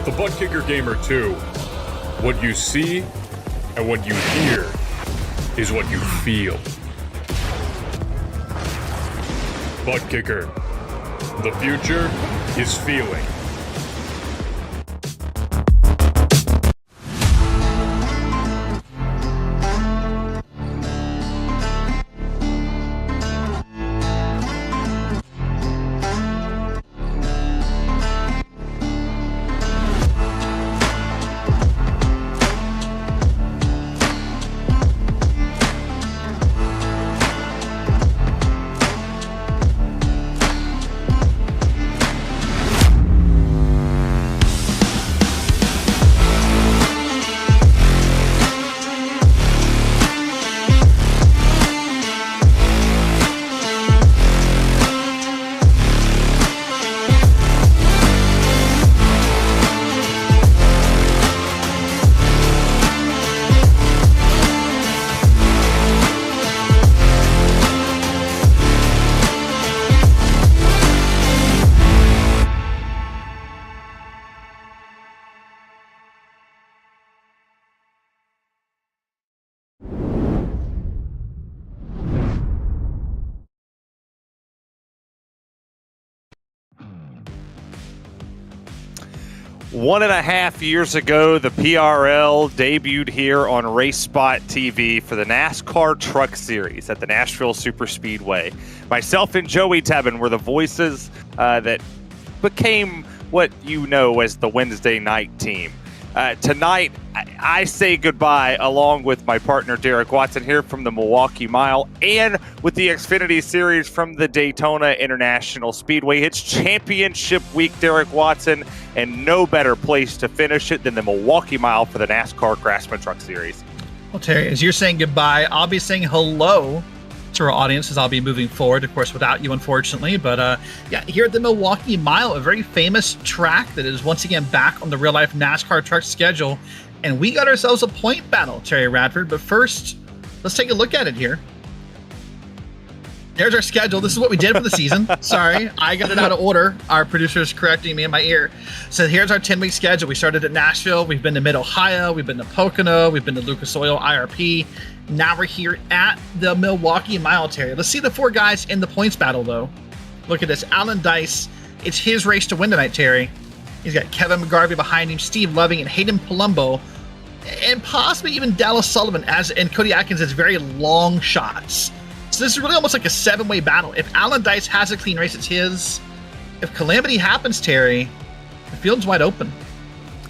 the Butt Kicker Gamer 2, what you see and what you hear is what you feel. Butt Kicker. The future is feeling. One and a half years ago, the PRL debuted here on RaceSpotTV for the NASCAR Truck Series at the Nashville Superspeedway. Myself and Joey Tebben were the voices that became what you know as the Wednesday night team. Tonight, I say goodbye along with my partner Derek Watson here from the Milwaukee Mile and with the Xfinity Series from the Daytona International Speedway. It's championship week, Derek Watson, and no better place to finish it than the Milwaukee Mile for the NASCAR Craftsman Truck Series. Well, Terry, as you're saying goodbye, I'll be saying hello to our audience as I'll be moving forward, of course, without you, unfortunately. But yeah, here at the Milwaukee Mile, a very famous track that is once again back on the real-life NASCAR truck schedule. And we got ourselves a point battle, Terry Radford. But first, let's take a look at it here. There's our schedule. This is what we did for the season. Sorry, I got it out of order. Our producer is correcting me in my ear. So here's our 10-week schedule. We started at Nashville. We've been to Mid-Ohio. We've been to Pocono. We've been to Lucas Oil, IRP. Now we're here at the Milwaukee Mile, Terry. Let's see the four guys in the points battle, though. Look at this. Alan Dice. It's his race to win tonight, Terry. He's got Kevin McGarvey behind him, Steve Loving, and Hayden Palumbo, and possibly even Dallas Sullivan and Cody Atkins as very long shots. So this is really almost like a seven-way battle. If Alan Dice has a clean race, it's his. If calamity happens, Terry, the field's wide open.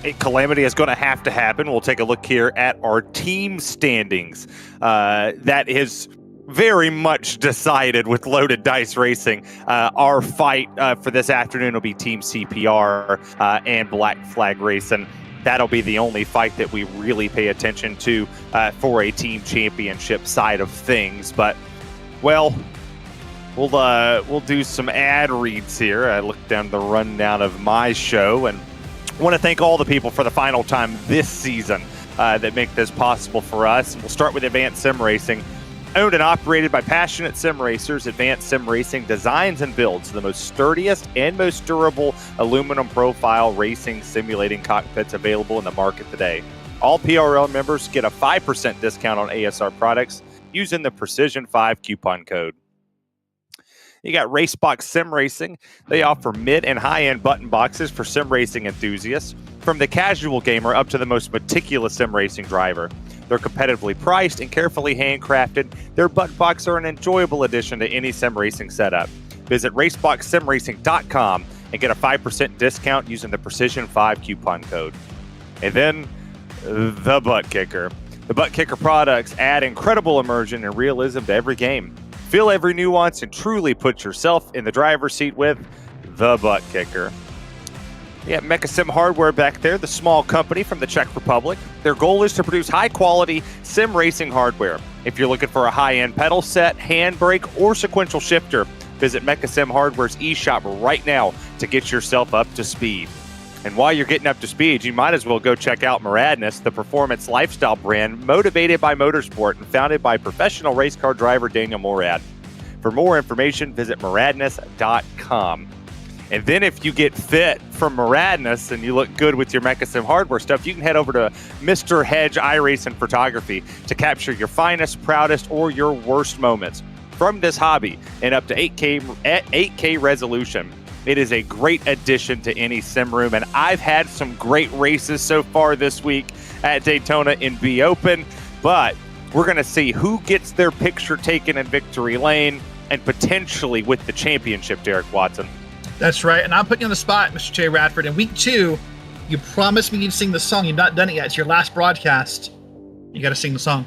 A calamity is going to happen. We'll take a look here at our team standings. That is very much decided with Loaded Dice Racing. Our fight for this afternoon will be Team CPR and Black Flag Racing. That'll be the only fight that we really pay attention to for a team championship side of things. But, well, we'll do some ad reads here. I looked down the rundown of my show and want to thank all the people for the final time this season that make this possible for us. We'll start with Advanced Sim Racing. Owned and operated by passionate sim racers, Advanced Sim Racing designs and builds the most sturdiest and most durable aluminum profile racing simulating cockpits available in the market today. All PRL members get a 5% discount on ASR products using the Precision5 coupon code. You got Racebox Sim Racing. They offer mid and high-end button boxes for sim racing enthusiasts, from the casual gamer up to the most meticulous sim racing driver. They're competitively priced and carefully handcrafted. Their button boxes are an enjoyable addition to any sim racing setup. Visit RaceboxSimRacing.com and get a 5% discount using the Precision5 coupon code. And then, the Butt Kicker. The Butt Kicker products add incredible immersion and realism to every game. Feel every nuance and truly put yourself in the driver's seat with the Butt Kicker. Yeah, Mechasim Hardware back there, the small company from the Czech Republic. Their goal is to produce high-quality sim racing hardware. If you're looking for a high-end pedal set, handbrake, or sequential shifter, visit Mechasim Hardware's eShop right now to get yourself up to speed. And while you're getting up to speed, you might as well go check out Muradness, the performance lifestyle brand motivated by motorsport and founded by professional race car driver Daniel Morad. For more information, visit Muradness.com. And then if you get fit from Madness and you look good with your Mechasim hardware stuff, you can head over to Mr. Hedge iRacing Photography to capture your finest, proudest, or your worst moments from this hobby in up to 8K resolution. It is a great addition to any sim room, and I've had some great races so far this week at Daytona in B Open, but we're going to see who gets their picture taken in victory lane and potentially with the championship, Derek Watson. That's right, and I'm putting you on the spot, Mr. J. Radford. In week 2, you promised me you'd sing the song. You've not done it yet. It's your last broadcast. You got to sing the song.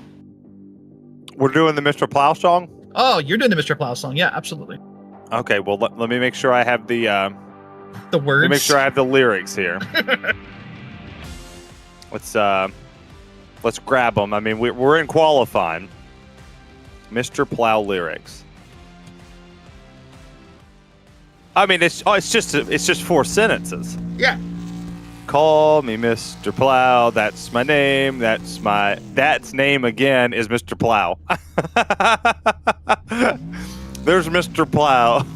We're doing the Mr. Plow song? Oh, you're doing the Mr. Plow song. Yeah, absolutely. Okay, well, let me make sure I have the words. Let me make sure I have the lyrics here. Let's grab them. I mean, we're in qualifying. Mr. Plow lyrics. I mean, it's just 4 sentences. Yeah. Call me Mr. Plow. That's my name. That's name again is Mr. Plow. There's Mr. Plow.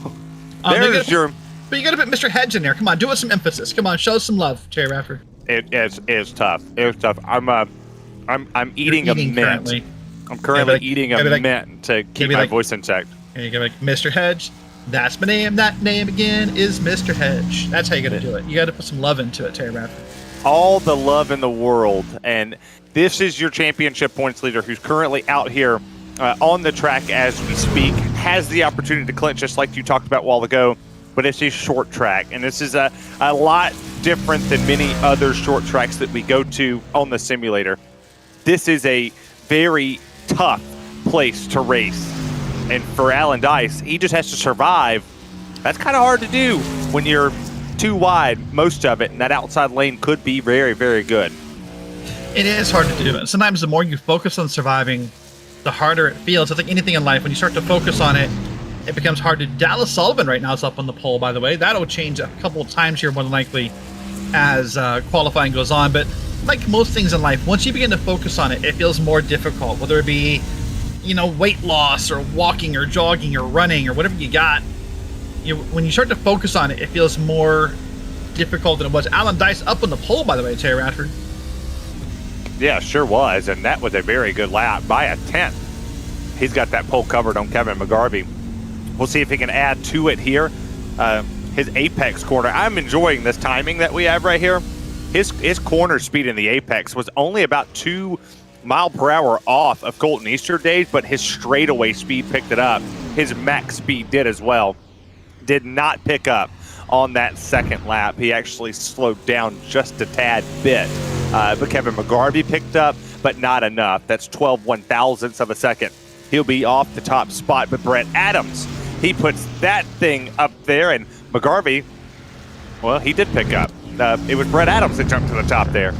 There's your. But you got to put Mr. Hedge in there. Come on, do it with some emphasis. Come on, show us some love, Terry Radford. It's tough. It's tough. I'm eating a mint. Currently. I'm currently eating a mint to keep my voice in check. And you go like, Mr. Hedge. That's my name. That name again is Mr. Hedge. That's how you got to do it. You got to put some love into it, Terry Radford. All the love in the world, and this is your championship points leader who's currently out here on the track as we speak, has the opportunity to clinch just like you talked about a while ago, but it's a short track, and this is a lot different than many other short tracks that we go to on the simulator. This is a very tough place to race, and for Alan Dice, he just has to survive. That's kind of hard to do when you're too wide most of it, and that outside lane could be very, very good. It is hard to do, and sometimes the more you focus on surviving, the harder it feels. It's like anything in life. When you start to focus on it, it becomes hard to. Dallas Sullivan right now is up on the pole, by the way. That'll change a couple of times here, more than likely, as qualifying goes on. But like most things in life, once you begin to focus on it, it feels more difficult, whether it be, weight loss or walking or jogging or running or whatever you got. When you start to focus on it, it feels more difficult than it was. Alan Dice up on the pole, by the way, Terry Radford. Yeah, sure was, and that was a very good lap by a 10th. He's got that pole covered on Kevin McGarvey. We'll see if he can add to it here. His apex corner. I'm enjoying this timing that we have right here. His corner speed in the apex was only about 2 mile per hour off of Colton Easter days, but his straightaway speed picked it up. His max speed did as well. Did not pick up on that second lap. He actually slowed down just a tad bit. But Kevin McGarvey picked up, but not enough. That's 12 one-thousandths of a second. He'll be off the top spot, but Brett Adams, he puts that thing up there, and McGarvey, well, he did pick up. It was Brett Adams that jumped to the top there.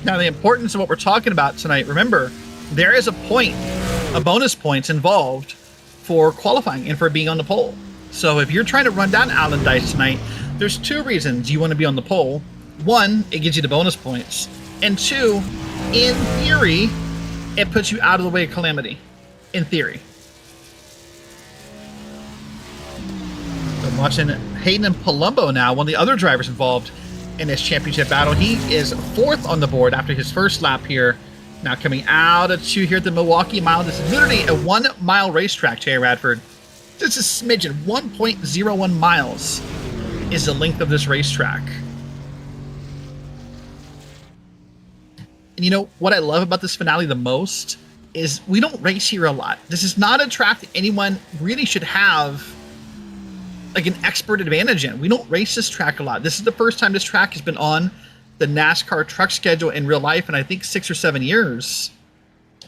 Now, the importance of what we're talking about tonight, remember, there is a bonus points involved for qualifying and for being on the pole. So if you're trying to run down Alan Dice tonight, there's 2 reasons you want to be on the pole. 1, it gives you the bonus points. And 2, in theory, it puts you out of the way of Calamity. In theory. So I'm watching Hayden and Palumbo now, one of the other drivers involved in this championship battle. He is 4th on the board after his first lap here. Now coming out of 2 here at the Milwaukee Mile. This is literally a 1 mile racetrack, Terry Radford. Just a smidgen, 1.01 miles is the length of this racetrack. And what I love about this finale the most is we don't race here a lot. This is not a track that anyone really should have like an expert advantage in. We don't race this track a lot. This is the first time this track has been on the NASCAR truck schedule in real life in I think 6 or 7 years.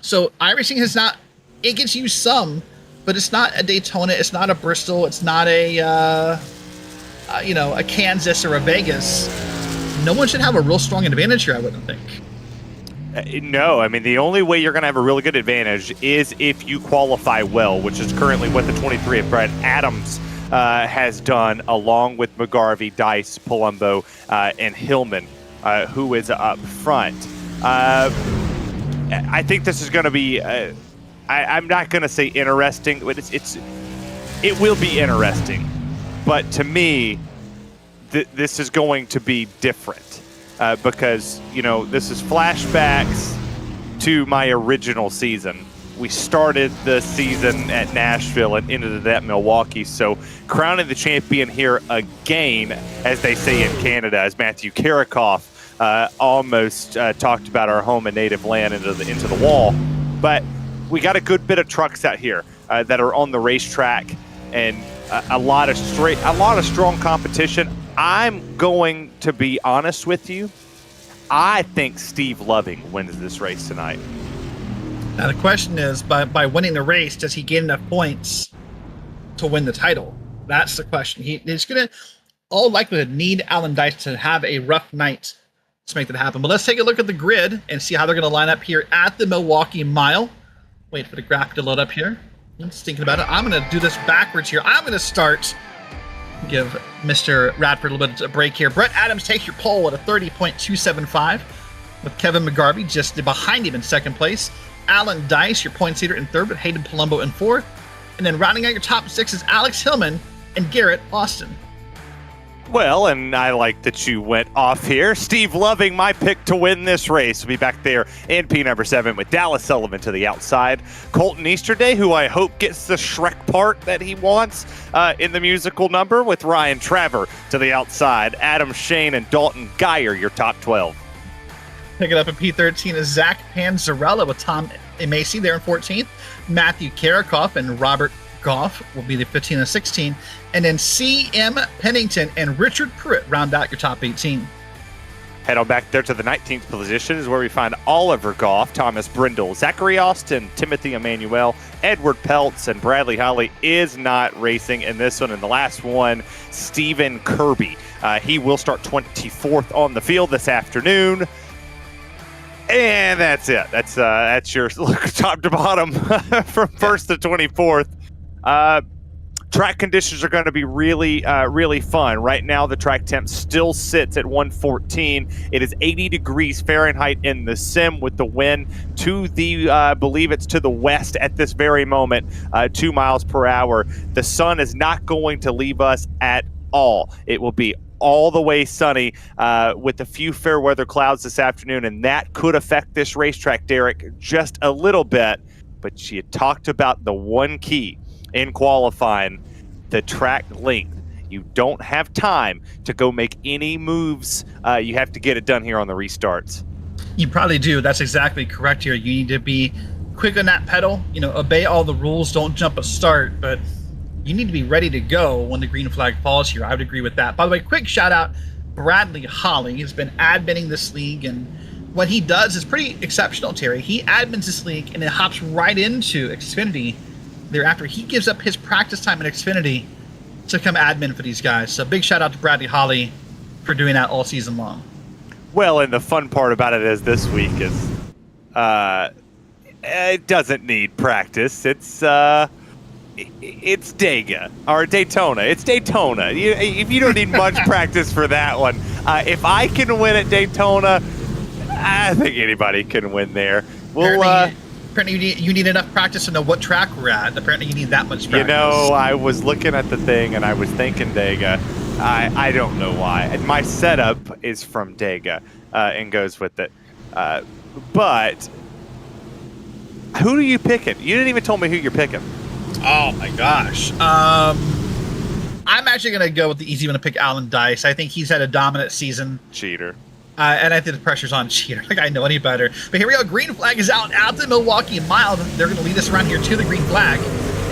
So iRacing has not, it gets used some, but it's not a Daytona, it's not a Bristol, it's not a Kansas or a Vegas. No one should have a real strong advantage here, I wouldn't think. No, I mean, the only way you're going to have a really good advantage is if you qualify well, which is currently what the 23 of Brett Adams has done, along with McGarvey, Dice, Palumbo, and Hillman, who is up front. I think this is going to be, I'm not going to say interesting, but it will be interesting. But to me, this is going to be different because, you know, this is flashbacks to my original season. We started the season at Nashville and ended it at Milwaukee, so crowning the champion here again, as they say in Canada, as Matthew Karakoff almost talked about our home and native land into the wall. But we got a good bit of trucks out here that are on the racetrack, and a lot of strong competition. I'm going to be honest with you. I think Steve Loving wins this race tonight. Now the question is, by winning the race, does he gain enough points to win the title? That's the question. He's going to, all likelihood, need Alan Dice to have a rough night to make that happen. But let's take a look at the grid and see how they're going to line up here at the Milwaukee Mile. Wait for the graphic to load up here. I'm just thinking about it. I'm going to do this backwards here. I'm going to start, give Mr. Radford a little bit of a break here. Brett Adams takes your pole at a 30.275, with Kevin McGarvey just behind him in second place. Alan Dice, your points leader, in third, with Hayden Palumbo in fourth. And then rounding out your top six is Alex Hillman and Garrett Austin. Well, and I like that you went off here. Steve Loving, my pick to win this race. We'll be back there in P number 7 with Dallas Sullivan to the outside. Colton Easterday, who I hope gets the Shrek part that he wants in the musical number, with Ryan Traver to the outside. Adam Shane and Dalton Geyer, your top 12. Pick it up in P13 is Zach Panzarella with Tom Macy there in 14th. Matthew Karakoff and Robert Goff will be the 15 and 16. And then C.M. Pennington and Richard Pruitt round out your top 18. Head on back there to the 19th position is where we find Oliver Goff, Thomas Brindle, Zachary Austin, Timothy Emanuel, Edward Peltz, and Bradley Holly is not racing in this one. And the last one, Stephen Kirby. He will start 24th on the field this afternoon. And that's it. That's your look top to bottom from 1st to 24th. Track conditions are going to be really fun. Right now, the track temp still sits at 114. It is 80 degrees Fahrenheit in the sim, with the wind to the, I believe it's to the west at this very moment, 2 miles per hour. The sun is not going to leave us at all. It will be all the way sunny with a few fair weather clouds this afternoon, and that could affect this racetrack, Derek, just a little bit. But you talked about the one key in qualifying, the track length. You don't have time to go make any moves. You have to get it done here on the restarts. You probably do. That's exactly correct here. You need to be quick on that pedal, obey all the rules, don't jump a start, but you need to be ready to go when the green flag falls here. I would agree with that. By the way, quick shout out, Bradley Holly has been adminning this league, and what he does is pretty exceptional, Terry. He admins this league and it hops right into Xfinity thereafter. He gives up his practice time in Xfinity to come admin for these guys. So big shout out to Bradley Holly for doing that all season long. Well, and the fun part about it is this week is it doesn't need practice. It's Dega or Daytona. It's Daytona. If you don't need much practice for that one, if I can win at Daytona, I think anybody can win there. Apparently you need enough practice to know what track we're at. Apparently you need that much practice. I was looking at the thing and I was thinking Dega. I don't know why. And my setup is from Dega and goes with it. But who are you picking? You didn't even tell me who you're picking. Oh my gosh. I'm actually going to go with the easy one to pick Alan Dice. I think he's had a dominant season. Cheater. And I think the pressure's on Cheater. Like, I know any better. But here we go. Green flag is out the Milwaukee Mile. They're going to lead us around here to the green flag.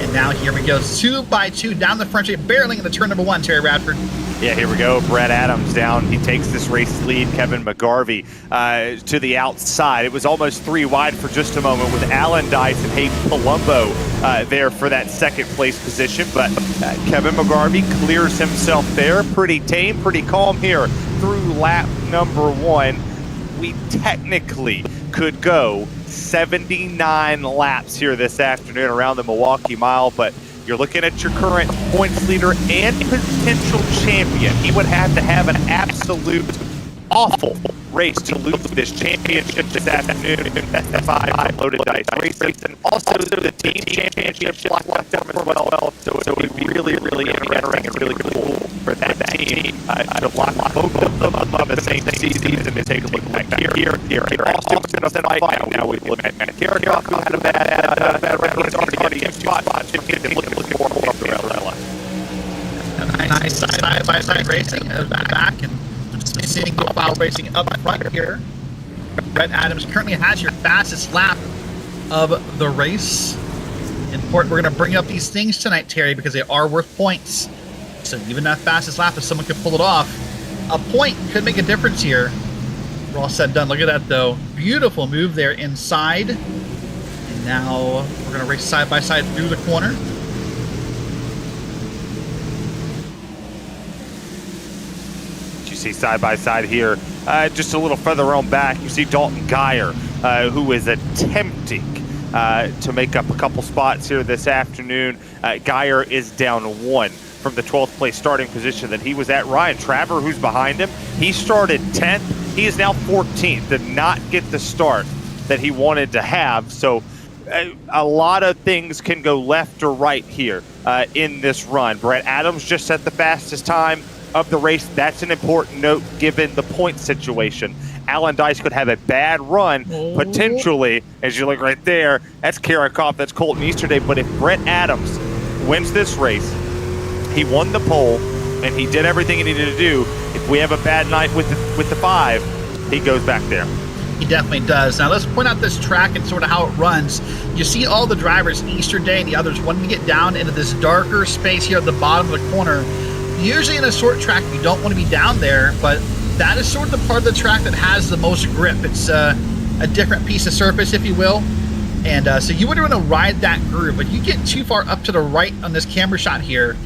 And now here we go. 2 by 2 down the front straight, barreling into turn number 1, Terry Radford. Yeah, here we go. Brett Adams down. He takes this race lead. Kevin McGarvey to the outside. It was almost 3 wide for just a moment with Alan Dice and Hayden Palumbo there for that second place position. But Kevin McGarvey clears himself there. Pretty tame, pretty calm here through lap number 1. We technically could go 79 laps here this afternoon around the Milwaukee Mile, but you're looking at your current points leader and potential champion. He would have to have an absolute awful race to lose this championship this afternoon. That's the 5 Loaded Dice Racing, and also the team championship locked up as well. So it would be really, really interesting and really cool for that team to lock both of them up on the same season and take a look back here. Also, going to fight now. We look at Kirchhoff, who had a bad record. He's already in spots. Looking for PRL. Nice side-by-side racing back and seeing foul racing up front here. Brett Adams currently has your fastest lap of the race. Important, we're going to bring up these things tonight, Terry, because they are worth points. So even that fastest lap, if someone could pull it off, a point could make a difference here. We're all said and done. Look at that, though. Beautiful move there inside. And now we're going to race side-by-side through the corner. See side by side here, just a little further on back, you see Dalton Geyer, who is attempting to make up a couple spots here this afternoon. Geyer is down 1 from the 12th place starting position that he was at. Ryan Traver, who's behind him, he started 10th. He is now 14th, did not get the start that he wanted to have. So a lot of things can go left or right here in this run. Brett Adams just set the fastest time of the race. That's an important note given the point situation. Alan Dice could have a bad run, potentially, as you look right there. That's Kirchhoff, that's Colton Easterday. But if Brett Adams wins this race, he won the pole, and he did everything he needed to do. If we have a bad night with the 5, he goes back there. He definitely does. Now let's point out this track and sort of how it runs. You see all the drivers, Easterday and the others, wanting to get down into this darker space here at the bottom of the corner. Usually in a short track, you don't want to be down there, but that is sort of the part of the track that has the most grip. It's a different piece of surface, if you will. And so you wouldn't want to ride that groove, but you get too far up to the right on this camera shot here,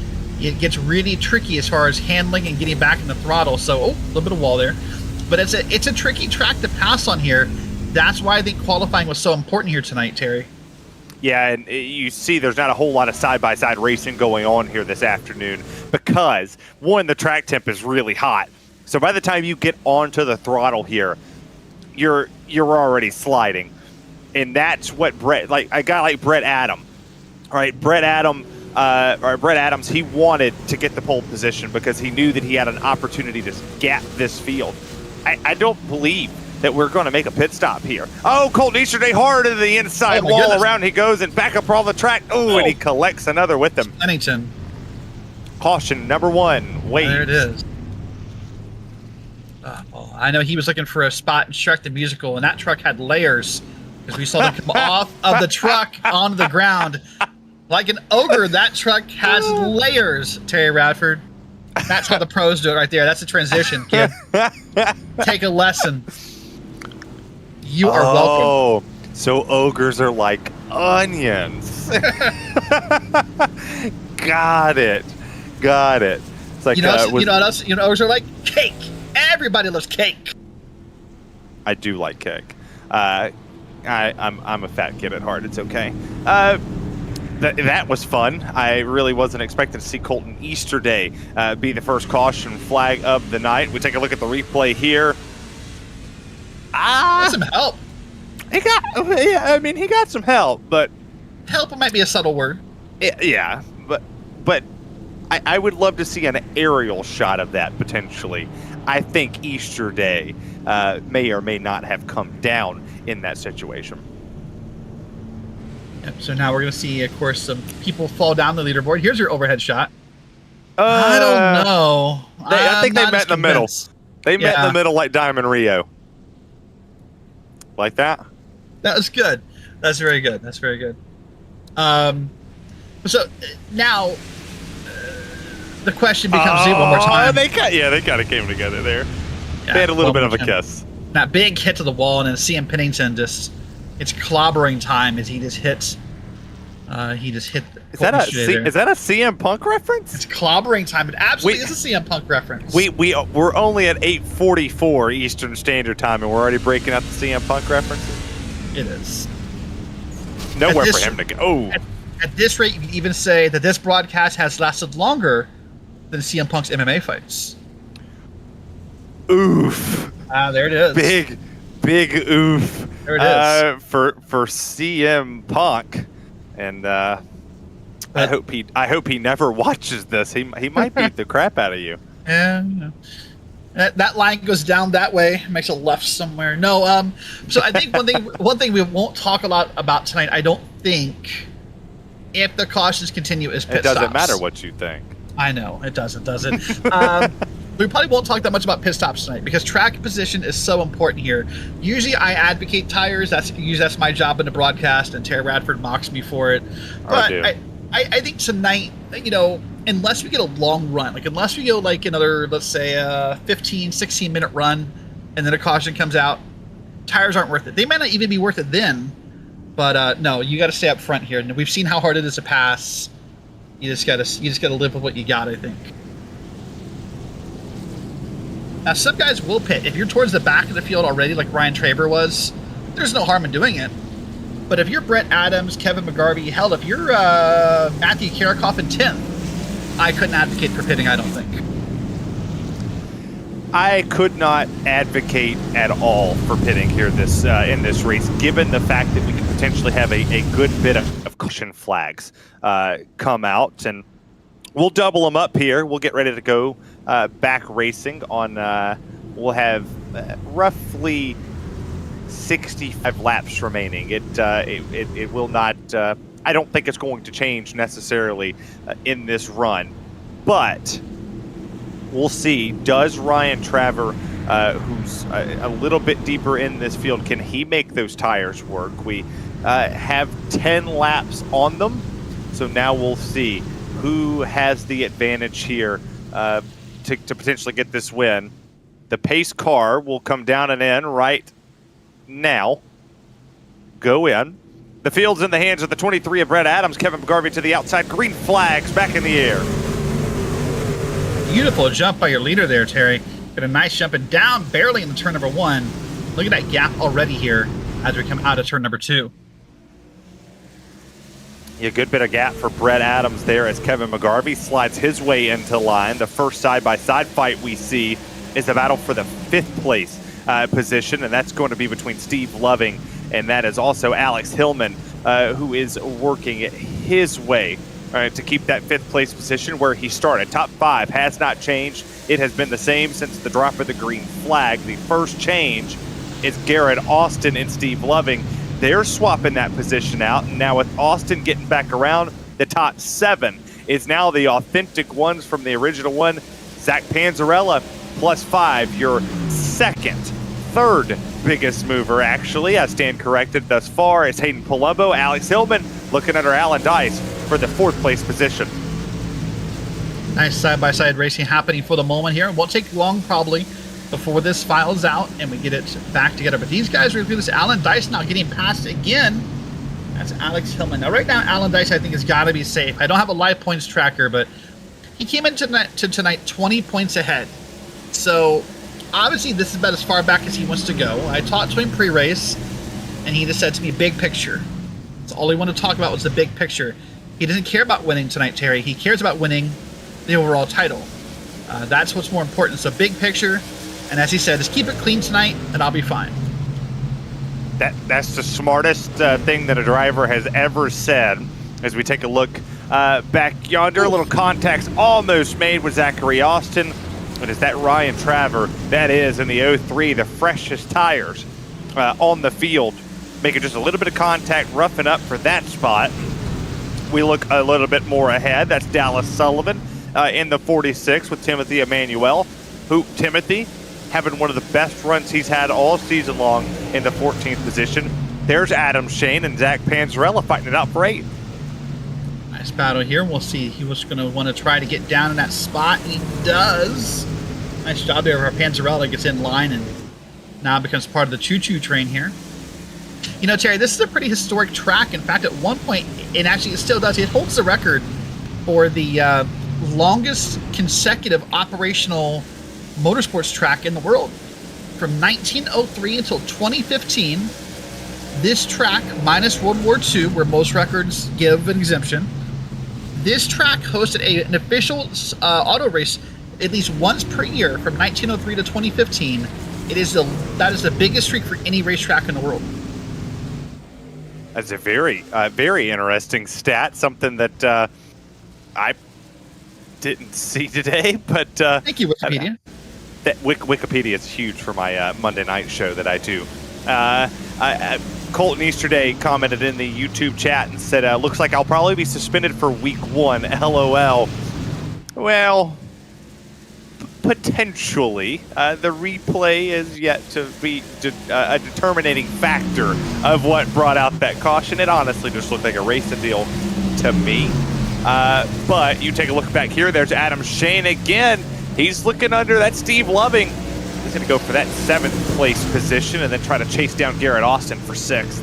it gets really tricky as far as handling and getting back in the throttle. So, a little bit of wall there. But it's a tricky track to pass on here. That's why I think qualifying was so important here tonight, Terry. Yeah, and you see there's not a whole lot of side-by-side racing going on here this afternoon because, one, the track temp is really hot. So by the time you get onto the throttle here, you're already sliding. And that's what a guy like Brett Adams, right? Brett Adams, he wanted to get the pole position because he knew that he had an opportunity to gap this field. I don't believe that we're going to make a pit stop here. Oh, Colton Easterday hard to the inside wall. Goodness. Around he goes and back up all the track. Oh, and he collects another with him. Pennington. Caution number 1. Wait. There it is. I know he was looking for a spot in Shrek the Musical, and that truck had layers because we saw them come off of the truck onto the ground. Like an ogre, that truck has layers, Terry Radford. That's how the pros do it right there. That's a transition, kid. Take a lesson. You are welcome. Oh, so ogres are like onions. Got it. It's like ogres are like cake. Everybody loves cake. I do like cake. I'm a fat kid at heart. It's okay. That was fun. I really wasn't expecting to see Colton Easterday be the first caution flag of the night. We take a look at the replay here. That's some help. He got some help, but help might be a subtle word. Yeah, but I would love to see an aerial shot of that potentially. I think Easterday may or may not have come down in that situation. Yep, so now we're going to see, of course, some people fall down the leaderboard. Here's your overhead shot. I don't know. I think they met in the middle. They met in the middle like Diamond Rio. Like that? That was good. That's very good. So now the question becomes one more time. They kind of came together there. Yeah, they had a little bit of a kiss. That big hit to the wall, and then CM Pennington it's clobbering time as he just hits. Is that a CM Punk reference? It's clobbering time. It absolutely is a CM Punk reference. We're only at 8:44 Eastern Standard Time, and we're already breaking out the CM Punk references. It is. Nowhere for him to go. At this rate, you can even say that this broadcast has lasted longer than CM Punk's MMA fights. Oof. There it is. Big oof. There it is. For CM Punk, and I hope he never watches this. He might beat the crap out of you. Yeah. That line goes down that way, makes a left somewhere. No, so I think one thing we won't talk a lot about tonight, I don't think, if the cautions continue, is pit stops. It doesn't matter what you think. I know, it doesn't. We probably won't talk that much about pit stops tonight because track position is so important here. Usually I advocate tires. That's my job in the broadcast, and Terry Radford mocks me for it. But I think tonight, unless we get a long run, unless we go another, let's say, 15, 16-minute run, and then a caution comes out, tires aren't worth it. They might not even be worth it then, but no, you got to stay up front here. And we've seen how hard it is to pass. You just gotta live with what you got, I think. Now, some guys will pit. If you're towards the back of the field already, like Ryan Traver was, there's no harm in doing it. But if you're Brett Adams, Kevin McGarvey, hell, if you're Matthew Karakoff in 10th, I couldn't advocate for pitting, I don't think. I could not advocate at all for pitting here in this race, given the fact that we could potentially have a good bit of caution flags come out. And we'll double them up here. We'll get ready to go back racing on, we'll have roughly 65 laps remaining. It will not, I don't think it's going to change necessarily in this run, but we'll see. Does Ryan Traver, who's a little bit deeper in this field, can he make those tires work? We have 10 laps on them, so now we'll see who has the advantage here to potentially get this win. The pace car will come down and in right now. Go in. The field's in the hands of the 23 of Brett Adams. Kevin McGarvey to the outside. Green flags back in the air. Beautiful jump by your leader there, Terry. Got a nice jump and down barely in the turn number 1. Look at that gap already here as we come out of turn number 2. A good bit of gap for Brett Adams there as Kevin McGarvey slides his way into line. The first side-by-side fight we see is a battle for the 5th place position, and that's going to be between Steve Loving and that is also Alex Hillman, who is working his way to keep that 5th place position where he started. Top 5 has not changed. It has been the same since the drop of the green flag. The first change is Garrett Austin and Steve Loving. They're swapping that position out, and now with Austin getting back around, the top 7 is now the authentic ones from the original one. Zach Panzarella +5, your third biggest mover, actually. I stand corrected thus far. It's Hayden Palumbo, Alex Hillman looking under Alan Dice for the 4th place position. Nice side-by-side racing happening for the moment here. It won't take long, probably, before this files out and we get it back together. But these guys are going to do this. Alan Dice now getting passed again. That's Alex Hillman. Now, right now, Alan Dice, I think, has got to be safe. I don't have a live points tracker, but he came into tonight 20 points ahead. So, obviously, this is about as far back as he wants to go. I talked to him pre-race, and he just said to me, big picture. That's all he wanted to talk about was the big picture. He doesn't care about winning tonight, Terry. He cares about winning the overall title. That's what's more important. So, big picture. And as he said, just keep it clean tonight, and I'll be fine. That's the smartest thing that a driver has ever said. As we take a look back yonder, a little contact almost made with Zachary Austin. But is that Ryan Traver? That is in the 03, the freshest tires on the field. Making just a little bit of contact, roughing up for that spot. We look a little bit more ahead. That's Dallas Sullivan in the 46 with Timothy Emanuel. Timothy having one of the best runs he's had all season long in the 14th position. There's Adam Shane and Zach Panzarella fighting it out for 8th. Nice battle here. We'll see. He was going to want to try to get down in that spot, and he does. Nice job there for Panzarella. Gets in line and now becomes part of the choo-choo train here. You know, Terry, this is a pretty historic track. In fact, at one point, and actually it still does, it holds the record for the longest consecutive operational motorsports track in the world. From 1903 until 2015, this track, minus World War II, where most records give an exemption, this track hosted an official auto race at least once per year from 1903 to 2015, that is the biggest streak for any racetrack in the world. That's a very, very interesting stat. Something that I didn't see today, but Thank you, Wikipedia. Wikipedia is huge for my Monday night show that I do. Colton Easterday commented in the YouTube chat and said, looks like I'll probably be suspended for week 1, LOL. Well, potentially. The replay is yet to be a determining factor of what brought out that caution. It honestly just looked like a racing deal to me. But you take a look back here, there's Adam Shane again. He's looking under that Steve Loving. He's going to go for that 7th place position and then try to chase down Garrett Austin for 6th.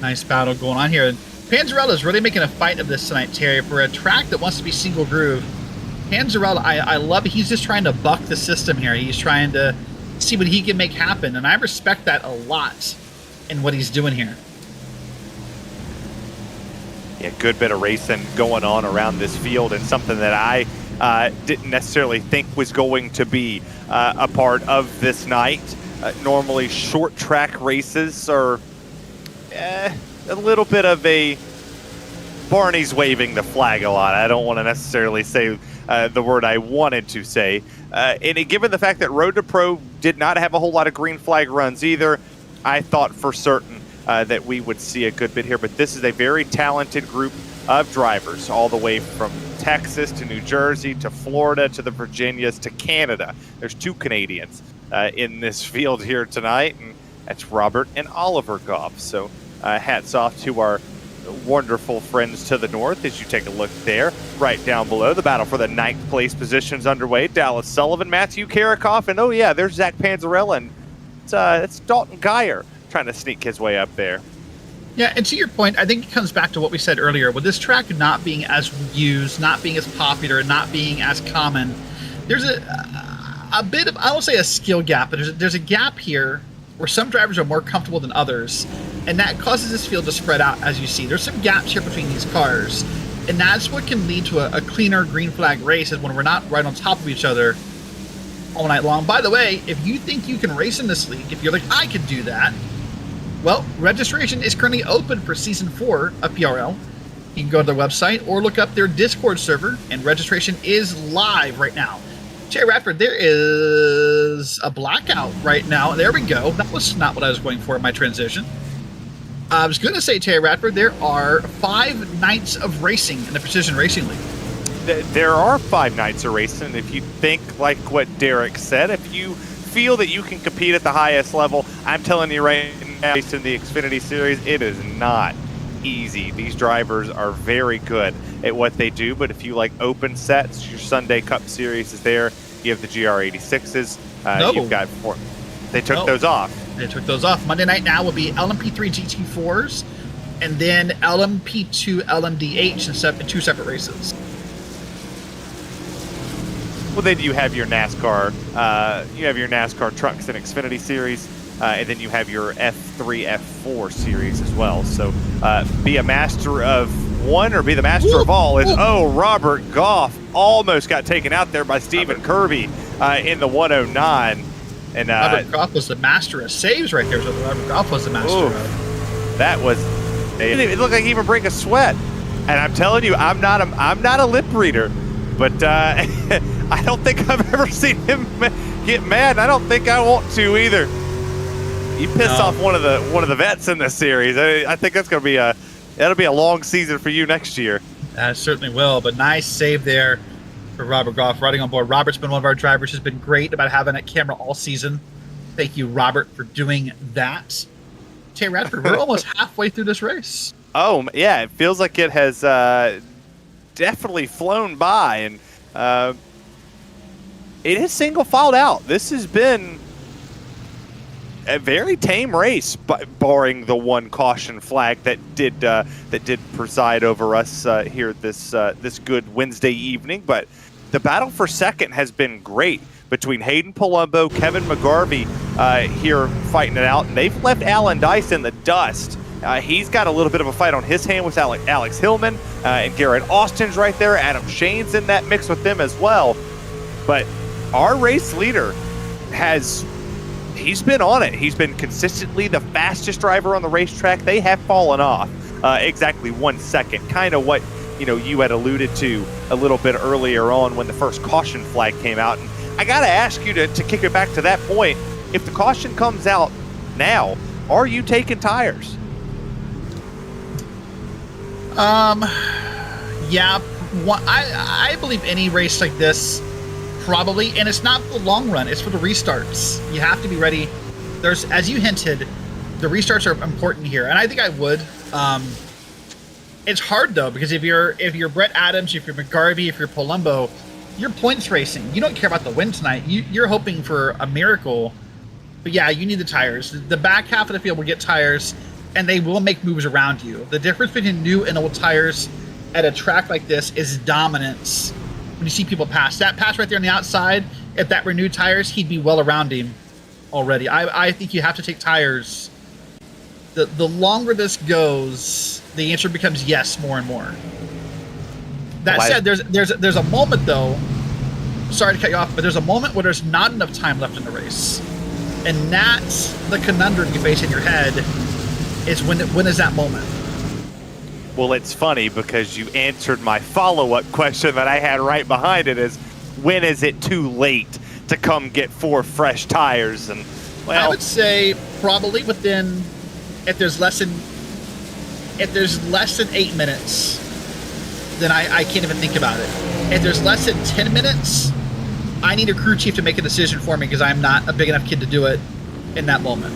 Nice battle going on here. Panzarella is really making a fight of this tonight, Terry, for a track that wants to be single groove. Panzarella, I love it. He's just trying to buck the system here. He's trying to see what he can make happen, and I respect that a lot in what he's doing here. Yeah, good bit of racing going on around this field, and something that I didn't necessarily think was going to be a part of this night. Normally, short track races are a little bit of a Barney's waving the flag a lot. I don't want to necessarily say the word I wanted to say. And given the fact that Road to Pro did not have a whole lot of green flag runs either, I thought for certain that we would see a good bit here. But this is a very talented group of drivers, all the way from Texas to New Jersey to Florida to the Virginias to Canada. There's 2 Canadians in this field here tonight, and that's Robert and Oliver Goff. So hats off to our wonderful friends to the north. As you take a look there, right down below, the battle for the 9th place positions underway. Dallas Sullivan, Matthew Karikoff, and oh yeah, there's Zach Panzarella, and it's Dalton Geyer trying to sneak his way up there. Yeah, and to your point, I think it comes back to what we said earlier. With this track not being as used, not being as popular, not being as common, there's a bit of, I won't say a skill gap, but there's a gap here where some drivers are more comfortable than others, and that causes this field to spread out, as you see. There's some gaps here between these cars, and that's what can lead to a cleaner green flag race, is when we're not right on top of each other all night long. By the way, if you think you can race in this league, if you're like, I could do that, well, registration is currently open for Season 4 of PRL. You can go to their website or look up their Discord server, and registration is live right now. Terry Radford, there is a blackout right now. There we go. That was not what I was going for in my transition. I was going to say, Terry Radford, there are 5 nights of racing in the Precision Racing League. There are 5 nights of racing. If you think like what Derek said, if you feel that you can compete at the highest level, I'm telling you right now, based in the Xfinity series, it is not easy. These drivers are very good at what they do, but if you like open sets, your Sunday Cup series is there. You have the GR86s. You've got 4. They took those off. They took those off. Monday night now will be LMP3 GT4s, and then LMP2 LMDH in 2 separate races. Well, then you have your NASCAR. You have your NASCAR trucks and Xfinity series, and then you have your F3, F4 series as well. So, be a master of one or be the master of all. Is Robert Goff almost got taken out there by Stephen Kirby in the 109. And Robert Goff was the master of saves right there. So Robert Goff was the master of. That was. It looked like he even break a sweat. And I'm telling you, I'm not a lip reader, but I don't think I've ever seen him get mad. And I don't think I want to either. You pissed off one of the vets in this series. I think that's gonna be that'll be a long season for you next year. That certainly will. But nice save there for Robert Goff riding on board. Robert's been one of our drivers who's been great about having that camera all season. Thank you, Robert, for doing that. Tay Radford, we're almost halfway through this race. Oh yeah, it feels like it has definitely flown by, and it is single filed out. This has been a very tame race, barring the one caution flag that did preside over us here this good Wednesday evening. But the battle for second has been great between Hayden Palumbo, Kevin McGarvey here fighting it out, and they've left Alan Dice in the dust. He's got a little bit of a fight on his hand with Alex Hillman, and Garrett Austin's right there. Adam Shane's in that mix with them as well. But our race leader he's been on it. He's been consistently the fastest driver on the racetrack. They have fallen off exactly 1 second, kind of what you had alluded to a little bit earlier on when the first caution flag came out. And I got to ask you to kick it back to that point. If the caution comes out now, are you taking tires? Yeah, I believe any race like this, probably, and it's not for the long run, it's for the restarts. You have to be ready. There's, as you hinted, the restarts are important here, and I think I would. It's hard though, because if you're Brett Adams, if you're McGarvey, if you're Palumbo, you're points racing. You don't care about the win tonight. You're hoping for a miracle. But yeah, you need the tires. The back half of the field will get tires, and they will make moves around you. The difference between new and old tires at a track like this is dominance. When you see people pass, that pass right there on the outside, if that were new tires, he'd be well around him already. I think you have to take tires. The longer this goes, the answer becomes yes more and more. That said, there's a moment though, sorry to cut you off, but there's a moment where there's not enough time left in the race. And that's the conundrum you face in your head, is when is that moment? Well, it's funny because you answered my follow-up question that I had right behind it, is when is it too late to come get 4 fresh tires? And well, I would say probably within, if there's less than 8 minutes, then I can't even think about it. If there's less than 10 minutes, I need a crew chief to make a decision for me, because I'm not a big enough kid to do it in that moment.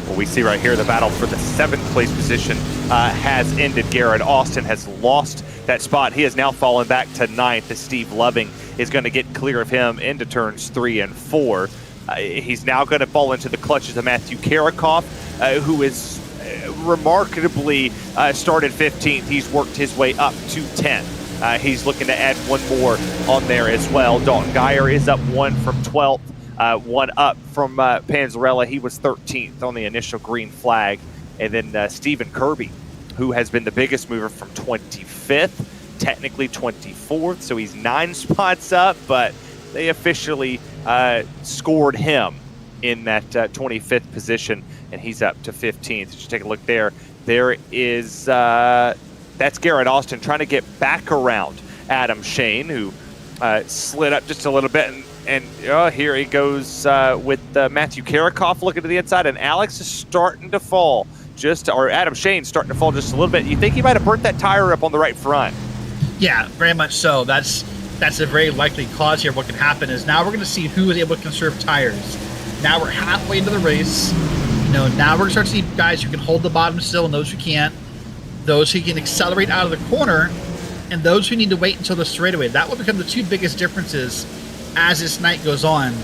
Well, we see right here the battle for the 7th place position has ended. Garrett Austin has lost that spot. He has now fallen back to 9th, as Steve Loving is going to get clear of him into turns 3 and 4. He's now going to fall into the clutches of Matthew Karikoff, who is remarkably started 15th. He's worked his way up to 10th. He's looking to add one more on there as well. Dalton Geyer is up 1 from 12th. 1 up from Panzarella. He was 13th on the initial green flag. And then Stephen Kirby, who has been the biggest mover, from 25th, technically 24th. So he's 9 spots up, but they officially scored him in that 25th position, and he's up to 15th. Just take a look there. There is, that's Garrett Austin trying to get back around Adam Shane, who slid up just a little bit, and here he goes with Matthew Karikoff looking to the inside, and Alex is starting to fall, or Adam Shane's starting to fall just a little bit. You think he might have burnt that tire up on the right front? Yeah, very much so. That's a very likely cause here. What can happen is now we're going to see who is able to conserve tires. Now we're halfway into the race. Now we're going to start to see guys who can hold the bottom still and those who can't. Those who can accelerate out of the corner, and those who need to wait until the straightaway. That will become the 2 biggest differences as this night goes on.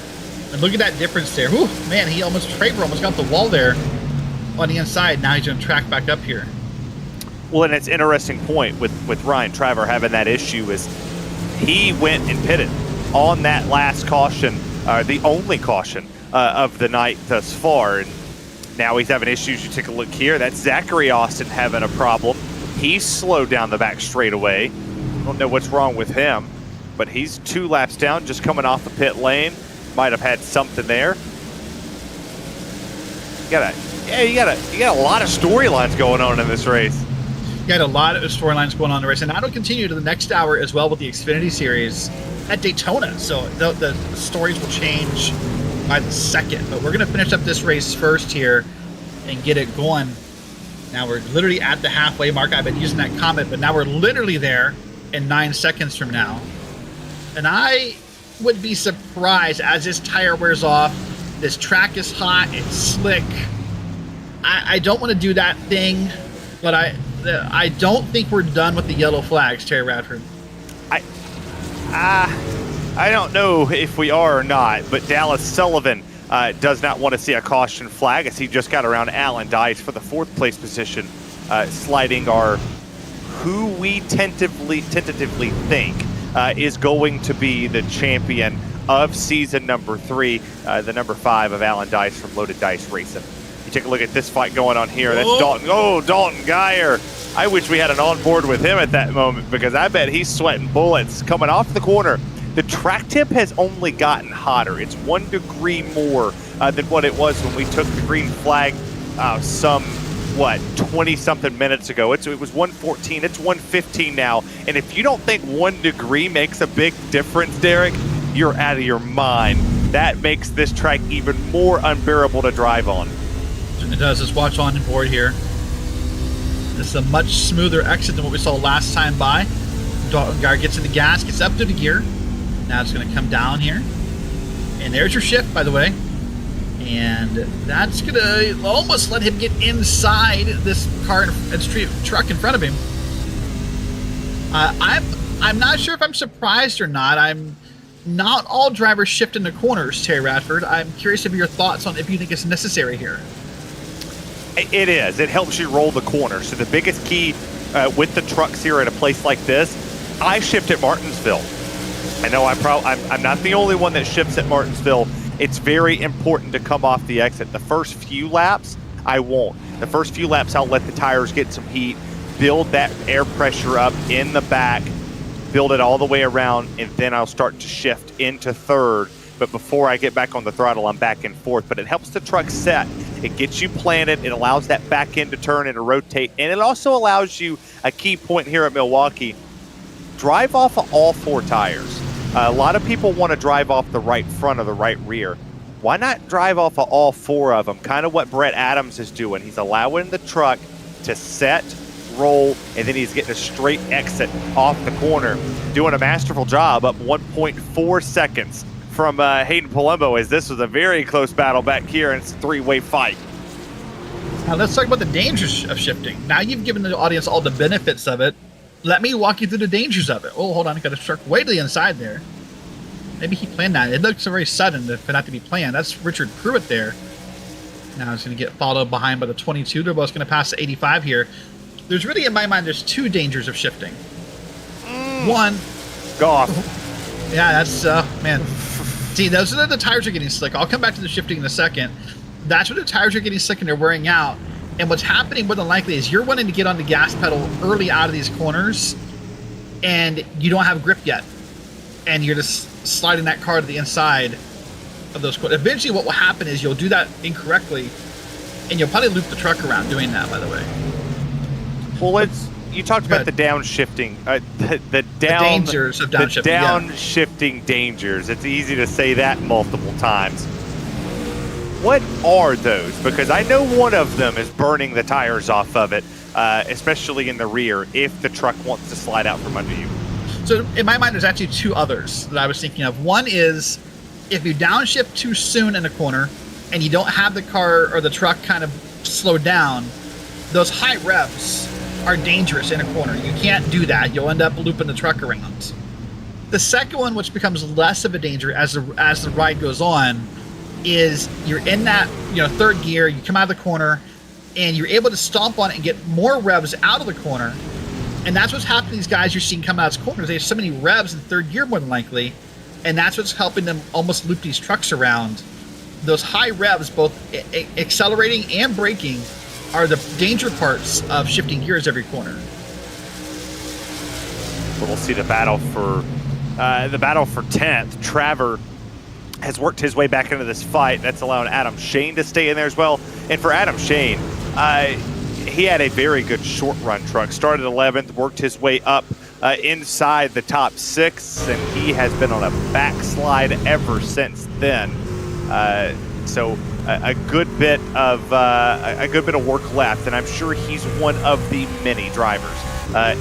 And look at that difference there. Whew, man, Traver almost got the wall there on the inside. Now he's going to track back up here. Well, and it's an interesting point with Ryan Traver having that issue, is he went and pitted on that last caution, the only caution of the night thus far. And now he's having issues. You take a look here. That's Zachary Austin having a problem. He's slowed down the back straightaway. Don't know what's wrong with him, but he's 2 laps down, just coming off the pit lane. Might have had something there. You got a lot of storylines going on in this race. You got a lot of storylines going on in the race, and that'll continue to the next hour as well with the Xfinity Series at Daytona. So the stories will change by the second, but we're going to finish up this race first here and get it going. Now we're literally at the halfway mark. I've been using that comment, but now we're literally there in 9 seconds from now. And I would be surprised, as this tire wears off, this track is hot, it's slick. I don't want to do that thing, but I don't think we're done with the yellow flags, Terry Radford. I don't know if we are or not, but Dallas Sullivan does not want to see a caution flag, as he just got around Alan Dice for the 4th place position, sliding our who we tentatively think is going to be the champion of season number 3, the number 5 of Alan Dice from Loaded Dice Racing. You take a look at this fight going on here. That's Dalton Geyer. I wish we had an onboard with him at that moment, because I bet he's sweating bullets coming off the corner. the track temp has only gotten hotter. It's 1 degree more than what it was when we took the green flag 20-something minutes ago. It was 114, it's 115 now. And if you don't think 1 degree makes a big difference, Derek, you're out of your mind. That makes this track even more unbearable to drive on. It does. Let's watch on board here. This is a much smoother exit than what we saw last time by. Dalton Guard gets in the gas, gets up to the gear. Now it's going to come down here. And there's your shift, by the way. And that's going to almost let him get inside this truck in front of him. I'm not sure if I'm surprised or not. I'm not all drivers shift into corners, Terry Radford. I'm curious of your thoughts on if you think it's necessary here. It is. It helps you roll the corner. So the biggest key with the trucks here at a place like this, I shift at Martinsville. I know I'm not the only one that shifts at Martinsville. It's very important to come off the exit. The first few laps, I won't. The first few laps, I'll let the tires get some heat, build that air pressure up in the back, build it all the way around, and then I'll start to shift into third. But before I get back on the throttle, I'm back and forth. But it helps the truck set. It gets you planted. It allows that back end to turn and to rotate. And it also allows you a key point here at Milwaukee. Drive off of all 4 tires. A lot of people want to drive off the right front or the right rear. Why not drive off of all 4 of them? Kind of what Brett Adams is doing. He's allowing the truck to set, roll, and then he's getting a straight exit off the corner. Doing a masterful job, up 1.4 seconds from Hayden Palumbo, as this was a very close battle back here, and it's a 3-way fight. Now let's talk about the dangers of shifting. Now you've given the audience all the benefits of it. Let me walk you through the dangers of it. Oh, hold on, I got a truck way to the inside there. Maybe he planned that. It looks very sudden for that to be planned. That's Richard Pruitt there. Now he's going to get followed behind by the 22. They're both going to pass the 85 here. There's really, in my mind, there's 2 dangers of shifting. One. Golf. Yeah, that's, man. See, those are the tires are getting slick. I'll come back to the shifting in a second. That's where the tires are getting slick and they're wearing out. And what's happening more than likely is you're wanting to get on the gas pedal early out of these corners, and you don't have grip yet. And you're just sliding that car to the inside of those corners. Eventually what will happen is you'll do that incorrectly, and you'll probably loop the truck around doing that, by the way. Well, you talked about the downshifting, the dangers of downshifting. The downshifting dangers. It's easy to say that multiple times. What are those? Because I know one of them is burning the tires off of it, especially in the rear, if the truck wants to slide out from under you. So in my mind, there's actually 2 others that I was thinking of. One is if you downshift too soon in a corner and you don't have the car or the truck kind of slowed down, those high revs are dangerous in a corner. You can't do that. You'll end up looping the truck around. The second one, which becomes less of a danger as the ride goes on, is you're in that third gear, you come out of the corner, and you're able to stomp on it and get more revs out of the corner. And that's what's happening to these guys you're seeing come out of these corners. They have so many revs in third gear more than likely, and that's what's helping them almost loop these trucks around. Those high revs, both accelerating and braking, are the danger parts of shifting gears every corner. We'll see the battle for 10th. Traver has worked his way back into this fight. That's allowing Adam Shane to stay in there as well. And for Adam Shane, he had a very good short run truck. Started 11th, worked his way up inside the top 6, and he has been on a backslide ever since then. So a good bit of work left, and I'm sure he's one of the many drivers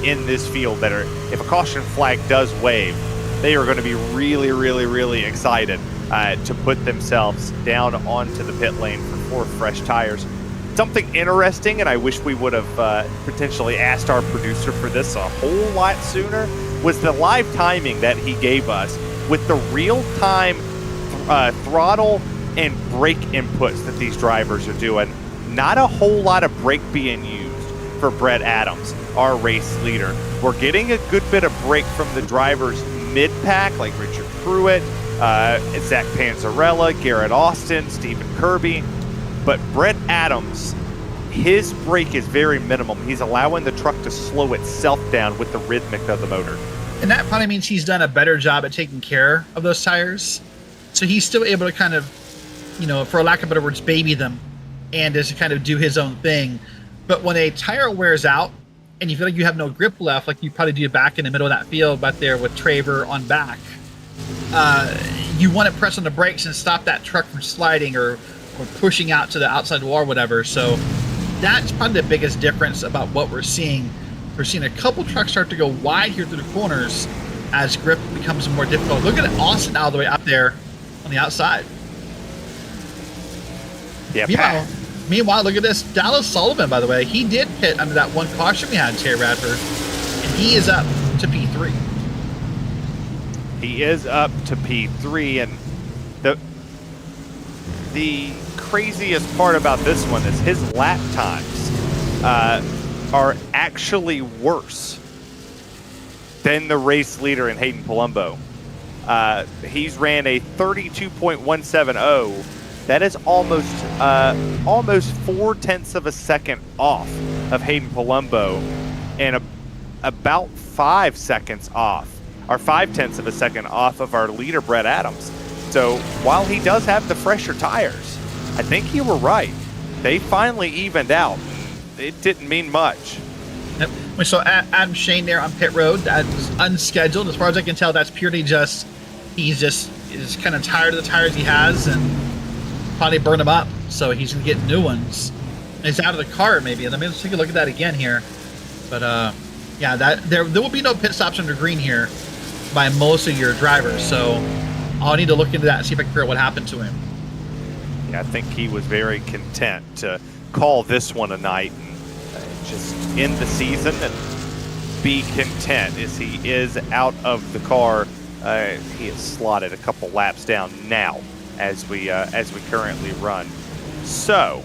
in this field that are, if a caution flag does wave, they are going to be really, really, really excited to put themselves down onto the pit lane for 4 fresh tires. Something interesting, and I wish we would have potentially asked our producer for this a whole lot sooner, was the live timing that he gave us with the real-time throttle and brake inputs that these drivers are doing. Not a whole lot of brake being used for Brett Adams, our race leader. We're getting a good bit of brake from the drivers mid-pack, like Richard Pruitt, Zach Panzarella, Garrett Austin, Stephen Kirby. But Brett Adams, his brake is very minimum. He's allowing the truck to slow itself down with the rhythmic of the motor. And that probably means he's done a better job at taking care of those tires. So he's still able to kind of, for lack of better words, baby them and just kind of do his own thing. But when a tire wears out and you feel like you have no grip left, like you probably do back in the middle of that field back there with Traver on back, you want to press on the brakes and stop that truck from sliding or pushing out to the outside wall or whatever. So that's probably the biggest difference about what we're seeing. We're seeing a couple trucks start to go wide here through the corners as grip becomes more difficult. Look at Austin all the way up there on the outside. Yeah. Meanwhile, look at this. Dallas Sullivan, by the way, he did pit under that one caution we had, Terry Radford, and he is up to P3. He is up to P3, and the craziest part about this one is his lap times are actually worse than the race leader in Hayden Palumbo. He's ran a 32.170. That is almost 0.4 of a second off of Hayden Palumbo, and about 5 seconds off, or 0.5 of a second off of our leader, Brett Adams. So while he does have the fresher tires, I think you were right. They finally evened out. It didn't mean much. Yep. We saw Adam Shane there on pit road. That's unscheduled. As far as I can tell, that's purely just he's kind of tired of the tires he has and probably burned them up. So he's going to get new ones. And he's out of the car maybe. Let me just take a look at that again here. But yeah, there will be no pit stops under green here by most of your drivers. So I'll need to look into that and see if I can figure out what happened to him. Yeah, I think he was very content to call this one a night and just end the season and be content as he is out of the car. He is slotted a couple laps down now as we currently run. So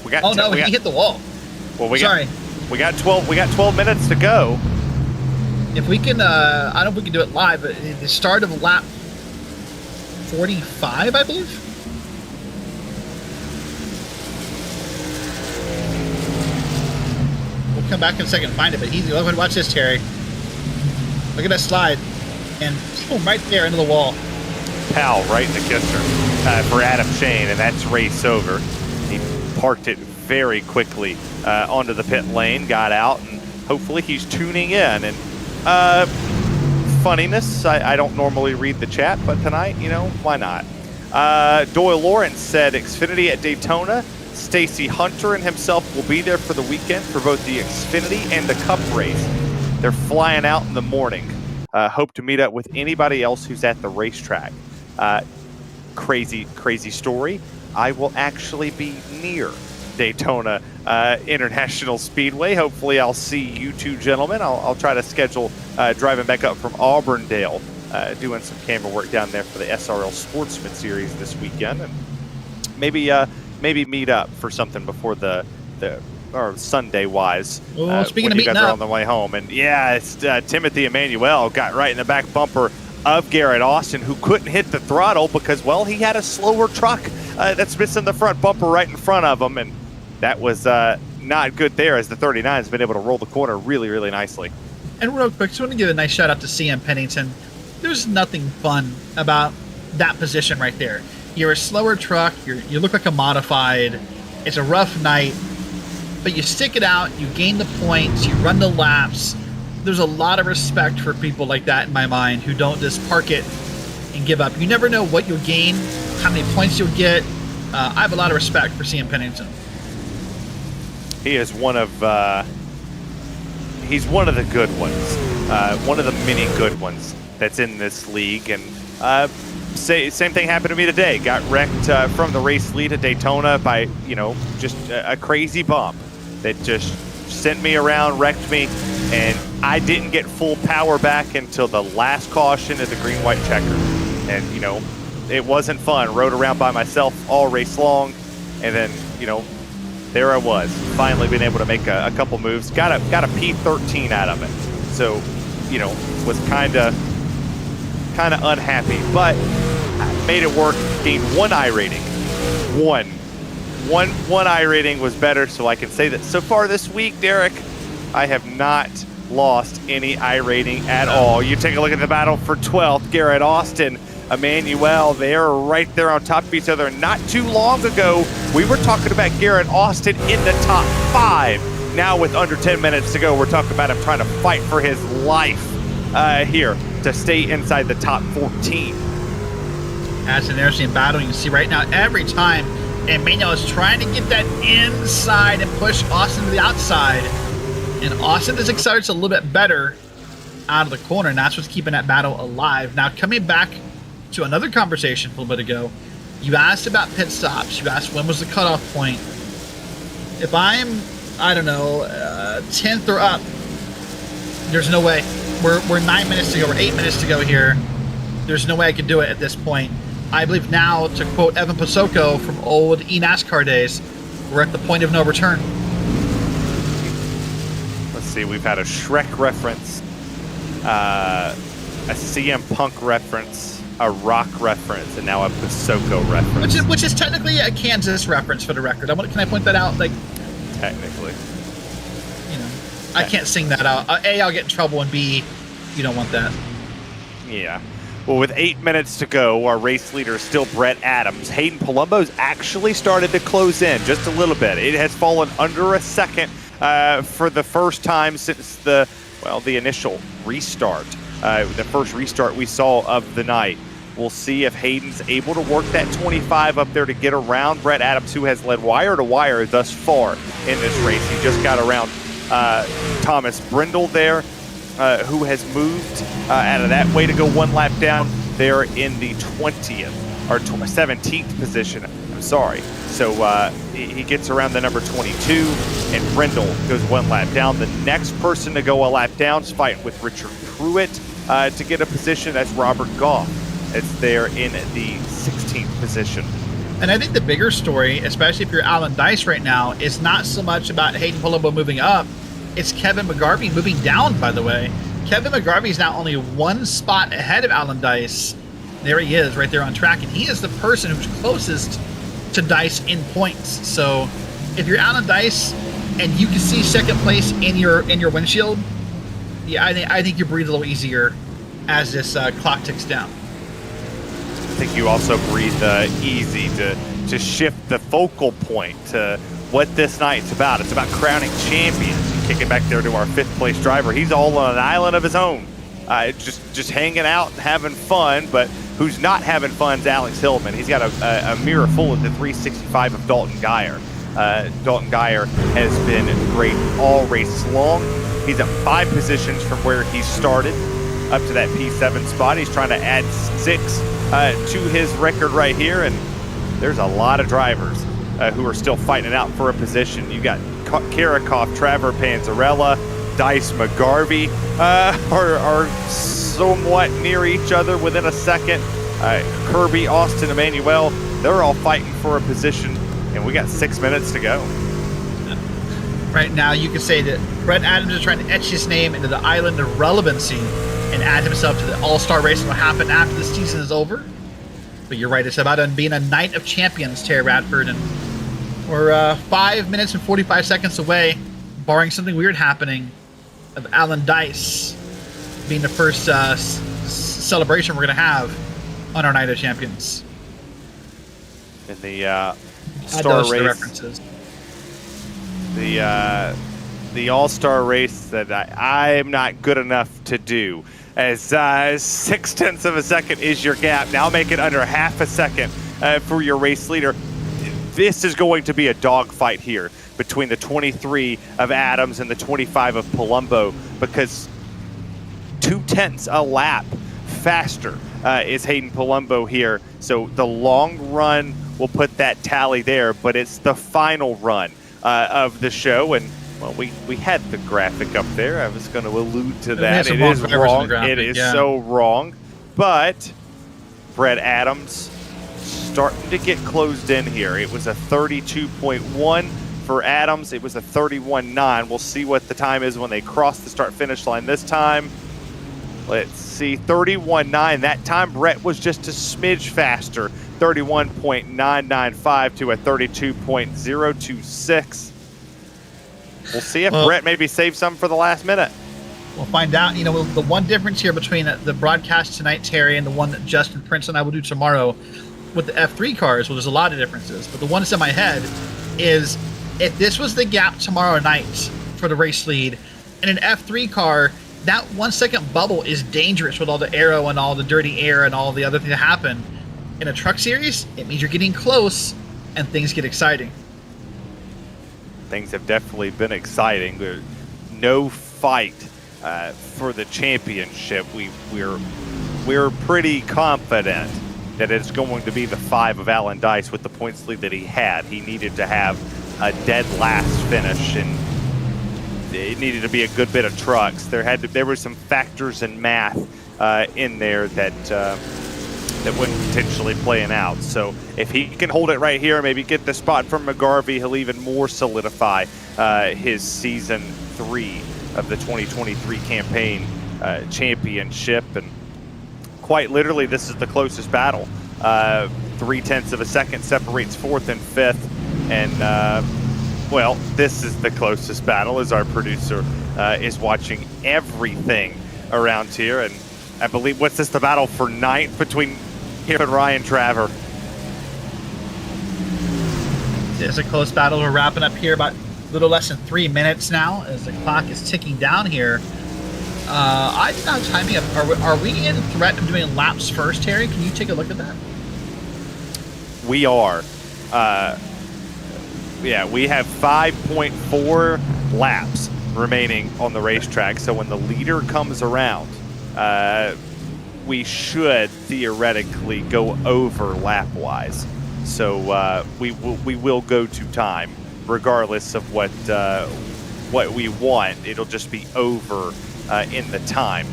we got. Oh no, he hit the wall. Well, we got 12 minutes to go. If we can, I don't know if we can do it live, but the start of lap 45, I believe. We'll come back in a second and find it, but easy. Watch this, Terry. Look at that slide. And boom, right there into the wall. Powell right in the kisser for Adam Shane, and that's race over. He parked it very quickly onto the pit lane, got out, and hopefully he's tuning in. And funniness, I don't normally read the chat, but tonight, why not? Doyle Lawrence said Xfinity at Daytona. Stacy Hunter and himself will be there for the weekend for both the Xfinity and the Cup race. They're flying out in the morning. Hope to meet up with anybody else who's at the racetrack. Crazy story. I will actually be near Daytona International Speedway. Hopefully I'll see you two gentlemen. I'll try to schedule driving back up from Auburndale, doing some camera work down there for the SRL Sportsman Series this weekend, and maybe meet up for something before the or Sunday wise. Well, speaking when of you guys meeting are up, on the way home. And yeah, it's Timothy Emmanuel got right in the back bumper of Garrett Austin, who couldn't hit the throttle because, well, he had a slower truck that's missing the front bumper right in front of him, and that was not good there, as the 39 has been able to roll the corner really nicely. And real quick, just want to give a nice shout out to CM Pennington. There's nothing fun about that position right there. You're a slower truck, you look like a modified, it's a rough night, but you stick it out, you gain the points, you run the laps. There's a lot of respect for people like that in my mind who don't just park it and give up. You never know what you'll gain, how many points you'll get. I have a lot of respect for CM Pennington. He is one of the good ones, one of the many good ones that's in this league. And same thing happened to me today. Got wrecked from the race lead at Daytona by just a crazy bump that just sent me around, wrecked me, and I didn't get full power back until the last caution of the green-white checker. And it wasn't fun. Rode around by myself all race long, and then there I was, finally being able to make a couple moves. Got a P13 out of it, so was kind of unhappy, but I made it work. Gained one I rating. One I rating was better, so I can say that so far this week, Derek, I have not lost any iRating at all. You take a look at the battle for 12th. Garrett Austin, Emmanuel, they're right there on top of each other. Not too long ago, we were talking about Garrett Austin in the top 5. Now with under 10 minutes to go, we're talking about him trying to fight for his life here to stay inside the top 14. That's an interesting battle. You can see right now, every time Emmanuel is trying to get that inside and push Austin to the outside. And Austin is excited a little bit better out of the corner, and that's what's keeping that battle alive. Now, coming back to another conversation a little bit ago, you asked about pit stops. You asked when was the cutoff point. If I'm, I don't know, 10th or up, there's no way. We're 9 minutes to go. We're 8 minutes to go here. There's no way I could do it at this point. I believe now, to quote Evan Pasoko from old eNASCAR days, we're at the point of no return. Let's see, we've had a Shrek reference, a CM Punk reference, a Rock reference, and now a Pasoko reference. Which is technically a Kansas reference for the record. Can I point that out? Like, technically. You know, I can't sing that out. A, I'll get in trouble, and B, you don't want that. Yeah. Well, with 8 minutes to go, our race leader is still Brett Adams. Hayden Palumbo's actually started to close in just a little bit. It has fallen under a second for the first time since the initial restart. The first restart we saw of the night. We'll see if Hayden's able to work that 25 up there to get around Brett Adams, who has led wire to wire thus far in this race. He just got around Thomas Brindle there, who has moved out of that way to go one lap down. They're in the 20th or 17th position. I'm sorry. So he gets around the number 22, and Brindle goes one lap down. The next person to go a lap down is fighting with Richard Pruitt to get a position. That's Robert Goff. It's there in the 16th position. And I think the bigger story, especially if you're Alan Dice right now, is not so much about Hayden Palumbo moving up. It's Kevin McGarvey moving down, by the way. Kevin McGarvey is now only one spot ahead of Alan Dice. There he is, right there on track. And he is the person who's closest to Dice in points. So if you're Alan Dice and you can see second place in your windshield, yeah, I think you breathe a little easier as this clock ticks down. I think you also breathe easy to shift the focal point to what this night's about. It's about crowning champions. Kick it back there to our 5th place driver. He's all on an island of his own, just hanging out and having fun. But who's not having fun is Alex Hillman. He's got a mirror full of the 365 of Dalton Geyer. Dalton Geyer has been great all race long. He's at 5 positions from where he started up to that P7 spot. He's trying to add 6 to his record right here, and there's a lot of drivers who are still fighting it out for a position. You got Karakov, Trevor Panzarella, Dice McGarvey are somewhat near each other within a second. Kirby, Austin, Emmanuel, they're all fighting for a position, and we got 6 minutes to go. Right now, you could say that Brett Adams is trying to etch his name into the island of relevancy and add himself to the all-star race that will happen after the season is over. But you're right, it's about being a night of champions, Terry Radford, and we're 5 minutes and 45 seconds away, barring something weird happening, of Alan Dice being the first celebration we're going to have on our night of champions. In the star race, references. The all-star race that I'm not good enough to do. As 0.6 of a second is your gap. Now make it under half a second for your race leader. This is going to be a dogfight here between the 23 of Adams and the 25 of Palumbo, because 0.2 a lap faster is Hayden Palumbo here. So the long run will put that tally there, but it's the final run of the show. And well, we had the graphic up there. I was going to allude to that. It is wrong. It is so wrong. But Brett Adams starting to get closed in here. It was a 32.1 for Adams. It was a 31.9. We'll see what the time is when they cross the start-finish line this time. Let's see, 31.9. That time Brett was just a smidge faster. 31.995 to a 32.026. We'll see if Brett maybe saves some for the last minute. We'll find out. You know, the one difference here between the broadcast tonight, Terry, and the one that Justin Prince and I will do tomorrow with the F3 cars, well, there's a lot of differences. But the one that's in my head is if this was the gap tomorrow night for the race lead, in an F3 car, that 1 second bubble is dangerous with all the aero and all the dirty air and all the other things that happen. In a truck series, it means you're getting close and things get exciting. Things have definitely been exciting. There's no fight for the championship. We're pretty confident that it's going to be the 5 of Alan Dice with the points lead that he had. He needed to have a dead last finish, and it needed to be a good bit of trucks. There were some factors in math in there that wouldn't potentially playing out. So if he can hold it right here, maybe get the spot from McGarvey, he'll even more solidify his season 3 of the 2023 campaign championship. And quite literally, this is the closest battle. 0.3 of a second separates 4th and 5th. And well, this is the closest battle, as our producer is watching everything around here. And I believe, what's this, the battle for 9th between him and Ryan Traver? It's a close battle. We're wrapping up here about a little less than 3 minutes now as the clock is ticking down here. I did not have timing up. Are we in threat of doing laps first, Terry? Can you take a look at that? We are. Yeah, we have 5.4 laps remaining on the racetrack. So when the leader comes around, we should theoretically go over lap-wise. So we will go to time, regardless of what we want. It'll just be over in the time.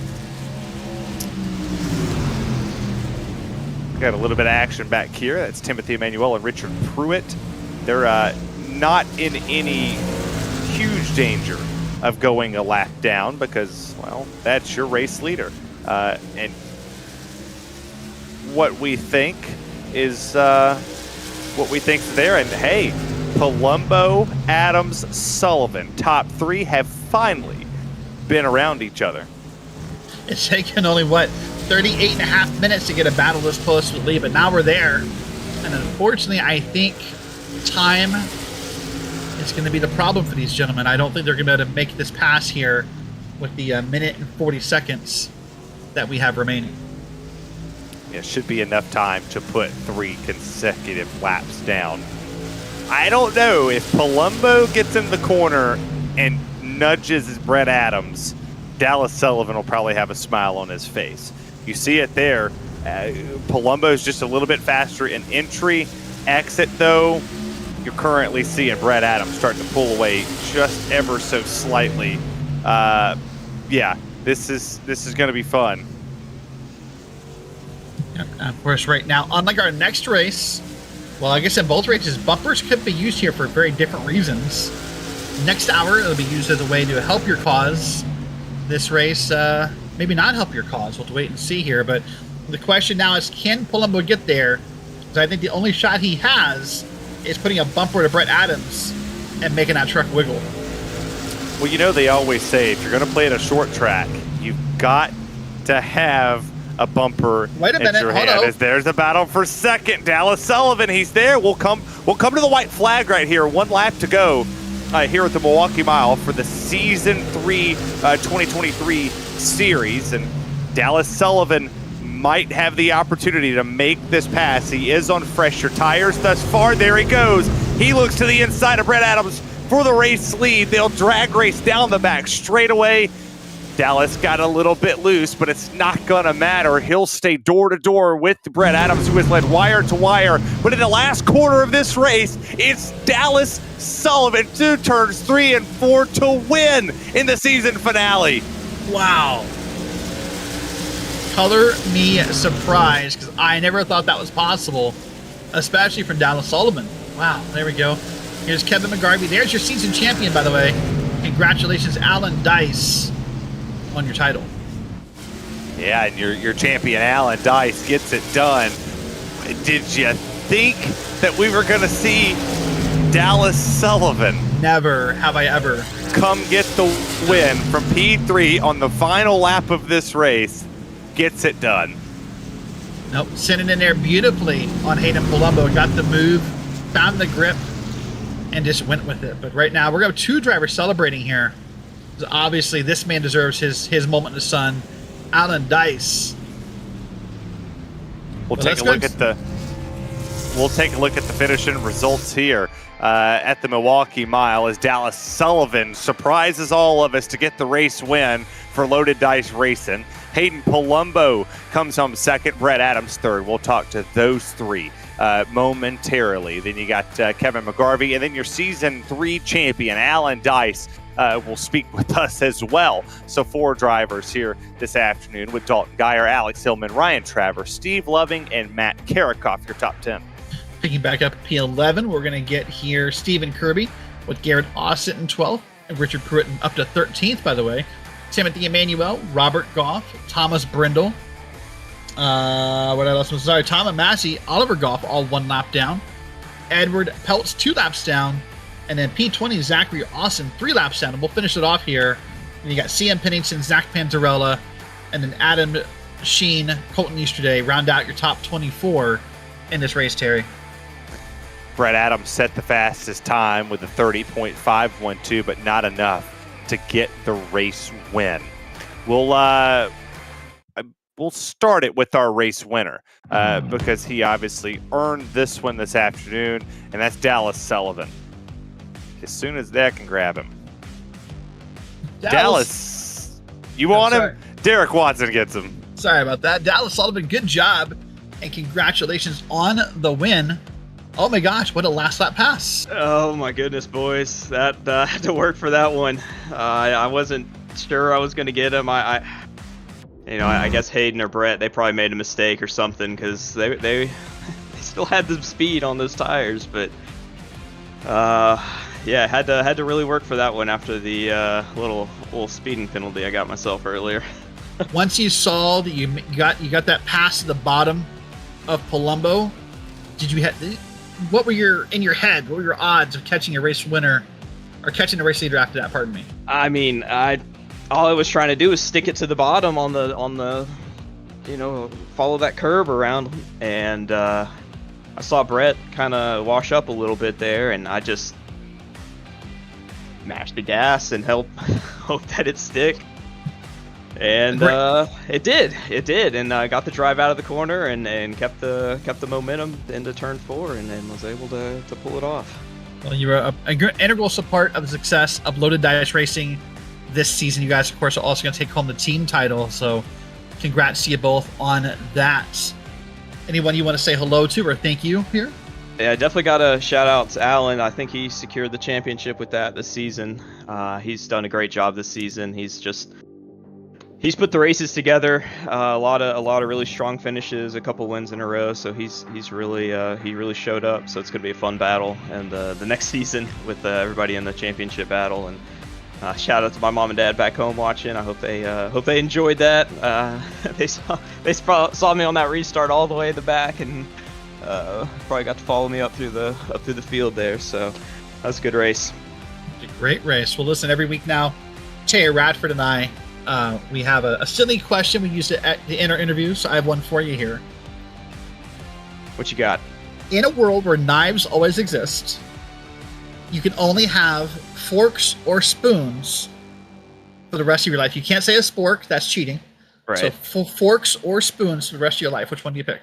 Got a little bit of action back here. That's Timothy Emanuel and Richard Pruitt. They're not in any huge danger of going a lap down because, well, that's your race leader. And what we think is what we think's there. And hey, Palumbo, Adams, Sullivan, top 3 have finally been around each other. It's taken only, what, 38 and a half minutes to get a battle this close to the lead, but now we're there. And unfortunately, I think time is going to be the problem for these gentlemen. I don't think they're going to be able to make this pass here with the minute and 40 seconds that we have remaining. It should be enough time to put 3 consecutive laps down. I don't know if Palumbo gets in the corner and nudges Brett Adams, Dallas Sullivan will probably have a smile on his face. You see it there. Palumbo's just a little bit faster in entry. Exit, though, you're currently seeing Brett Adams starting to pull away just ever so slightly. Yeah, this is going to be fun. Of course, right now, unlike our next race, well, I guess in both races, bumpers could be used here for very different reasons. Next hour, it'll be used as a way to help your cause. This race, maybe not help your cause. We'll have to wait and see here. But the question now is, can Palumbo get there? Because I think the only shot he has is putting a bumper to Brett Adams and making that truck wiggle. Well, you know, they always say if you're going to play at a short track, you've got to have a bumper. Wait a minute, hold on. There's the battle for second. Dallas Sullivan, he's there. We'll come to the white flag right here. 1 lap to go here at the Milwaukee Mile for the Season 3 2023 series. And Dallas Sullivan might have the opportunity to make this pass. He is on fresher tires thus far. There he goes. He looks to the inside of Brett Adams for the race lead. They'll drag race down the back straightaway. Dallas got a little bit loose, but it's not gonna matter. He'll stay door to door with Brett Adams, who has led wire to wire. But in the last quarter of this race, it's Dallas Sullivan, 2 turns 3 and 4 to win in the season finale. Wow. Color me surprised, because I never thought that was possible, especially from Dallas Sullivan. Wow, there we go. Here's Kevin McGarvey. There's your season champion, by the way. Congratulations, Alan Dice, on your title. Yeah, and your champion Alan Dice gets it done. Did you think that we were going to see Dallas Sullivan never have I ever. Come get the win from P3 on the final lap of this race. Gets it done. Nope, sending in there beautifully on Hayden Palumbo. Got the move, found the grip, and just went with it. But right now, we're going to have two drivers celebrating here. Obviously, this man deserves his moment in the sun. Alan Dice. We'll take a look at the finishing results here at the Milwaukee Mile as Dallas Sullivan surprises all of us to get the race win for Loaded Dice Racing. Hayden Palumbo comes home second, Brett Adams third. We'll talk to those three momentarily. Then you got Kevin McGarvey, and then your Season 3 champion, Alan Dice, will speak with us as well. So 4 drivers here this afternoon with Dalton Geyer, Alex Hillman, Ryan Travers, Steve Loving, and Matt Karikoff, your top 10. Picking back up P11, we're going to get here Stephen Kirby with Garrett Ossett in 12th, and Richard Pruitt up to 13th, by the way. Timothy Emmanuel, Robert Goff, Thomas Brindle, Tom Massey, Oliver Goff, all 1 lap down. Edward Peltz, 2 laps down. And then P20, Zachary Austin, 3 laps down. And we'll finish it off here. And you got CM Pennington, Zach Panzarella, and then Adam Sheen, Colton Easterday round out your top 24 in this race, Terry. Brett Adams set the fastest time with a 30.512, but not enough to get the race win. We'll start it with our race winner because he obviously earned this one this afternoon, and that's Dallas Sullivan. As soon as that can grab him. Dallas, you want him? Derek Watson gets him. Sorry about that. Dallas Sullivan, good job, and congratulations on the win. Oh my gosh, what a last lap pass. Oh my goodness, boys. That had to work for that one. I wasn't sure I was going to get him. I guess Hayden or Brett, they probably made a mistake or something because they still had the speed on those tires, but yeah, had to really work for that one after the little speeding penalty I got myself earlier. Once you saw that you got that pass to the bottom of Palumbo, what were in your head? What were your odds of catching a race winner or catching a race leader after that? Pardon me. I mean, all I was trying to do was stick it to the bottom on the follow that curve around, and I saw Brett kind of wash up a little bit there, and I just mashed the gas and hope that it stick. And it did, and I got the drive out of the corner and kept the momentum into turn 4, and then was able to pull it off. Well, you were an integral part of the success of Loaded Dice Racing this season. You guys, of course, are also going to take home the team title, so congrats to you both on that. Anyone you want to say hello to or thank you here? Yeah, I definitely got to shout out to Alan. I think he secured the championship with that this season. He's done a great job this season. He's put the races together, a lot of really strong finishes, a couple wins in a row. So he's really he really showed up. So it's going to be a fun battle, and the next season with everybody in the championship battle. And shout out to my mom and dad back home watching. I hope they enjoyed that. They saw me on that restart all the way in the back, and probably got to follow me up through the field there. So that was a good race. A great race. Well, listen, every week now, Terry Radford and I. We have a silly question we use to end our interview, so I have one for you here. What you got? In a world where knives always exist, you can only have forks or spoons for the rest of your life. You can't say a spork, that's cheating. Right. So forks or spoons for the rest of your life, which one do you pick?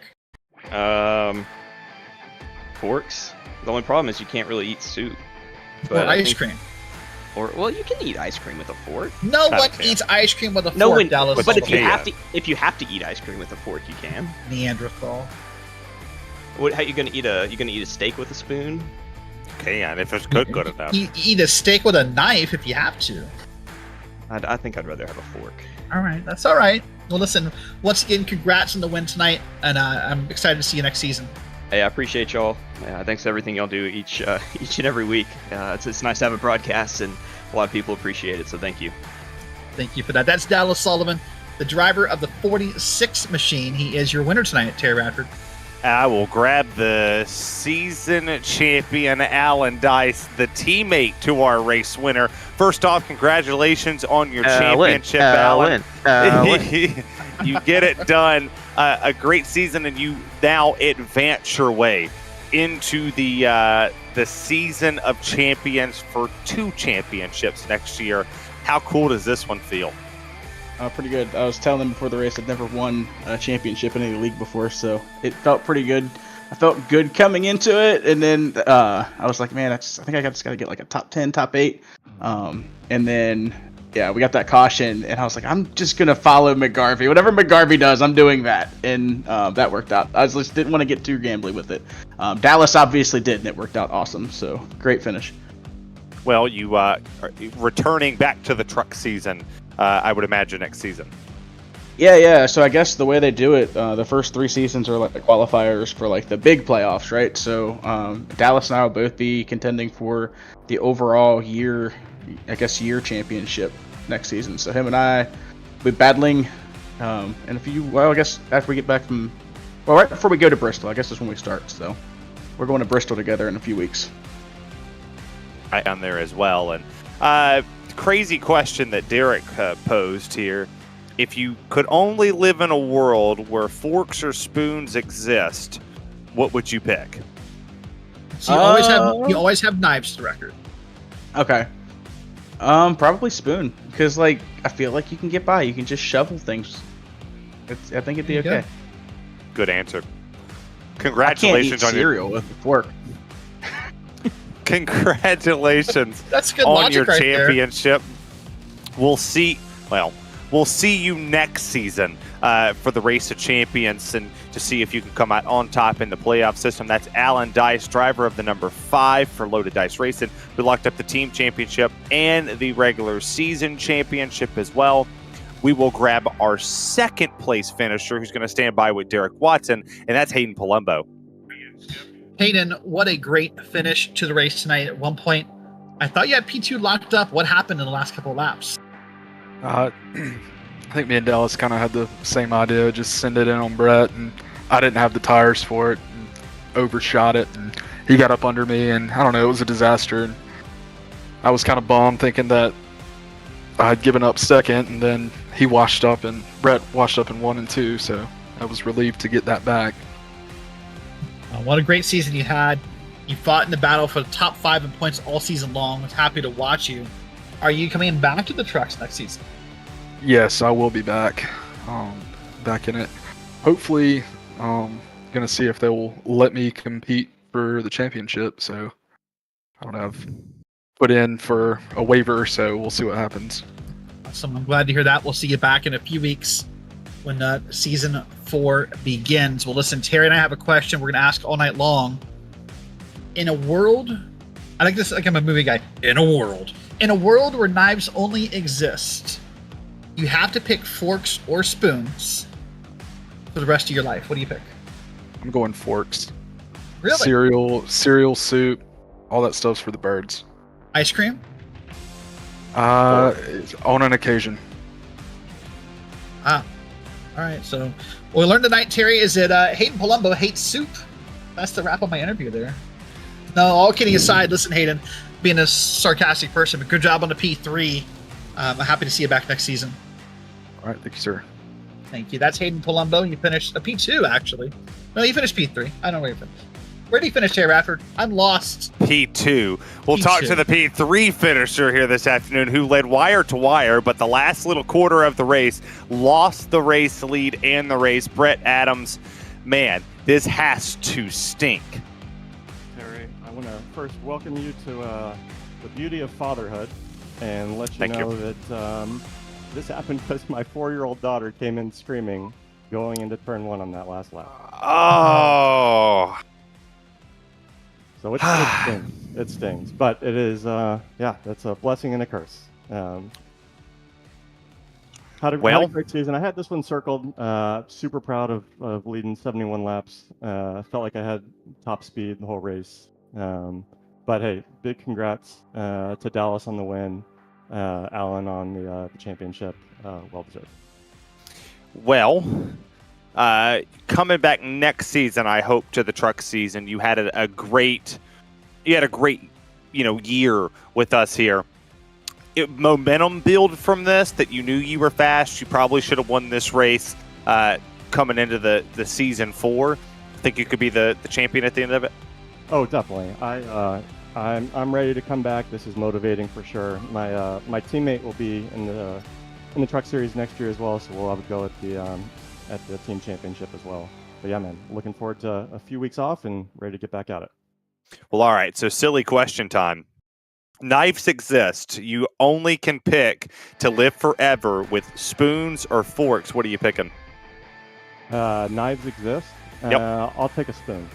Forks. The only problem is you can't really eat soup. Or ice cream. Well, you can eat ice cream with a fork. No one eats ice cream with a fork, Dallas. But if you have to eat ice cream with a fork, you can. Neanderthal. How you gonna eat a steak with a spoon? Can if it's good enough. Eat a steak with a knife if you have to. I think I'd rather have a fork. All right, that's all right. Well, listen, once again, congrats on the win tonight, and I'm excited to see you next season. Hey, I appreciate y'all. Thanks for everything y'all do each and every week. It's nice to have a broadcast, and a lot of people appreciate it, so thank you. Thank you for that. That's Dallas Sullivan, the driver of the 46 machine. He is your winner tonight, Terry Radford. I will grab the season champion, Alan Dice, the teammate to our race winner. First off, congratulations on your championship, Alan. You get it done. A great season, and you now advance your way into the season of champions for 2 championships next year. How cool does this one feel? Pretty good. I was telling them before the race I'd never won a championship in any league before, so it felt pretty good. I felt good coming into it, and then I was like, man, I think I just got to get like a top 10, top 8. And then, yeah, we got that caution, and I was like, I'm just going to follow McGarvey. Whatever McGarvey does, I'm doing that. And that worked out. I just didn't want to get too gambly with it. Dallas obviously did, and it worked out awesome. So great finish. Well, you are returning back to the truck season, I would imagine, next season. Yeah. So I guess the way they do it, the first 3 seasons are like the qualifiers for like the big playoffs, right? So Dallas and I will both be contending for the overall year championship next season. So him and I will be battling. And I guess after we get back right before we go to Bristol, I guess is when we start. So we're going to Bristol together in a few weeks. Right on there as well. And crazy question that Derek posed here. If you could only live in a world where forks or spoons exist, what would you pick? So you always have knives to record. Okay. Probably spoon, because like I feel like you can get by. You can just shovel things. I think it'd be okay. Good answer. Congratulations I on can't eat cereal with a fork. Congratulations That's good on your logic right championship. We'll see you next season for the Race of Champions, and to see if you can come out on top in the playoff system. That's Alan Dice, driver of the number 5 for Loaded Dice Racing, who locked up the team championship and the regular season championship as well. We will grab our 2nd place finisher, who's going to stand by with Derek Watson, and that's Hayden Palumbo. Hayden, what a great finish to the race tonight. At one point, I thought you had P2 locked up. What happened in the last couple of laps? I think me and Dallas kind of had the same idea, just send it in on Brett, and I didn't have the tires for it, and overshot it, and he got up under me, and I don't know, it was a disaster. And I was kind of bummed, thinking that I had given up 2nd, and then he washed up, and Brett washed up in 1 and 2, so I was relieved to get that back. What a great season you had. You fought in the battle for the top 5 in points all season long. I was happy to watch you. Are you coming back to the trucks next season? Yes, I will be back. Back in it. Hopefully, gonna see if they will let me compete for the championship. So I don't know. I've put in for a waiver, so we'll see what happens. Awesome. I'm glad to hear that. We'll see you back in a few weeks when season 4 begins. Well, listen, Terry and I have a question we're going to ask all night long. In a world, I like this like I'm a movie guy. In a world where knives only exist, you have to pick forks or spoons for the rest of your life. What do you pick? I'm going forks. Really? Cereal, soup, all that stuff's for the birds. Ice cream? On an occasion. All right, so what we learned tonight, Terry, is that Hayden Palumbo hates soup. That's the wrap on my interview there. No, all kidding aside, listen, Hayden, being a sarcastic person, but good job on the P3. I'm happy to see you back next season. All right, thank you, sir. Thank you. That's Hayden Palumbo. You finished a P2, actually. No, you finished P3. I don't know where you finished. Where did you finish, Terry Radford? I'm lost. P2. We'll talk to the P3 finisher here this afternoon, who led wire to wire, but the last little quarter of the race lost the race lead and the race. Brett Adams, man, this has to stink. Terry, I want to first welcome you to the beauty of fatherhood and let you know that this happened because my 4-year-old daughter came in screaming going into turn 1 on that last lap. Oh. So it stings. It stings. But it is, that's a blessing and a curse. Had a great season. I had this one circled. Super proud of leading 71 laps. Felt like I had top speed the whole race. But hey, big congrats to Dallas on the win. Alan on the championship. Well deserved. Well, Coming back next season, I hope, to the truck season, you had a great year with us here. Momentum build from this, that you knew you were fast. You probably should have won this race coming into the season 4. Think you could be the champion at the end of it? Oh, definitely. I'm ready to come back. This is motivating for sure. My teammate will be in the truck series next year as well, so we'll have a go at the team championship as well. But yeah, man, looking forward to a few weeks off and ready to get back at it. Well, all right. So silly question time. Knives exist. You only can pick to live forever with spoons or forks. What are you picking? Knives exist. Yep. I'll take a spoon.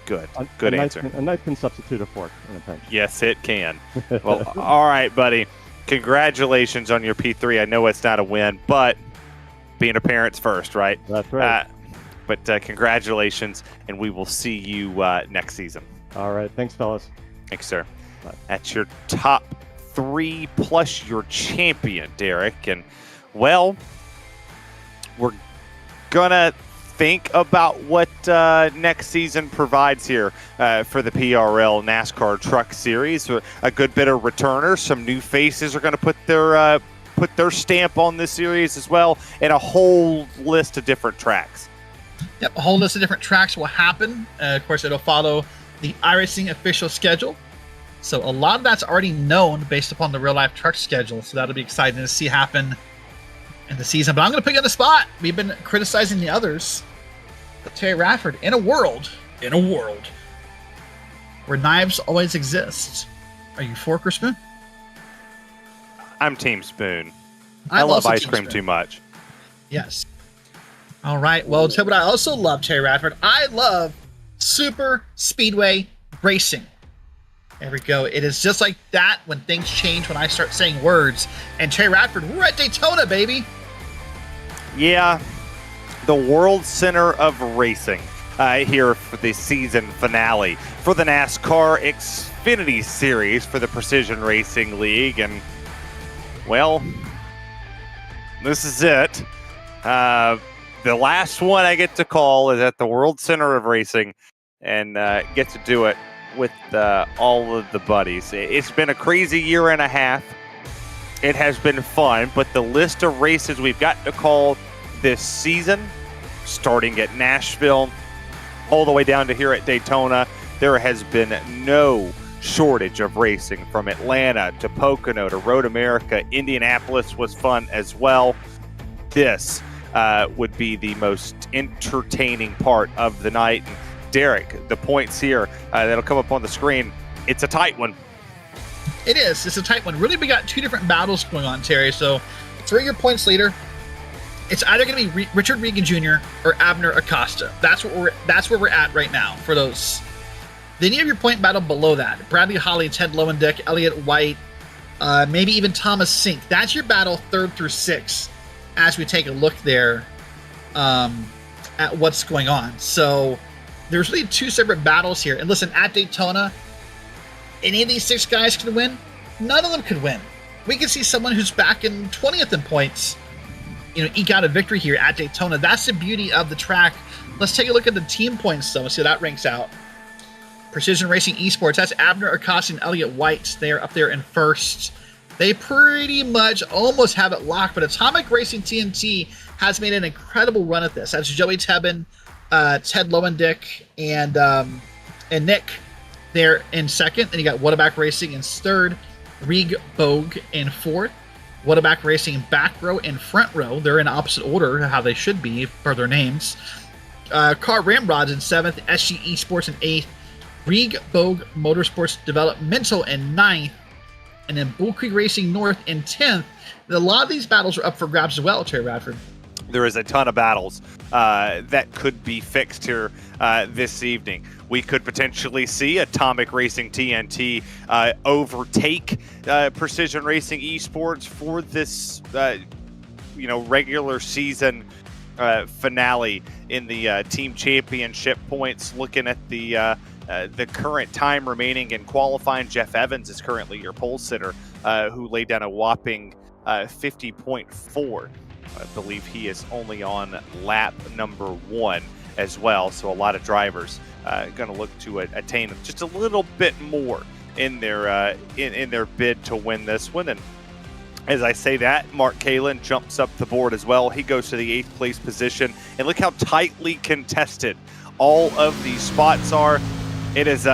Good answer. A knife can substitute a fork in a pinch. Yes, it can. Well, all right, buddy. Congratulations on your P3. I know it's not a win, but being a parent's first, right? That's right. But congratulations, and we will see you next season. All right. Thanks, fellas. Thanks, sir. Bye. That's your top 3 plus your champion, Derek. And, well, we're going to think about what next season provides here for the PRL NASCAR Truck Series. A good bit of returners, some new faces are going to put their stamp on this series as well, and a whole list of different tracks. Yep, a whole list of different tracks will happen. Of course, it'll follow the iRacing official schedule. So a lot of that's already known based upon the real-life truck schedule. So that'll be exciting to see happen in the season. But I'm going to put you on the spot. We've been criticizing the others. But Terry Radford, in a world where knives always exist, are you fork or spoon? I'm Team Spoon. I love ice cream too much. Yes. All right. Well, tell you what I also love, Terry Radford. I love super speedway racing. There we go. It is just like that when things change, when I start saying words. And Terry Radford, we're at Daytona, baby. Yeah. The World Center of Racing here for the season finale for the NASCAR Xfinity Series for the Precision Racing League. And, well, this is it. The last one I get to call is at the World Center of Racing, and get to do it with all of the buddies. It's been a crazy year and a half. It has been fun, but the list of races we've got to call this season, starting at Nashville all the way down to here at Daytona, there has been no shortage of racing, from Atlanta to Pocono to Road America. Indianapolis was fun as well. This would be the most entertaining part of the night. And Derek, the points here that'll come up on the screen, it's a tight one. It is. It's a tight one. Really, we got 2 different battles going on, Terry. So, for your points leader, it's either going to be Richard Regan Jr. or Abner Acosta. That's where we're at right now for those. Then you have your point battle below that: Bradley Holly, Ted Lowendick, Elliott White, maybe even Thomas Sink. That's your battle 3rd through 6th. As we take a look there at what's going on. So there's really 2 separate battles here. And listen, at Daytona, any of these 6 guys could win. None of them could win. We can see someone who's back in 20th in points, eke out a victory here at Daytona. That's the beauty of the track. Let's take a look at the team points, though. Let's see how that ranks out. Precision Racing Esports, that's Abner Acosta and Elliott White. They're up there in first. They pretty much almost have it locked, but Atomic Racing TNT has made an incredible run at this. That's Joey Tebben, Ted Lowendick, and Nick there in second. And you got Whataback Racing in third, Rieg Bogue in fourth, Whataback Racing back row and front row. They're in opposite order, how they should be per their names. Car Ramrods in seventh, SG Esports in eighth, Rieg Bogue Motorsports Developmental in ninth, and then Bull Creek Racing North in 10th. A lot of these battles are up for grabs as well, Terry Radford. There is a ton of battles that could be fixed here this evening. We could potentially see Atomic Racing TNT overtake Precision Racing Esports for this, regular season finale in the team championship points. Looking at the current time remaining in qualifying, Jeff Evans is currently your pole sitter, who laid down a whopping 50.4. I believe he is only on lap number 1 as well. So a lot of drivers going to look to attain just a little bit more in their in their bid to win this one. And as I say that, Mark Kalin jumps up the board as well. He goes to the 8th place position. And look how tightly contested all of these spots are. It is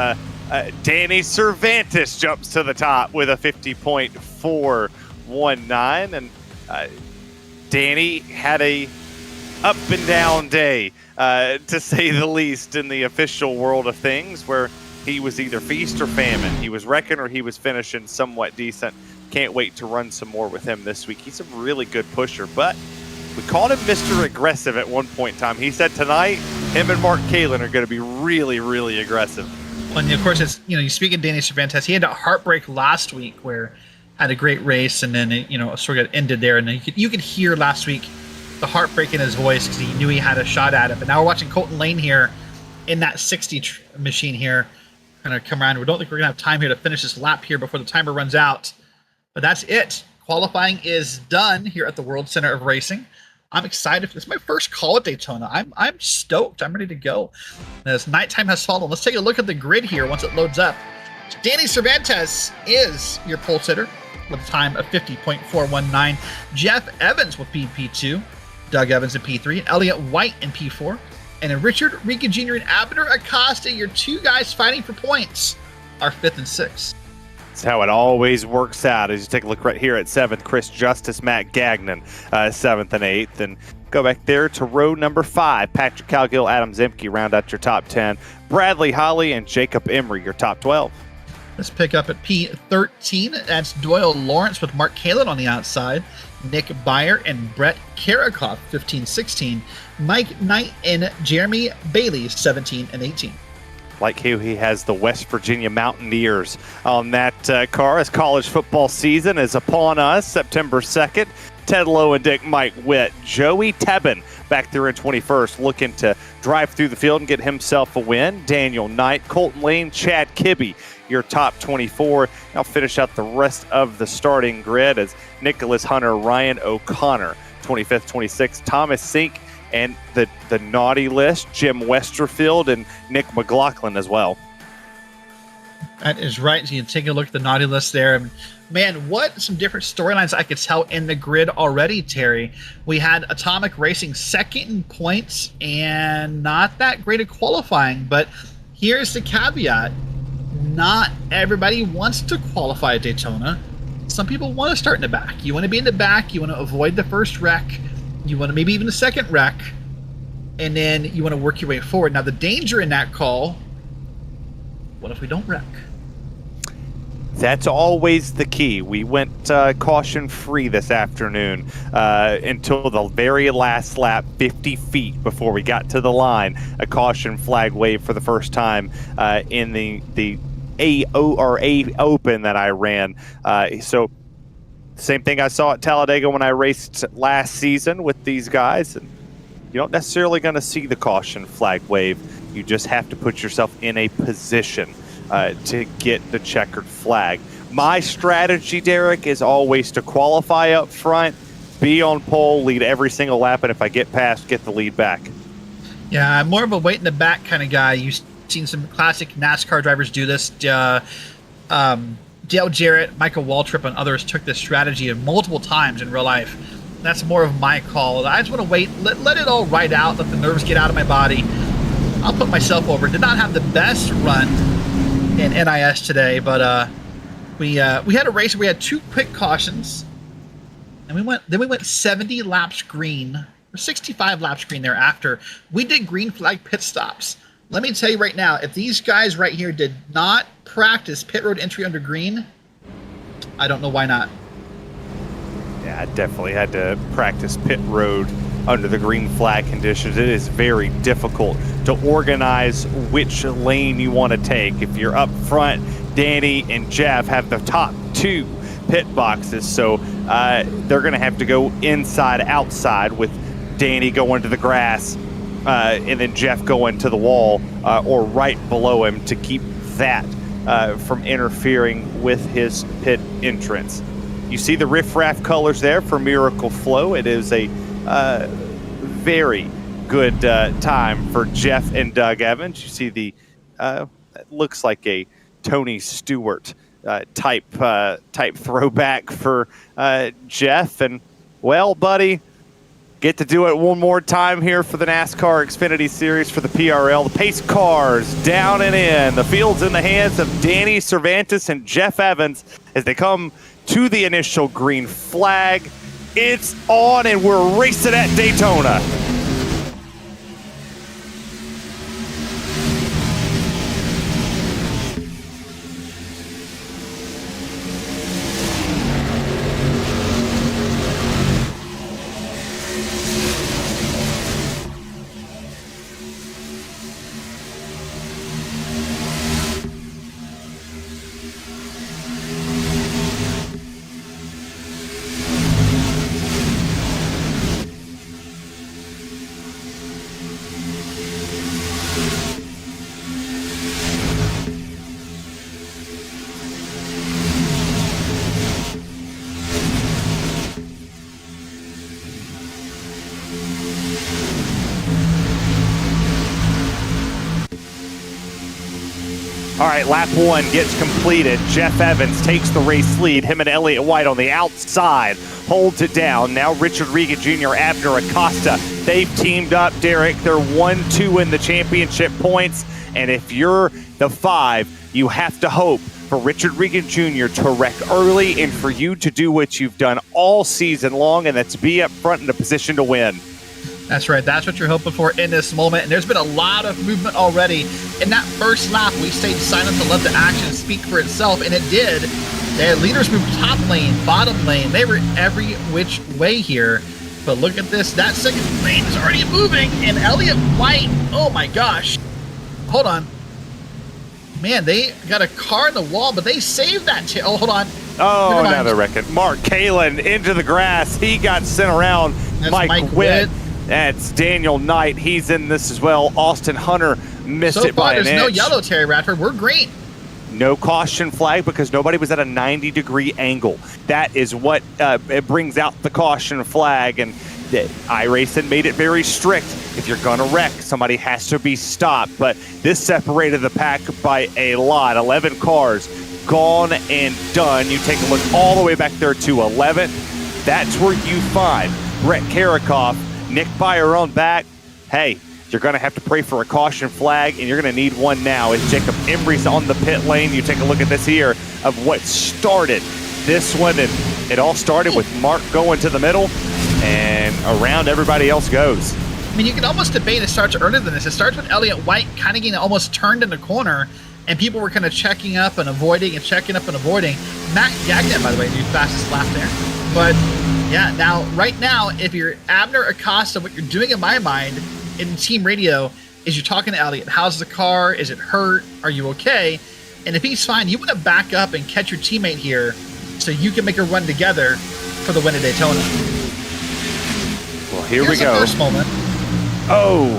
Danny Cervantes jumps to the top with a 50.419. And Danny had a up and down day, to say the least, in the official world of things, where he was either feast or famine. He was wrecking or he was finishing somewhat decent. Can't wait to run some more with him this week. He's a really good pusher, but we called him Mr. Aggressive at one point in time. He said tonight him and Mark Kalin are going to be really, really aggressive. And of course, it's, you speak of Danny Cervantes, he had a heartbreak last week where had a great race, and then it, sort of got ended there. And you could hear last week the heartbreak in his voice because he knew he had a shot at it. But now we're watching Colton Lane here in that 60 machine here, going to come around. We don't think we're going to have time here to finish this lap here before the timer runs out. But that's it. Qualifying is done here at the World Center of Racing. I'm excited. This is my first call at Daytona. I'm stoked. I'm ready to go. As nighttime has fallen, let's take a look at the grid here once it loads up. Danny Cervantes is your pole sitter with a time of 50.419. Jeff Evans with P2. Doug Evans in P3. Elliott White in P4. And then Richard Rica Jr. and Abner Acosta, your 2 guys fighting for points, are 5th and 6th. That's how it always works out. As you take a look right here at 7th, Chris Justice, Matt Gagnon, 7th and 8th. And go back there to row number 5. Patrick Calgill, Adam Zemke round out your top 10. Bradley Holly and Jacob Emery, your top 12. Let's pick up at P13. That's Doyle Lawrence with Mark Kalin on the outside. Nick Byer and Brett Karakoff, 15-16. Mike Knight and Jeremy Bailey, 17 and 18. Like how he has the West Virginia Mountaineers on that car as college football season is upon us. September 2nd, Ted Lowe and Dick Mike Witt. Joey Tebben back there in 21st, looking to drive through the field and get himself a win. Daniel Knight, Colton Lane, Chad Kibbe, your top 24. I'll finish out the rest of the starting grid as Nicholas Hunter, Ryan O'Connor, 25th, 26th, Thomas Sink, and the naughty list, Jim Westerfield and Nick McLaughlin as well. That is right. So you can take a look at the naughty list there. And man, what some different storylines I could tell in the grid already, Terry. We had Atomic Racing second in points and not that great at qualifying. But here's the caveat. Not everybody wants to qualify at Daytona. Some people want to start in the back. You want to be in the back. You want to avoid the first wreck. You want to maybe even the second wreck. And then you want to work your way forward. Now, the danger in that call, what if we don't wreck? That's always the key. We went caution-free this afternoon until the very last lap, 50 feet before we got to the line. A caution flag wave for the first time in the A Open that I ran. So same thing I saw at Talladega when I raced last season with these guys. And you don't necessarily going to see the caution flag wave. You just have to put yourself in a position to get the checkered flag. My strategy, Derek, is always to qualify up front, be on pole, lead every single lap, and if I get past, get the lead back. Yeah, I'm more of a wait in the back kind of guy. You've seen some classic NASCAR drivers do this. Dale Jarrett, Michael Waltrip, and others took this strategy multiple times in real life. That's more of my call. I just want to wait, let it all ride out, let the nerves get out of my body. I'll put myself over. Did not have the best run in NIS today, but we had a race where we had 2 quick cautions, and we went 70 laps green, or 65 laps green thereafter. We did green flag pit stops. Let me tell you right now, if these guys right here did not practice pit road entry under green, I don't know why not. Yeah, I definitely had to practice pit road under the green flag conditions. It is very difficult to organize which lane you want to take. If you're up front, Danny and Jeff have the top 2 pit boxes, so they're going to have to go inside, outside, with Danny going to the grass and then Jeff going to the wall or right below him to keep that from interfering with his pit entrance. You see the riffraff colors there for Miracle Flow. It is a very good time for Jeff and Doug Evans. You see the it looks like a Tony Stewart type throwback for Jeff. And well, buddy, get to do it one more time here for the NASCAR Xfinity Series for the PRL. The pace cars down and in. The field's in the hands of Danny Cervantes and Jeff Evans as they come to the initial green flag. It's on, and we're racing at Daytona. All right, lap one gets completed. Jeff Evans takes the race lead. Him and Elliott White on the outside holds it down. Now Richard Regan Jr., Abner Acosta. They've teamed up, Derek. They're 1-2 in the championship points. And if you're the 5, you have to hope for Richard Regan Jr. to wreck early and for you to do what you've done all season long, and that's be up front in a position to win. That's right. That's what you're hoping for in this moment. And there's been a lot of movement already. In that first lap, we stayed silent to let the action speak for itself, and it did. The leaders moved top lane, bottom lane. They were every which way here. But look at this. That second lane is already moving, and Elliott White, oh my gosh. Hold on. Man, they got a car in the wall, but they saved that. Oh, hold on. Oh, another wreck. Mark Kalin into the grass. He got sent around. That's Mike Witt. That's Daniel Knight. He's in this as well. Austin Hunter missed it by an inch. There's no yellow, Terry Radford. We're green. No caution flag because nobody was at a 90-degree angle. That is what it brings out the caution flag. And iRacing made it very strict. If you're going to wreck, somebody has to be stopped. But this separated the pack by a lot. 11 cars gone and done. You take a look all the way back there to 11. That's where you find Brett Karakoff, Nick Byron back. Hey, you're going to have to pray for a caution flag, and you're going to need one now. As Jacob Embry's on the pit lane, you take a look at this here of what started this one, and it all started with Mark going to the middle, and around everybody else goes. I mean, you can almost debate it starts earlier than this. It starts with Elliott White kind of getting almost turned in the corner, and people were kind of checking up and avoiding and checking up and avoiding. Matt Gagnon, by the way, the fastest lap there. But yeah, now, right now, if you're Abner Acosta, what you're doing in my mind in team radio is you're talking to Elliott. How's the car? Is it hurt? Are you okay? And if he's fine, you want to back up and catch your teammate here so you can make a run together for the win at Daytona. Well, here we go. The first moment. Oh.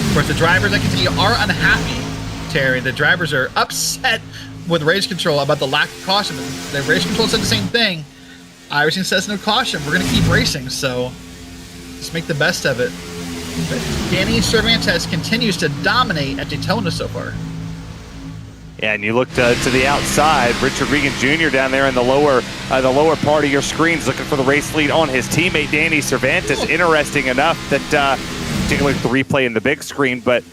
Of course, the drivers, I can tell you, are unhappy, Terry. The drivers are upset with race control about the lack of caution. The race control said the same thing. iRacing says no caution. We're going to keep racing, so just make the best of it. But Danny Cervantes continues to dominate at Daytona so far. Yeah, and you look to the outside. Richard Regan Jr. down there in the lower part of your screens looking for the race lead on his teammate, Danny Cervantes. Interesting enough that, take a look at the replay in the big screen, but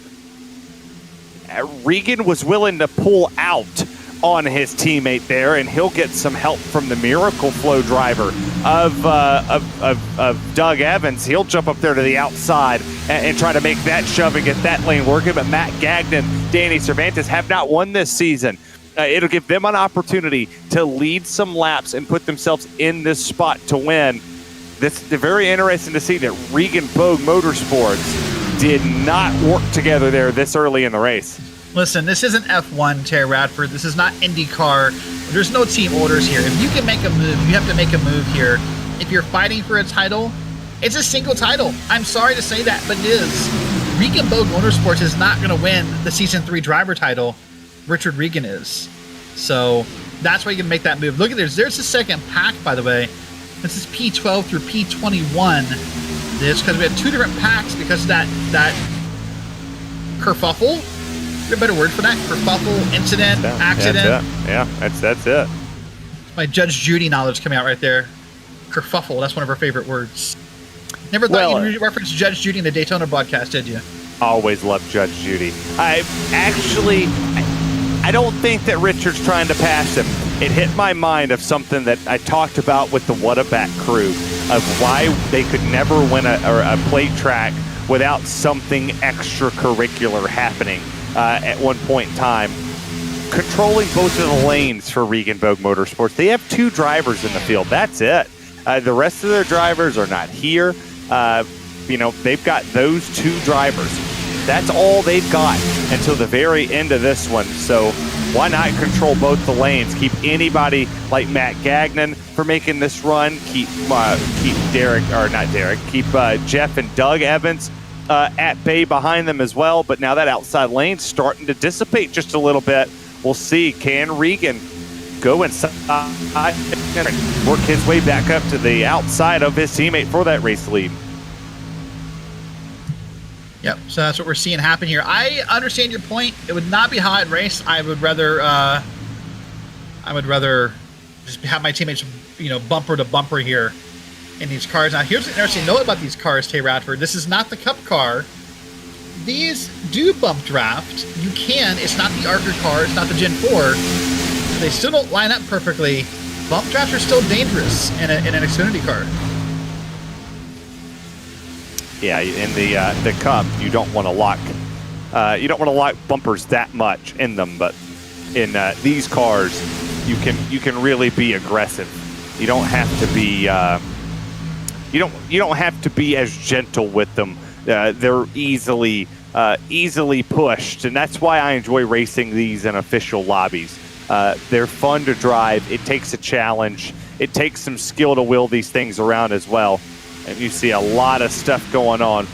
Regan was willing to pull out on his teammate there, and he'll get some help from the Miracle Flow driver of Doug Evans. He'll jump up there to the outside and try to make that shove and get that lane working. But Matt Gagnon, Danny Cervantes have not won this season. It'll give them an opportunity to lead some laps and put themselves in this spot to win. It's very interesting to see that Regan Bogue Motorsports did not work together there this early in the race. Listen, this isn't F1, Terry Radford. This is not IndyCar. There's no team orders here. If you can make a move, you have to make a move here. If you're fighting for a title, it's a single title. I'm sorry to say that, but it is. Regan Bogue Motorsports is not going to win the Season 3 driver title. Richard Regan is. So That's why you can make that move. Look at this. There's the second pack, by the way. This is P12 through P21. This because we had 2 different packs because of that kerfuffle. Is there a better word for that? Kerfuffle, incident, accident. That's it. My Judge Judy knowledge coming out right there. Kerfuffle. That's one of her favorite words. Never thought you'd reference Judge Judy in the Daytona broadcast, did you? Always loved Judge Judy. I don't think that Richard's trying to pass him. It hit my mind of something that I talked about with the Whataback crew of why they could never win a plate track without something extracurricular happening at one point in time. Controlling both of the lanes for Regan Vogue Motorsports. They have 2 drivers in the field. That's it. The rest of their drivers are not here. They've got those 2 drivers. That's all they've got until the very end of this one. So why not control both the lanes? Keep anybody like Matt Gagnon for making this run. Keep Jeff and Doug Evans at bay behind them as well. But now that outside lane's starting to dissipate just a little bit. We'll see. Can Regan go inside and work his way back up to the outside of his teammate for that race lead? Yep, so that's what we're seeing happen here. I understand your point. It would not be a hot race. I would rather just have my teammates, bumper to bumper here in these cars. Now, here's the interesting note about these cars, Tay Radford. This is not the Cup car. These do bump draft. You can. It's not the Archer car. It's not the Gen 4. They still don't line up perfectly. Bump drafts are still dangerous in an Xfinity car. Yeah, in the Cup, you don't want to lock bumpers that much in them, but in these cars, you can really be aggressive. You don't have to be you don't have to be as gentle with them. They're easily pushed, and that's why I enjoy racing these in official lobbies. They're fun to drive. It takes a challenge. It takes some skill to wheel these things around as well. And you see a lot of stuff going on.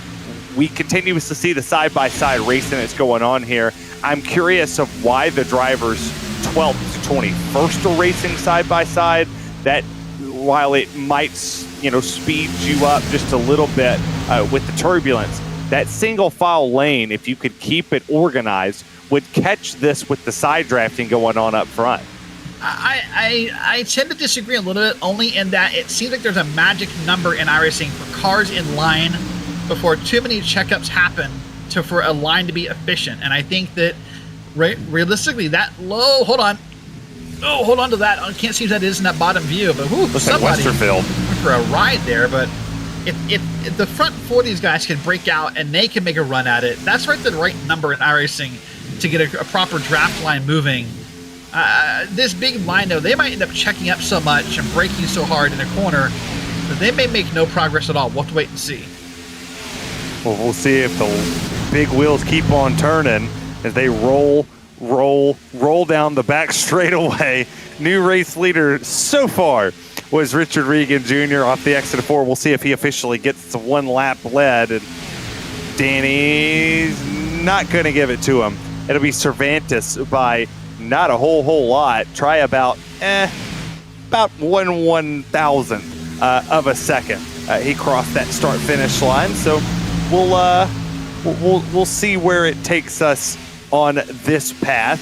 We continue to see the side-by-side racing that's going on here. I'm curious of why the drivers 12th to 21st are racing side-by-side. That, while it might, speed you up just a little bit with the turbulence, that single-file lane, if you could keep it organized, would catch this with the side drafting going on up front. I tend to disagree a little bit, only in that it seems like there's a magic number in iRacing for cars in line before too many checkups happen for a line to be efficient. And I think that realistically, that low, hold on to that. I can't see if that is in that bottom view, but somebody went for a ride there. But if the front 4 of these guys can break out and they can make a run at it, that's the right number in iRacing to get a proper draft line moving. This big line, though, they might end up checking up so much and braking so hard in a corner that they may make no progress at all. We'll have to wait and see. Well, we'll see if the big wheels keep on turning as they roll down the back straightaway. New race leader so far was Richard Regan Jr. off the exit of 4. We'll see if he officially gets the 1 lap lead. And Danny's not going to give it to him. It'll be Cervantes by not a whole lot. Try about 1/1000th of a second. He crossed that start-finish line, so we'll see where it takes us on this path.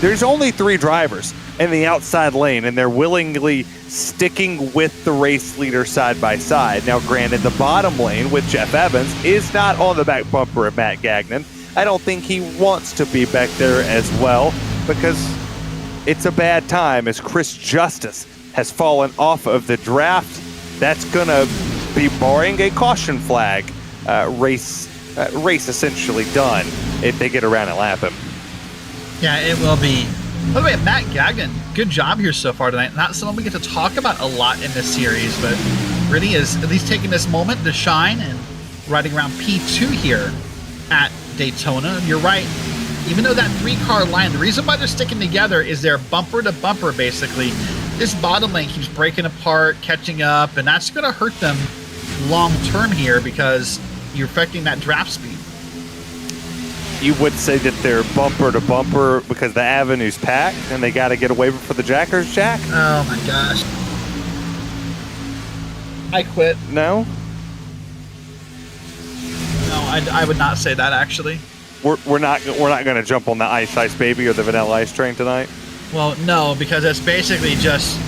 There's only 3 drivers in the outside lane, and they're willingly sticking with the race leader side by side. Now, granted, the bottom lane with Jeff Evans is not on the back bumper of Matt Gagnon. I don't think he wants to be back there as well, because it's a bad time as Chris Justice has fallen off of the draft. That's going to be barring a caution flag. Race essentially done if they get around and lap him. Yeah, it will be. By the way, Matt Gagnon, good job here so far tonight. Not someone we get to talk about a lot in this series, but really is at least taking this moment to shine and riding around P2 here at Daytona. You're right. Even though that 3-car line, the reason why they're sticking together is they're bumper to bumper, basically. This bottom lane keeps breaking apart, catching up, and that's going to hurt them long term here because you're affecting that draft speed. You would say that they're bumper to bumper because the avenue's packed and they got to get away for the jackers, Jack? Oh my gosh. I quit. No? No, I would not say that actually. We're not going to jump on the ice baby or the vanilla ice train tonight. Well, no, because it's basically just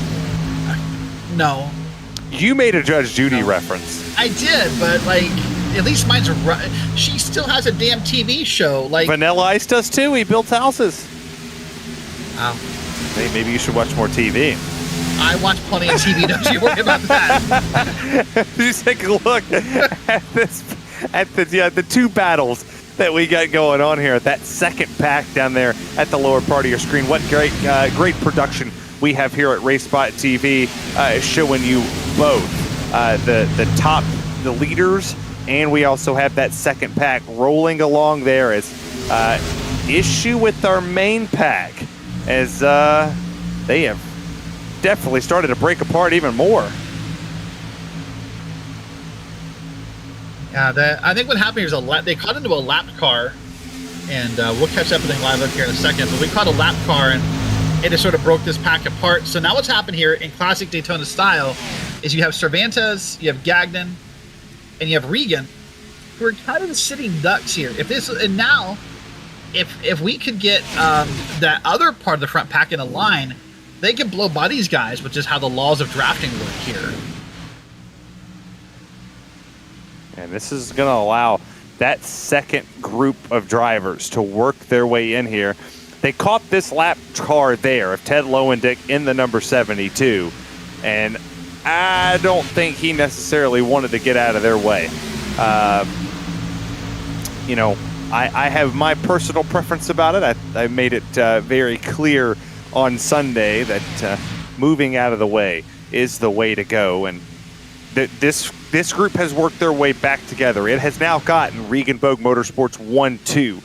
no. You made a Judge Judy reference. I did, but like at least mine's she still has a damn TV show. Like Vanilla Ice does too. He builds houses. Wow. Hey, maybe you should watch more TV. I watch plenty of TV. Don't you worry about that. Just take a look at the two battles that we got going on here. That second pack down there at the lower part of your screen. What great production we have here at RaceSpotTV, showing you both the leaders, and we also have that second pack rolling along there. As issue with our main pack, as they have definitely started to break apart even more. Yeah, I think what happened here is they caught into a lap car, and we'll catch everything live up here in a second, but we caught a lap car, and it just sort of broke this pack apart. So now what's happened here in classic Daytona style is you have Cervantes, you have Gagnon, and you have Regan, who are kind of the sitting ducks here. If we could get that other part of the front pack in a line, they can blow by these guys, which is how the laws of drafting work here. And this is going to allow that second group of drivers to work their way in here. They caught this lap car there of Ted Lowendick in the number 72, and I don't think he necessarily wanted to get out of their way. I have my personal preference about it. I made it very clear on Sunday that moving out of the way is the way to go, and this group has worked their way back together. It has now gotten Regan Bogue Motorsports 1-2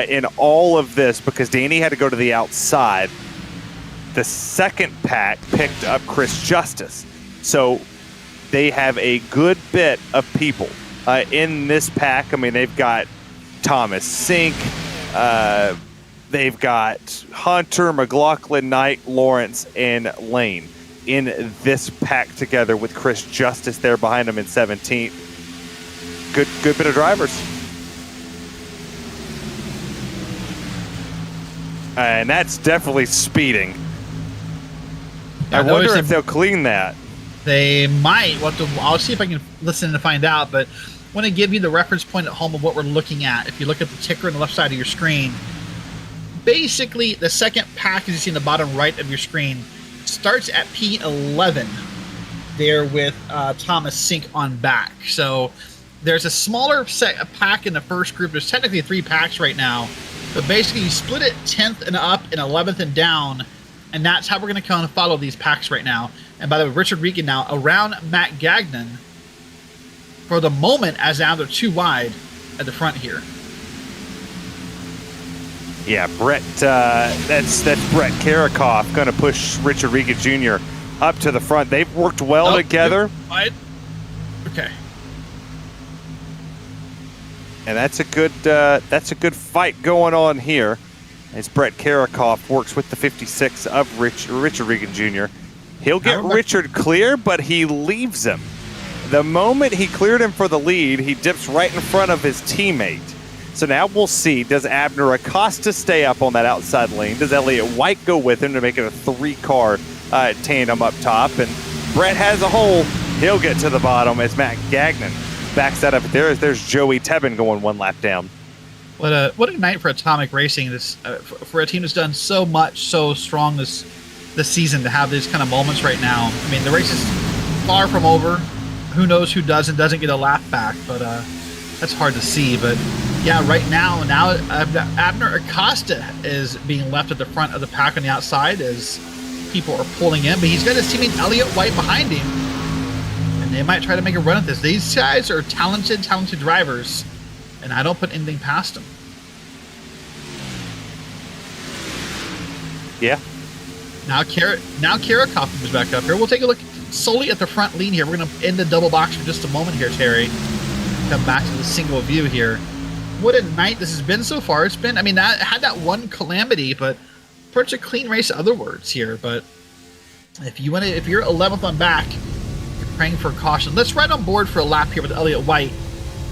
in all of this because Danny had to go to the outside. The second pack picked up Chris Justice. So they have a good bit of people in this pack. I mean, they've got Thomas Sink, they've got Hunter, McLaughlin, Knight, Lawrence, and Lane in this pack together with Chris Justice there behind him in 17th. Good bit of drivers. And that's definitely speeding. I wonder if they'll clean that. They might. I'll see if I can listen to find out, but I want to give you the reference point at home of what we're looking at. If you look at the ticker on the left side of your screen, basically the second pack, as you see in the bottom right of your screen, starts at P11 there with Thomas Sink on back. So there's a smaller pack in the first group. There's technically 3 packs right now, but basically you split it 10th and up and 11th and down, and that's how we're going to kind of follow these packs right now. And by the way, Richard Regan now around Matt Gagnon for the moment, as now they're 2 wide at the front here. Yeah, Brett. That's Brett Karakoff going to push Richard Regan Jr. up to the front. They've worked well together. Okay. And that's a good fight going on here, as Brett Karakoff works with the 56 of Richard Regan Jr. He'll get Richard clear, but he leaves him. The moment he cleared him for the lead, he dips right in front of his teammate. So now we'll see, does Abner Acosta stay up on that outside lane? Does Elliott White go with him to make it a 3-car tandem up top? And Brett has a hole. He'll get to the bottom as Matt Gagnon backs that up. There's Joey Tebbin going 1 lap down. What a night for Atomic Racing. This for a team that's done so much, so strong this season, to have these kind of moments right now. I mean, the race is far from over. Who knows who doesn't get a lap back, but that's hard to see. But yeah, right now Abner Acosta is being left at the front of the pack on the outside as people are pulling in, but he's got his teammate Elliott White behind him, and they might try to make a run at this. These guys are talented drivers, and I don't put anything past them. Yeah. Now Karakoff comes back up here. We'll take a look solely at the front lead here. We're going to end the double box for just a moment here, Terry. Come back to the single view here. what a night this has been so far. It's been, I mean, that had that one calamity, but pretty much a clean race, other words here. But if you're 11th on back, you're praying for caution. Let's ride on board for a lap here with Elliott White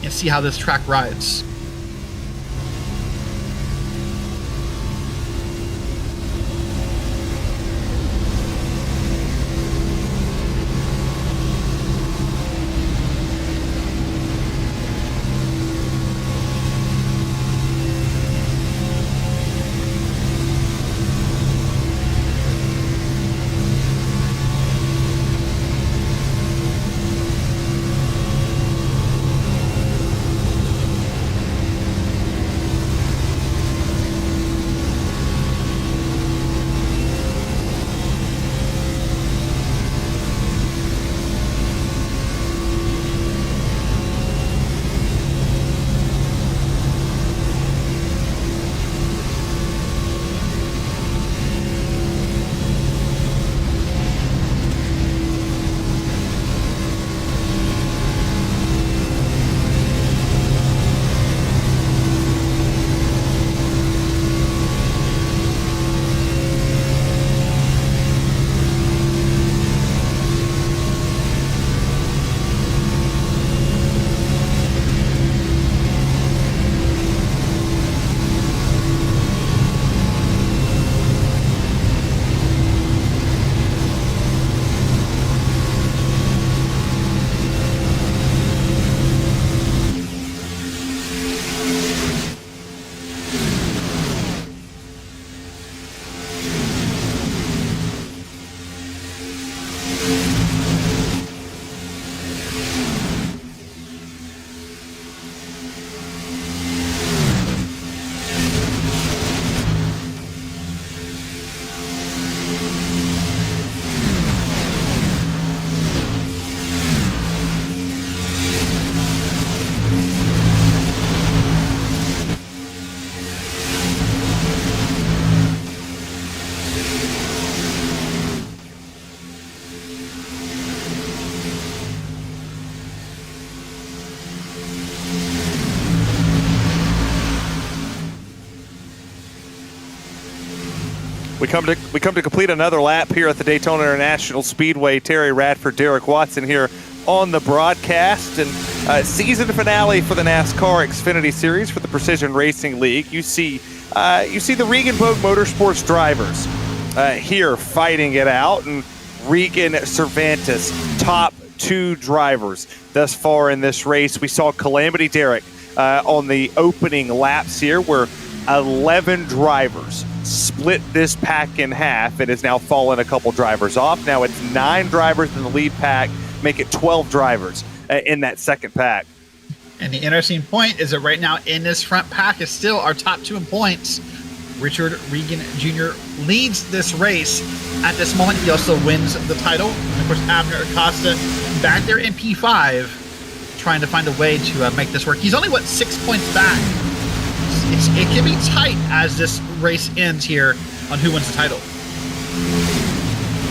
and see how this track rides. We come to complete another lap here at the Daytona International Speedway. Terry Radford, Derek Watson here on the broadcast, and season finale for the NASCAR Xfinity Series for the Precision Racing League. You see the Regenboog Motorsports drivers here fighting it out, and Regan Cervantes, top two drivers thus far in this race. We saw Calamity Derek on the opening laps here, where 11 drivers split this pack in half. It has now fallen a couple drivers off. Now it's 9 drivers in the lead pack, make it 12 drivers in that second pack. And the interesting point is that right now in this front pack is still our top 2 in points. Richard Regan Jr. leads this race. At this moment, he also wins the title. And of course, Abner Acosta back there in P5, trying to find a way to make this work. He's only, 6 points back. It can be tight as this race ends here on who wins the title.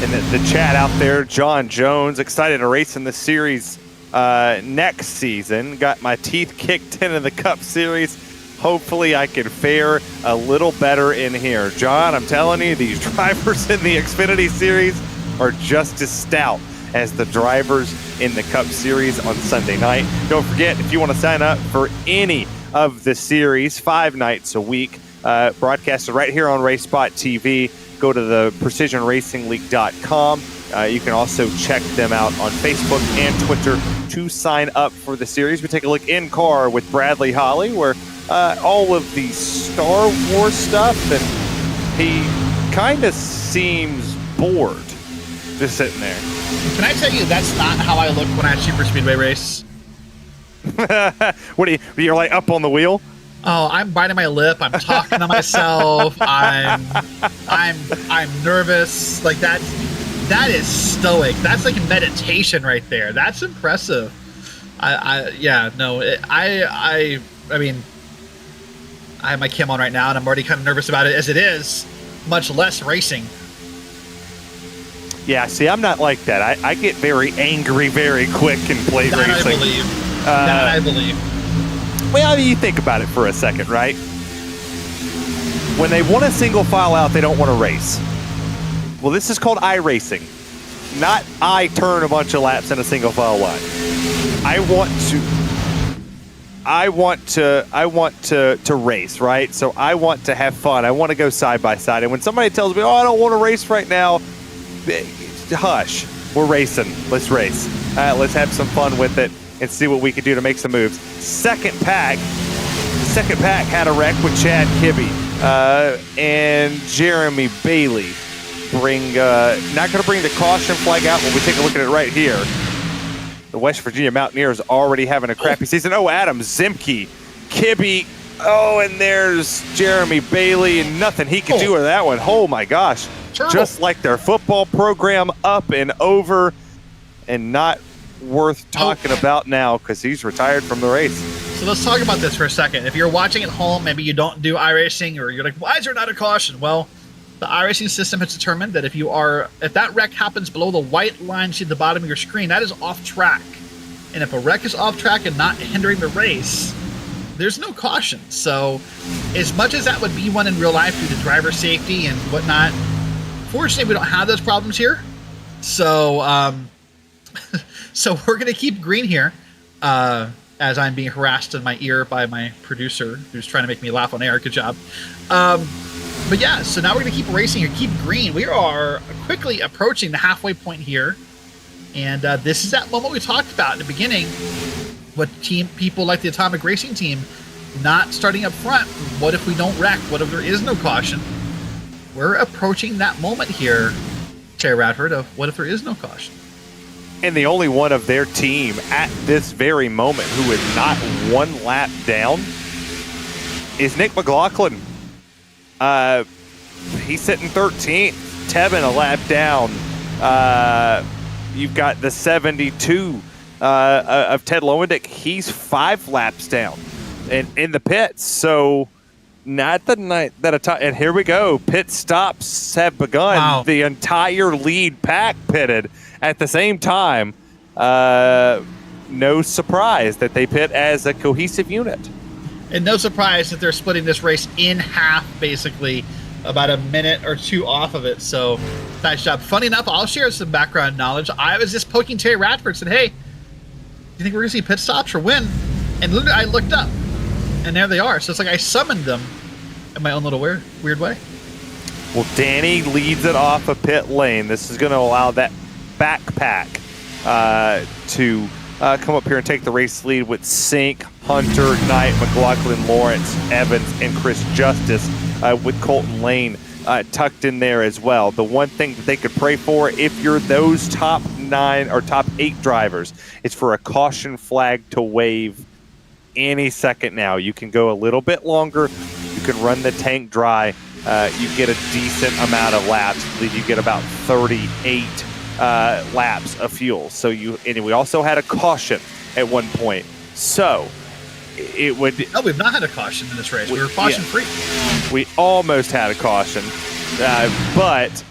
And the chat out there, John Jones, excited to race in the series next season. Got my teeth kicked in the Cup Series. Hopefully I can fare a little better in here. John, I'm telling you, these drivers in the Xfinity Series are just as stout as the drivers in the Cup Series on Sunday night. Don't forget, if you want to sign up for any of the series 5 nights a week, broadcasted right here on RaceSpotTV, go to the precisionracingleague.com. You can also check them out on Facebook and Twitter to sign up for the series. We take a look in car with Bradley Holly, where all of the Star Wars stuff, and he kind of seems bored just sitting there. Can I tell you, that's not how I look when I super speedway race. What do you're like up on the wheel? Oh, I'm biting my lip. I'm talking to myself. I'm nervous. Like that is stoic. That's like meditation right there. That's impressive. I mean, I have my cam on right now, and I'm already kind of nervous about it as it is, much less racing. Yeah, see, I'm not like that. I get very angry very quick in plate racing. I believe. That I believe. Well, I mean, you think about it for a second, right? When they want a single file out, they don't want to race. Well, this is called iRacing. Not I turn a bunch of laps in a single file line. I want to race, right? So I want to have fun. I want to go side by side. And when somebody tells me, "Oh, I don't want to race right now," hush. We're racing. Let's race. Let's have some fun with it and see what we can do to make some moves. Second pack had a wreck with Chad Kibbe and Jeremy Bailey. Not going to bring the caution flag out, but we take a look at it right here. The West Virginia Mountaineers already having a crappy season. Oh, Adam Zimke, Kibbe. Oh, and there's Jeremy Bailey, and nothing he can do with that one. Oh my gosh. Turtle. Just like their football program, up and over, and not worth talking about now because he's retired from the race. So let's talk about this for a second. If you're watching at home, maybe you don't do iRacing, or you're like, why is there not a caution? Well, the iRacing system has determined that if that wreck happens below the white line you see at the bottom of your screen, that is off track. And if a wreck is off track and not hindering the race, there's no caution. So as much as that would be one in real life due to driver safety and whatnot, fortunately we don't have those problems here. So so we're going to keep green here as I'm being harassed in my ear by my producer who's trying to make me laugh on air. Good job. But yeah, so now we're going to keep racing here, keep green. We are quickly approaching the halfway point here. And this is that moment we talked about in the beginning. What people like the Atomic Racing team not starting up front. What if we don't wreck? What if there is no caution? We're approaching that moment here, Terry Radford, of what if there is no caution? And the only one of their team at this very moment who is not one lap down is Nick McLaughlin. He's sitting 13th. Tevin a lap down. You've got the 72 of Ted Lowendick. He's 5 laps down in the pits. So not the night that a time. And here we go. Pit stops have begun. Wow. The entire lead pack pitted at the same time. No surprise that they pit as a cohesive unit. And no surprise that they're splitting this race in half, basically, about a minute or two off of it. So, nice job. Funny enough, I'll share some background knowledge. I was just poking Terry Radford, said, hey, do you think we're going to see pit stops or when? And literally, I looked up, and there they are. So it's like I summoned them in my own little weird way. Well, Danny leads it off a pit lane. This is going to allow that backpack to come up here and take the race lead with Sink, Hunter, Knight, McLaughlin, Lawrence, Evans, and Chris Justice with Colton Lane tucked in there as well. The one thing that they could pray for if you're those top 9 or top 8 drivers is for a caution flag to wave any second now. You can go a little bit longer. You can run the tank dry. You get a decent amount of laps. I believe you get about 38 laps of fuel. So and we also had a caution at one point. So it would. No, we've not had a caution in this race. We were caution free. We almost had a caution, but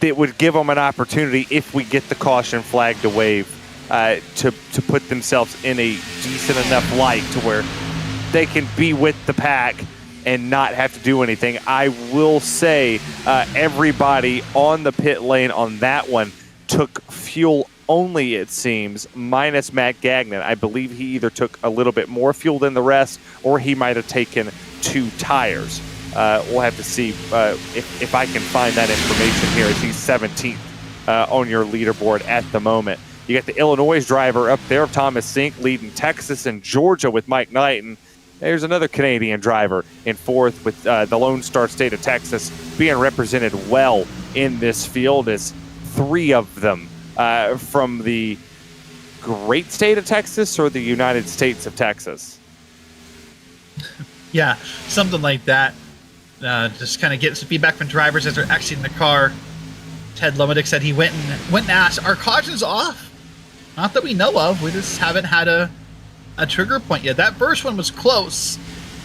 it would give them an opportunity if we get the caution flag to wave to put themselves in a decent enough light to where they can be with the pack and not have to do anything. I will say everybody on the pit lane on that one took fuel only, it seems, minus Matt Gagnon. I believe he either took a little bit more fuel than the rest, or he might have taken 2 tires. We'll have to see if I can find that information here, as he's 17th on your leaderboard at the moment. You got the Illinois driver up there, Thomas Sink, leading Texas and Georgia with Mike Knight, and there's another Canadian driver in 4th with the Lone Star State of Texas being represented well in this field, as 3 of them from the great state of Texas or the United States of Texas. Yeah, something like that. Just kind of getting some feedback from drivers as they're exiting the car. Ted Lowendick said he went and asked, "Are cautions off?" Not that we know of. We just haven't had a trigger point yet. That first one was close,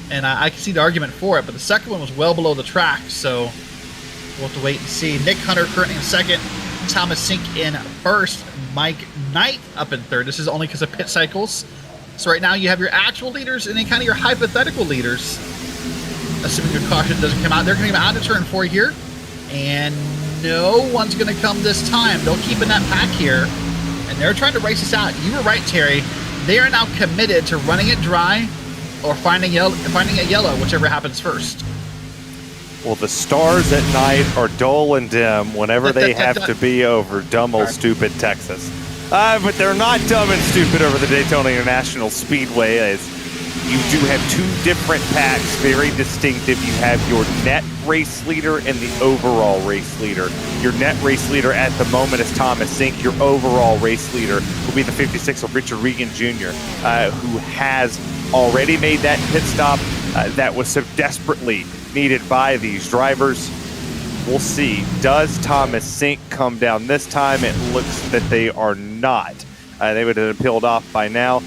and I can see the argument for it, but the second one was well below the track, so we'll have to wait and see. Nick Hunter currently in 2nd, Thomas Sink in 1st, Mike Knight up in 3rd. This is only because of pit cycles. So right now you have your actual leaders and then kind of your hypothetical leaders. Assuming your caution doesn't come out. They're going to come out of turn 4 here. And no one's going to come this time. They'll keep in that pack here. And they're trying to race this out. You were right, Terry. They are now committed to running it dry or finding a yellow, whichever happens first. Well, the stars at night are dull and dim whenever they have to be over dumb old stupid Texas. But they're not dumb and stupid over the Daytona International Speedway, as you do have two different packs, very distinctive. You have your net race leader and the overall race leader. Your net race leader at the moment is Thomas Sink. Your overall race leader will be the 56 of Richard Regan Jr., who has already made that pit stop that was so desperately needed by these drivers. We'll see. Does Thomas Sink come down this time? It looks that they are not. They would have been peeled off by now.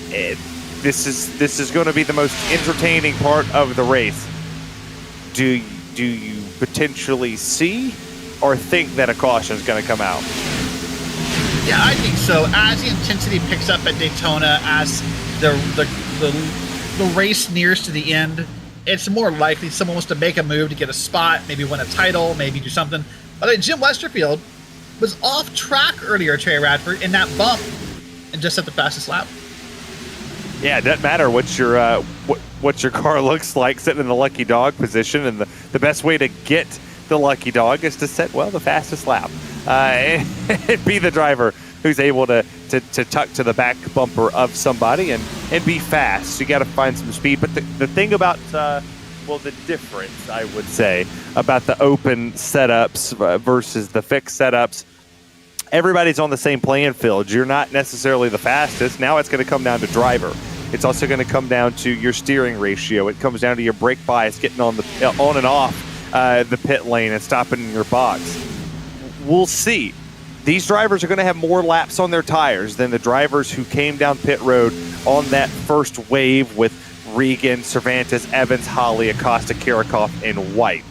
This is going to be the most entertaining part of the race. Do you potentially see or think that a caution is going to come out? Yeah, I think so. As the intensity picks up at Daytona, as the race nears to the end, it's more likely someone wants to make a move to get a spot, maybe win a title, maybe do something. But Jim Westerfield was off track earlier, Trey Radford, in that bump and just set the fastest lap. Yeah, it doesn't matter what your car looks like sitting in the lucky dog position, and the best way to get the lucky dog is to set, well, the fastest lap. And be the driver who's able to tuck to the back bumper of somebody and be fast. You got to find some speed. But the thing about, the difference, I would say, about the open setups versus the fixed setups, everybody's on the same playing field. You're not necessarily the fastest. Now it's going to come down to driver. It's also going to come down to your steering ratio. It comes down to your brake bias, getting on and off the pit lane and stopping in your box. We'll see. These drivers are going to have more laps on their tires than the drivers who came down pit road on that first wave with Regan, Cervantes, Evans, Holly, Acosta, Kirikoff, and White,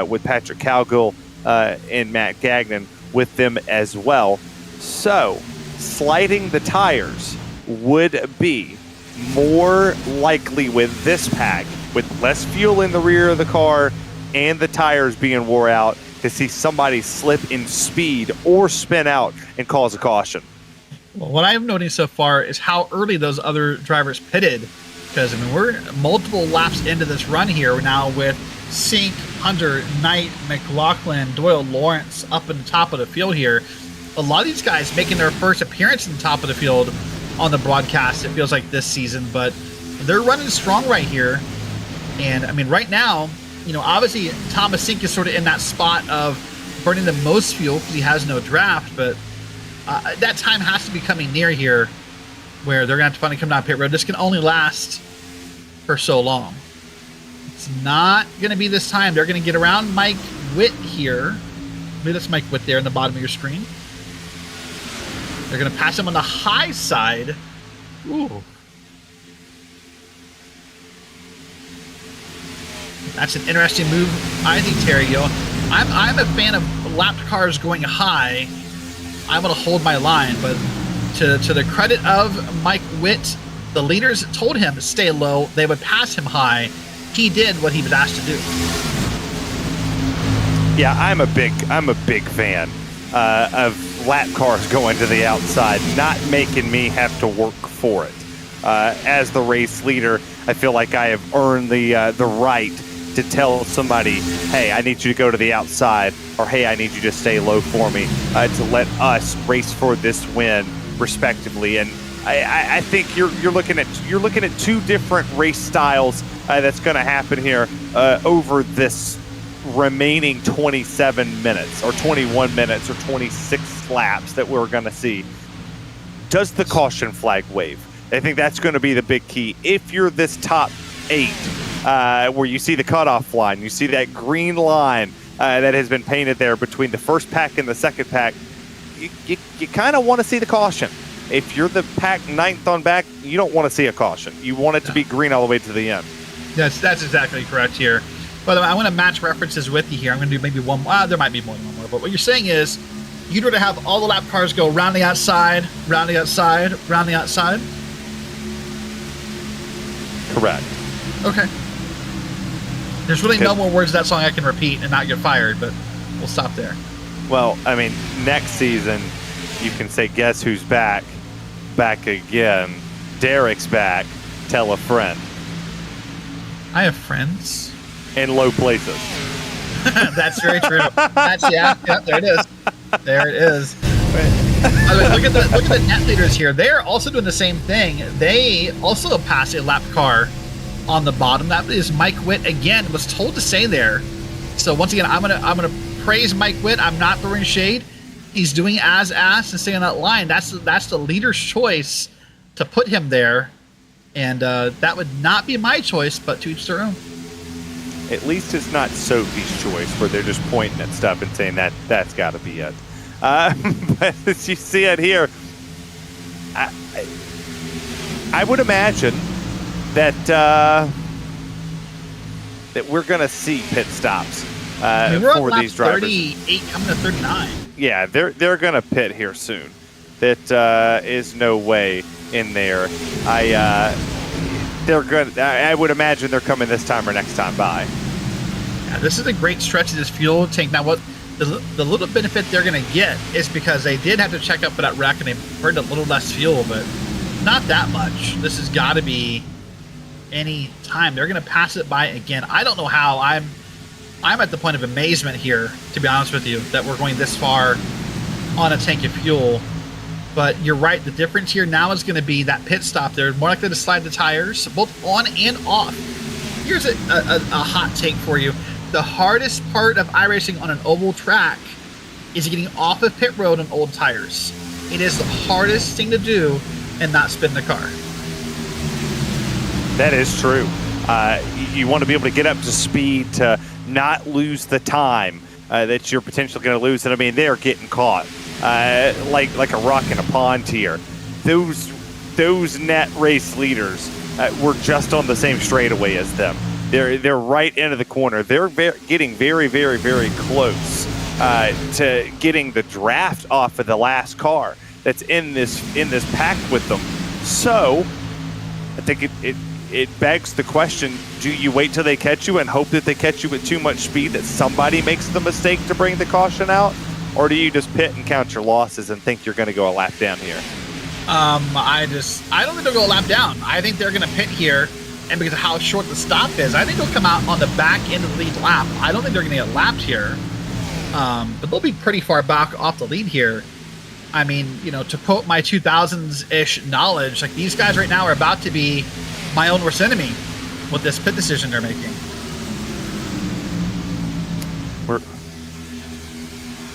with Patrick Cowgill and Matt Gagnon with them as well. So, sliding the tires would be more likely with this pack, with less fuel in the rear of the car and the tires being wore out, to see somebody slip in speed or spin out and cause a caution. Well, what I'm noting so far is how early those other drivers pitted, because we're multiple laps into this run here now with Sink, Hunter, Knight, McLaughlin, Doyle, Lawrence up in the top of the field here. A lot of these guys making their first appearance in the top of the field on the broadcast, it feels like this season, but they're running strong right here. And right now, obviously Thomas Sink is sort of in that spot of burning the most fuel because he has no draft, but that time has to be coming near here where they're going to have to finally come down pit road. This can only last for so long. It's not going to be this time. They're going to get around Mike Witt here. Maybe that's Mike Witt there in the bottom of your screen. They're going to pass him on the high side. Ooh. That's an interesting move, I think, Terry. I'm a fan of lap cars going high. I'm going to hold my line, but to the credit of Mike Witt, the leaders told him to stay low. They would pass him high. He did what he was asked to do. Yeah, I'm a big fan of lap cars going to the outside, not making me have to work for it. As the race leader, I feel like I have earned the right to tell somebody, hey, I need you to go to the outside, or hey, I need you to stay low for me, to let us race for this win, respectively. And I think you're looking at two different race styles that's going to happen here over this remaining 27 minutes, or 21 minutes, or 26 laps that we're going to see. Does the caution flag wave? I think that's going to be the big key. If you're this top 8, where you see the cutoff line, you see that green line that has been painted there between the first pack and the second pack, you kind of want to see the caution. If you're the pack 9th on back, you don't want to see a caution. You want it to be green all the way to the end. That's exactly correct here. By the way, I want to match references with you here. I'm going to do maybe one more. There might be more than one more. But what you're saying is you'd rather have all the lap cars go round the outside, round the outside, round the outside? correct. Okay. There's really no more words of that song I can repeat and not get fired, but we'll stop there. Well, I mean, next season, you can say, guess who's back? Back again. Derek's back. Tell a friend. I have friends. In low places. That's very true. Yeah, there it is. There it is. By the way, look at the net leaders here. They're also doing the same thing. They also pass a lap car on the bottom. That is Mike Witt again. Was told to stay there. So once again, I'm gonna praise Mike Witt. I'm not throwing shade. He's doing as asked and staying on that line. That's the leader's choice to put him there, and that would not be my choice. But to each their own. At least it's not Sophie's choice, where they're just pointing at stuff and saying that's got to be it. But as you see it here, I would imagine that that we're going to see pit stops for these drivers. 38 coming to 39. Yeah, they're going to pit here soon. That is no way in there. I would imagine they're coming this time or next time by. Yeah, this is a great stretch of this fuel tank. Now, what the little benefit they're going to get is because they did have to check up for that wreck and they burned a little less fuel, but not that much. This has got to be any time. They're going to pass it by again. I don't know how. I'm at the point of amazement here, to be honest with you, that we're going this far on a tank of fuel. But you're right. The difference here now is going to be that pit stop. They're more likely to slide the tires, both on and off. Here's a hot take for you. The hardest part of iRacing on an oval track is getting off of pit road on old tires. It is the hardest thing to do and not spin the car. That is true. You want to be able to get up to speed to not lose the time that you're potentially going to lose. And I mean, they're getting caught like a rock in a pond here. Those net race leaders were just on the same straightaway as them. They're right into the corner. They're getting very, very, very close to getting the draft off of the last car that's in this pack with them. So I think it begs the question: do you wait till they catch you and hope that they catch you with too much speed that somebody makes the mistake to bring the caution out, or do you just pit and count your losses and think you're going to go a lap down here? I don't think they'll go a lap down. I think they're going to pit here, and because of how short the stop is, I think they'll come out on the back end of the lead lap. I don't think they're going to get lapped here, but they'll be pretty far back off the lead here. I mean, to quote my 2000s-ish knowledge, like these guys right now are about to be my own worst enemy with this pit decision they're making.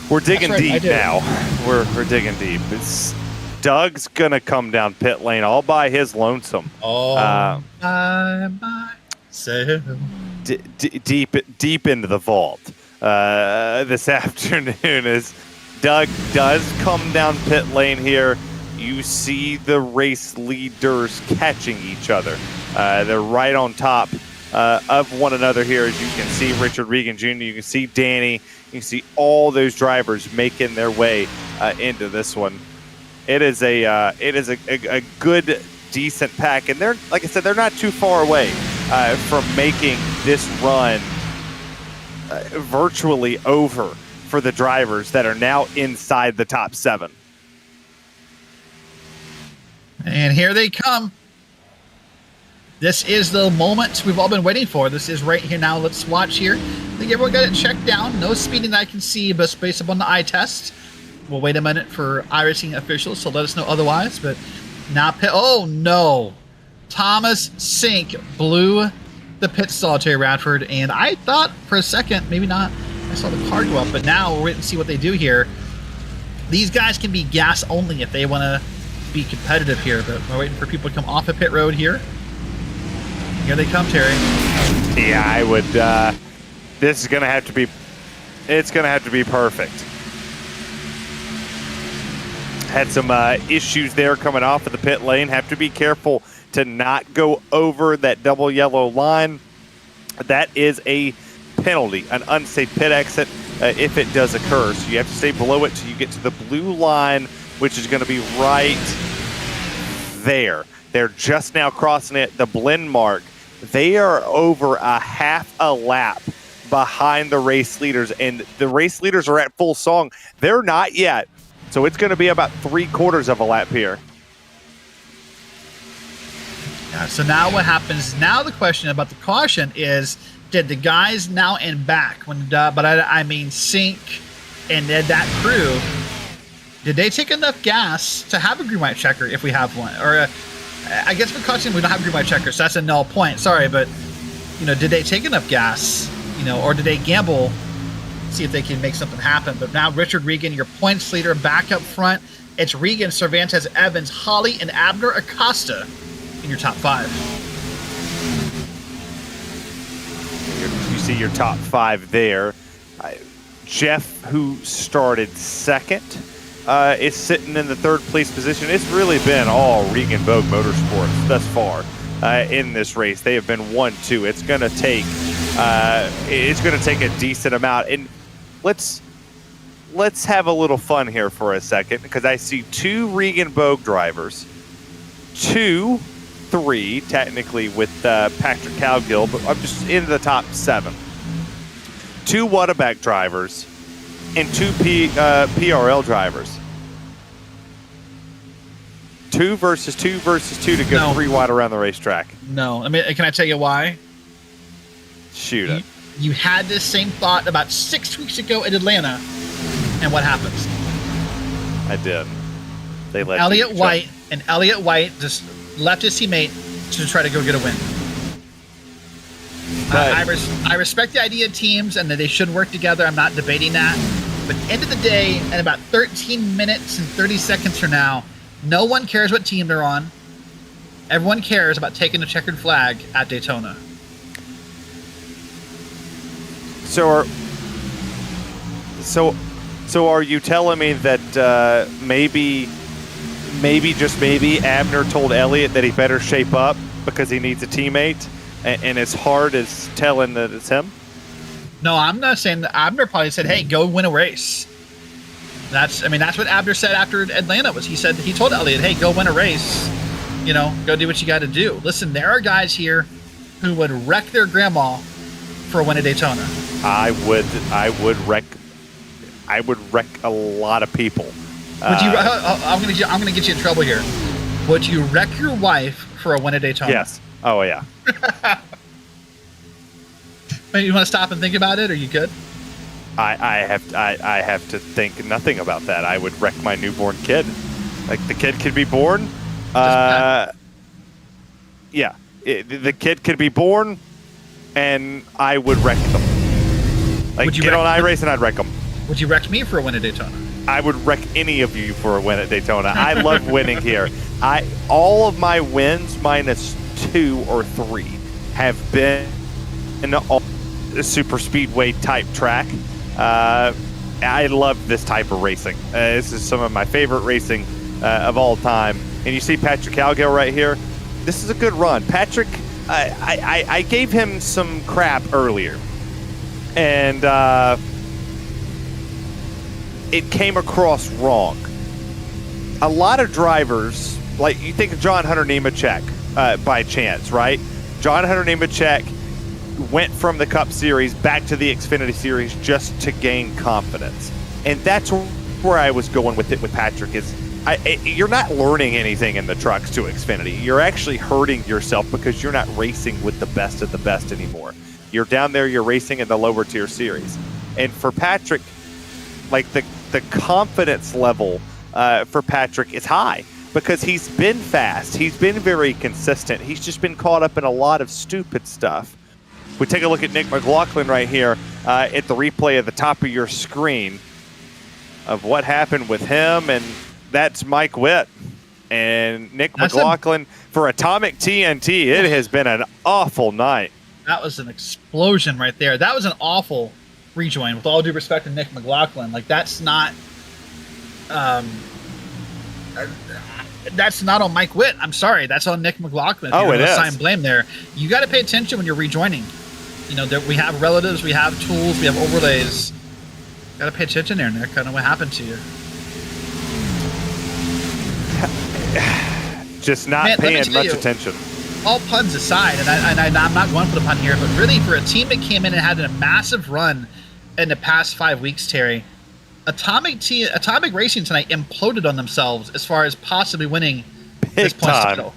We're digging That's right, deep now. We're digging deep. Doug's gonna come down pit lane all by his lonesome. By myself. Deep into the vault this afternoon as Doug does come down pit lane here. You see the race leaders catching each other. They're right on top of one another here, as you can see Richard Regan Jr., you can see Danny, you can see all those drivers making their way into this one. It is a good, decent pack, and they're, like I said, they're not too far away from making this run virtually over for the drivers that are now inside the top 7. And here they come. This is the moment we've all been waiting for. This is right here now. Let's watch here. I think everyone got it checked down. No speeding that I can see, but based upon the eye test. We'll wait a minute for iRacing officials to let us know otherwise. But now pit. Oh no! Thomas Sink blew the pit stall, Terry Radford, and I thought for a second, maybe not. I saw the car go up, but now we're waiting to see what they do here. These guys can be gas only if they want to be competitive here, but we're waiting for people to come off of pit road here. Here they come, Terry. Yeah, I would. This is gonna have to be. It's gonna have to be perfect. Had some issues there coming off of the pit lane. Have to be careful to not go over that double yellow line. That is a penalty, an unsafe pit exit if it does occur. So you have to stay below it till you get to the blue line, which is going to be right there. They're just now crossing it. The blend mark They are over a half a lap behind the race leaders, and the race leaders are at full song. They're not yet. So it's going to be about 3/4 of a lap here. Yeah, so now what happens? Now the question about the caution is, did the guys now in back, I mean Sink and that crew, did they take enough gas to have a green white checker if we have one? Or I guess for caution we don't have a green white checker, so that's a null point. Sorry, but did they take enough gas? Or did they gamble, see if they can make something happen? But now Richard Regan, your points leader, back up front. It's Regan, Cervantes, Evans, Holly, and Abner Acosta in your top 5. You see your top 5 there. Jeff, who started second, is sitting in the 3rd place position. It's really been all Regan Vogue Motorsports thus far in this race. They have been 1-2. It's going to take a decent amount. And let's have a little fun here for a second, because I see 2 Regan Vogue drivers, 3 technically with Patrick Cowgill, but I'm just in the top 7. 2 Wadaback drivers and 2 PRL drivers. 2 versus 2 versus 2 to go 3 wide around the racetrack. No, I mean, can I tell you why? Shoot it. You had this same thought about 6 weeks ago in Atlanta, and what happens? I did. They let Elliott White just left his teammate to try to go get a win. I respect the idea of teams and that they should work together. I'm not debating that. But at the end of the day, in about 13 minutes and 30 seconds from now, no one cares what team they're on. Everyone cares about taking the checkered flag at Daytona. So are you telling me that maybe just maybe Abner told Elliott that he better shape up because he needs a teammate, and his heart is telling that it's him? No, I'm not saying that. Abner probably said, "Hey, go win a race." That's what Abner said after Atlanta. He told Elliott, "Hey, go win a race. Go do what you got to do." Listen, there are guys here who would wreck their grandma for a win at Daytona. I would wreck a lot of people. Would you? I'm gonna get you in trouble here. Would you wreck your wife for a win at Daytona? Yes. Oh yeah. You want to stop and think about it, or you good? I have to think nothing about that. I would wreck my newborn kid. Like, the kid could be born. The kid could be born, and I would wreck them. Like, get on iRacing, I'd wreck them. Would you wreck me for a win at Daytona? I would wreck any of you for a win at Daytona. I love winning here. All of my wins minus 2 or 3 have been in a super speedway type track. I love this type of racing. This is some of my favorite racing of all time. And you see Patrick Cowgill right here. This is a good run. Patrick, I gave him some crap earlier, and it came across wrong. A lot of drivers, like, you think of John Hunter Nemechek by chance, right? John Hunter Nemechek went from the Cup Series back to the Xfinity Series just to gain confidence. And that's where I was going with it with Patrick is, you're not learning anything in the trucks to Xfinity. You're actually hurting yourself because you're not racing with the best of the best anymore. You're down there, you're racing in the lower tier series. And for Patrick, like, the confidence level for Patrick is high because he's been fast. He's been very consistent. He's just been caught up in a lot of stupid stuff. We take a look at Nick McLaughlin right here at the replay at the top of your screen of what happened with him, and that's Mike Witt. And Nick McLaughlin for Atomic TNT, it has been an awful night. That was an explosion right there. That was an awful rejoin, with all due respect to Nick McLaughlin. Like, that's not on Mike Witt. I'm sorry, that's on Nick McLaughlin. Oh, it is. Assign blame there. You got to pay attention when you're rejoining. We have relatives, we have tools, we have overlays. Got to pay attention there, Nick. I don't know what happened to you. Just not paying much attention. all puns aside, and I'm not going for the pun here, but really for a team that came in and had a massive run in the past 5 weeks, Terry, Atomic Racing tonight imploded on themselves as far as possibly winning this points title.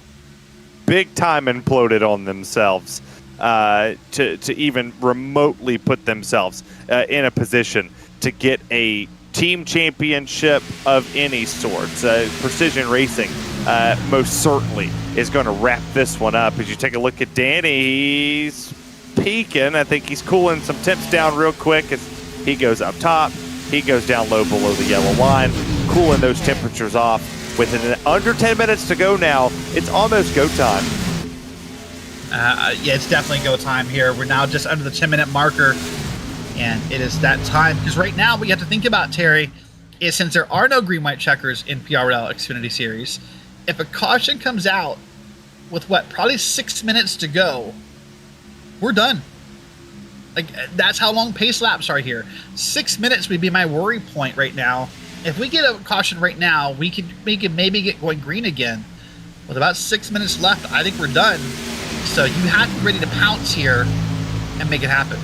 Big time imploded on themselves to even remotely put themselves in a position to get a team championship of any sort. Precision Racing most certainly is going to wrap this one up. As you take a look at Danny, he's peaking. I think he's cooling some temps down real quick as he goes up top. He goes down low below the yellow line, cooling those temperatures off. With under 10 minutes to go now, it's almost go time. Yeah, it's definitely go time here. We're now just under the 10-minute marker, and it is that time. Because right now, what you have to think about, Terry, is since there are no green-white checkers in PRL Xfinity Series, if a caution comes out with, probably 6 minutes to go, we're done. Like, that's how long pace laps are here. 6 minutes would be my worry point right now. If we get a caution right now, we could maybe get going green again. With about 6 minutes left, I think we're done. So you have to be ready to pounce here and make it happen.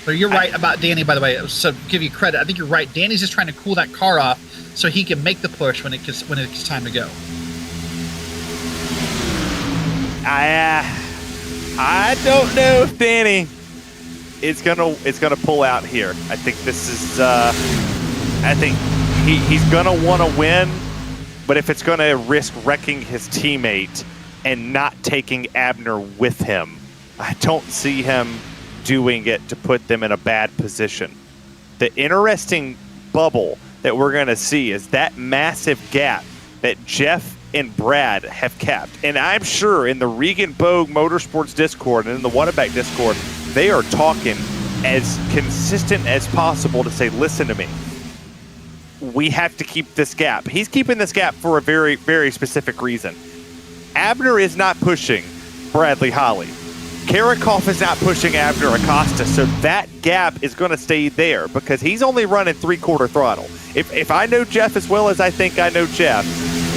But you're right about Danny, by the way. So give you credit. I think you're right. Danny's just trying to cool that car off so he can make the push when it's time to go. I don't know if Danny is gonna pull out here. I think this is. I think he's gonna want to win, but if it's gonna risk wrecking his teammate and not taking Abner with him, I don't see him doing it to put them in a bad position. The interesting bubble that we're gonna see is that massive gap that Jeff and Brad have kept. And I'm sure in the Regan Bogue Motorsports Discord and in the Whataback Discord, they are talking as consistent as possible to say, listen to me, we have to keep this gap. He's keeping this gap for a very, very specific reason. Abner is not pushing Bradley Holly. Karakoff is not pushing Abner Acosta, so that gap is going to stay there because he's only running 3/4 throttle. If I know Jeff as well as I think I know Jeff,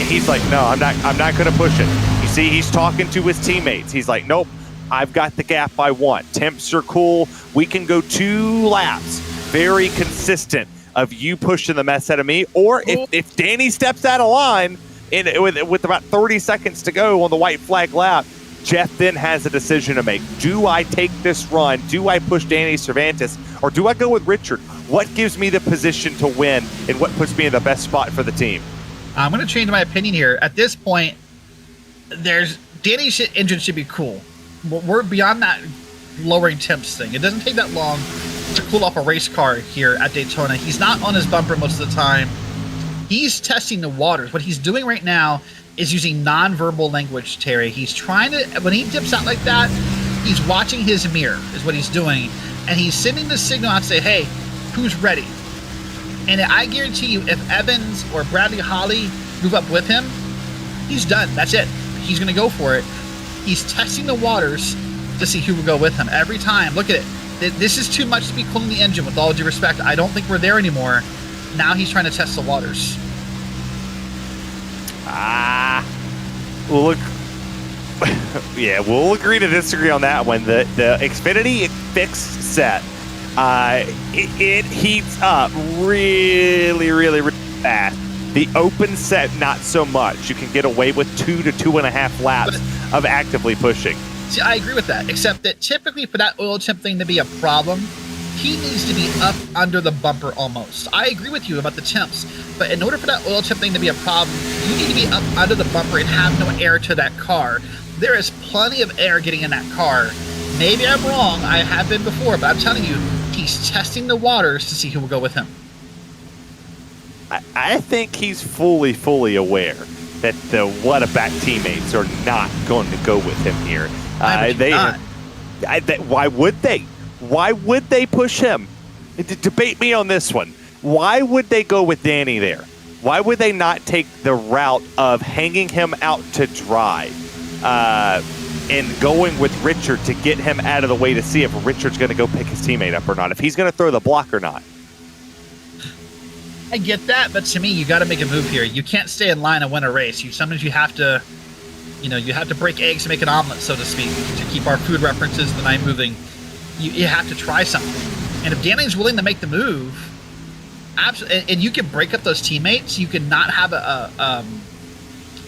he's like, no, I'm not going to push it. You see, he's talking to his teammates. He's like, nope, I've got the gap I want. Temps are cool. We can go 2 laps. Very consistent of you pushing the mess out of me. Or if Danny steps out of line with about 30 seconds to go on the white flag lap, Jeff then has a decision to make. Do I take this run? Do I push Danny Cervantes? Or do I go with Richard? What gives me the position to win and what puts me in the best spot for the team? I'm going to change my opinion here. At this point, Danny's engine should be cool. We're beyond that lowering temps thing. It doesn't take that long to cool off a race car here at Daytona. He's not on his bumper most of the time. He's testing the waters. What he's doing right now is using non-verbal language, Terry. He's trying to, when he dips out like that, he's watching his mirror, is what he's doing. And he's sending the signal out to say, hey, who's ready? And I guarantee you, if Evans or Bradley Holly move up with him, he's done. That's it. He's going to go for it. He's testing the waters to see who will go with him. Every time, look at it. This is too much to be cooling the engine, with all due respect. I don't think we're there anymore. Now he's trying to test the waters. Well, look. Yeah, we'll agree to disagree on that one. The Xfinity fixed set, it heats up really, really, really fast. The open set, not so much. You can get away with 2 to 2.5 laps of actively pushing. See, I agree with that, except that typically for that oil temp thing to be a problem, he needs to be up under the bumper almost. I agree with you about the temps, but in order for that oil temp thing to be a problem, you need to be up under the bumper and have no air to that car. There is plenty of air getting in that car. Maybe I'm wrong, I have been before, but I'm telling you, he's testing the waters to see who will go with him. I think he's fully aware that the Whataback teammates are not going to go with him here. Why would they? Why would they push him? Debate me on this one. Why would they go with Danny there? Why would they not take the route of hanging him out to dry and going with Richard to get him out of the way to see if Richard's going to go pick his teammate up or not, if he's going to throw the block or not? I get that, but to me, you got to make a move here. You can't stay in line and win a race. Sometimes you have to You know, you have to break eggs to make an omelet, so to speak, to keep our food references the night moving. You have to try something. And if Danny's willing to make the move, absolutely, and you can break up those teammates, you can not have a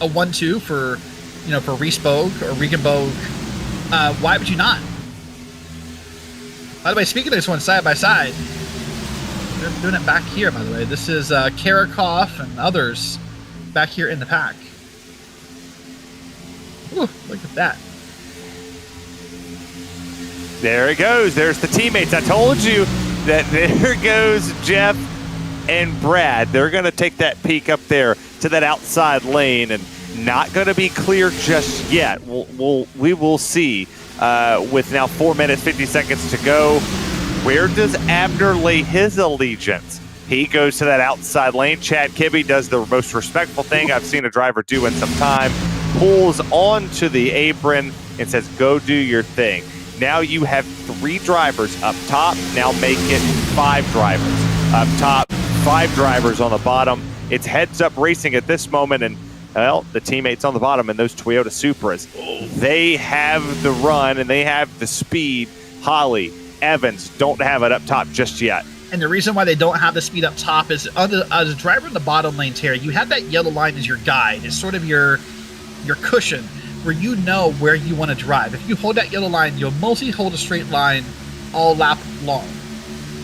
1-2 for, you know, for RaceSpotTV or Regenbogue. Why would you not? By the way, speaking of this one side by side, they're doing it back here, by the way. This is Karakov and others back here in the pack. Ooh, look at that. There it goes. There's the teammates. I told you that there goes Jeff and Brad. They're going to take that peek up there to that outside lane and not going to be clear just yet. We will see with now 4 minutes, 50 seconds to go. Where does Abner lay his allegiance? He goes to that outside lane. Chad Kibbe does the most respectful thing I've seen a driver do in some time. Pulls onto the apron and says, go do your thing. Now you have 3 drivers up top. Now make it 5 drivers up top, 5 drivers on the bottom. It's heads up racing at this moment, and well, the teammates on the bottom and those Toyota Supras, they have the run and they have the speed. Holly, Evans don't have it up top just yet. And the reason why they don't have the speed up top is as a driver in the bottom lane, Terry, you have that yellow line as your guide. It's sort of your cushion where you know where you want to drive. If you hold that yellow line, you'll mostly hold a straight line all lap long.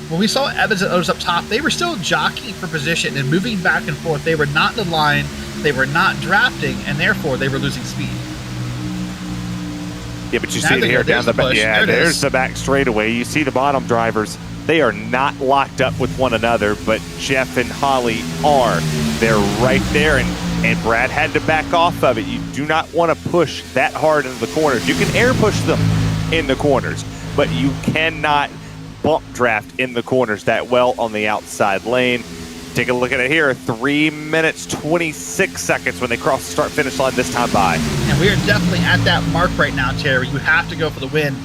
When we saw Evans and others up top, they were still jockeying for position and moving back and forth. They were not in the line, they were not drafting, and therefore they were losing speed. Yeah, but you see it here down the back. Yeah, there's the back straightaway. You see the bottom drivers. They are not locked up with one another, but Jeff and Holly are. They're right there, and Brad had to back off of it. You do not want to push that hard into the corners. You can air push them in the corners, but you cannot bump draft in the corners that well on the outside lane. Take a look at it here. 3 minutes, 26 seconds when they cross the start-finish line this time by. And we are definitely at that mark right now, Terry. You have to go for the win.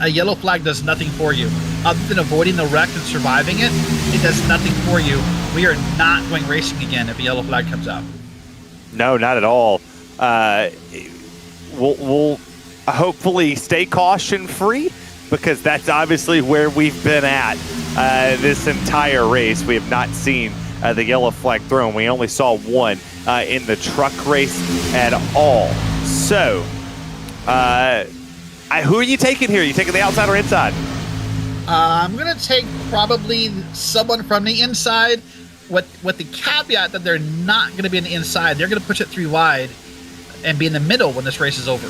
A yellow flag does nothing for you. Other than avoiding the wreck and surviving it, it does nothing for you. We are not going racing again if a yellow flag comes out. No, not at all. We'll hopefully stay caution-free, because that's obviously where we've been at this entire race. We have not seen the yellow flag thrown. We only saw one in the truck race at all. So, who are you taking here? You taking the outside or inside? I'm going to take probably someone from the inside, with the caveat that they're not going to be on the inside. They're going to push it 3 wide and be in the middle when this race is over.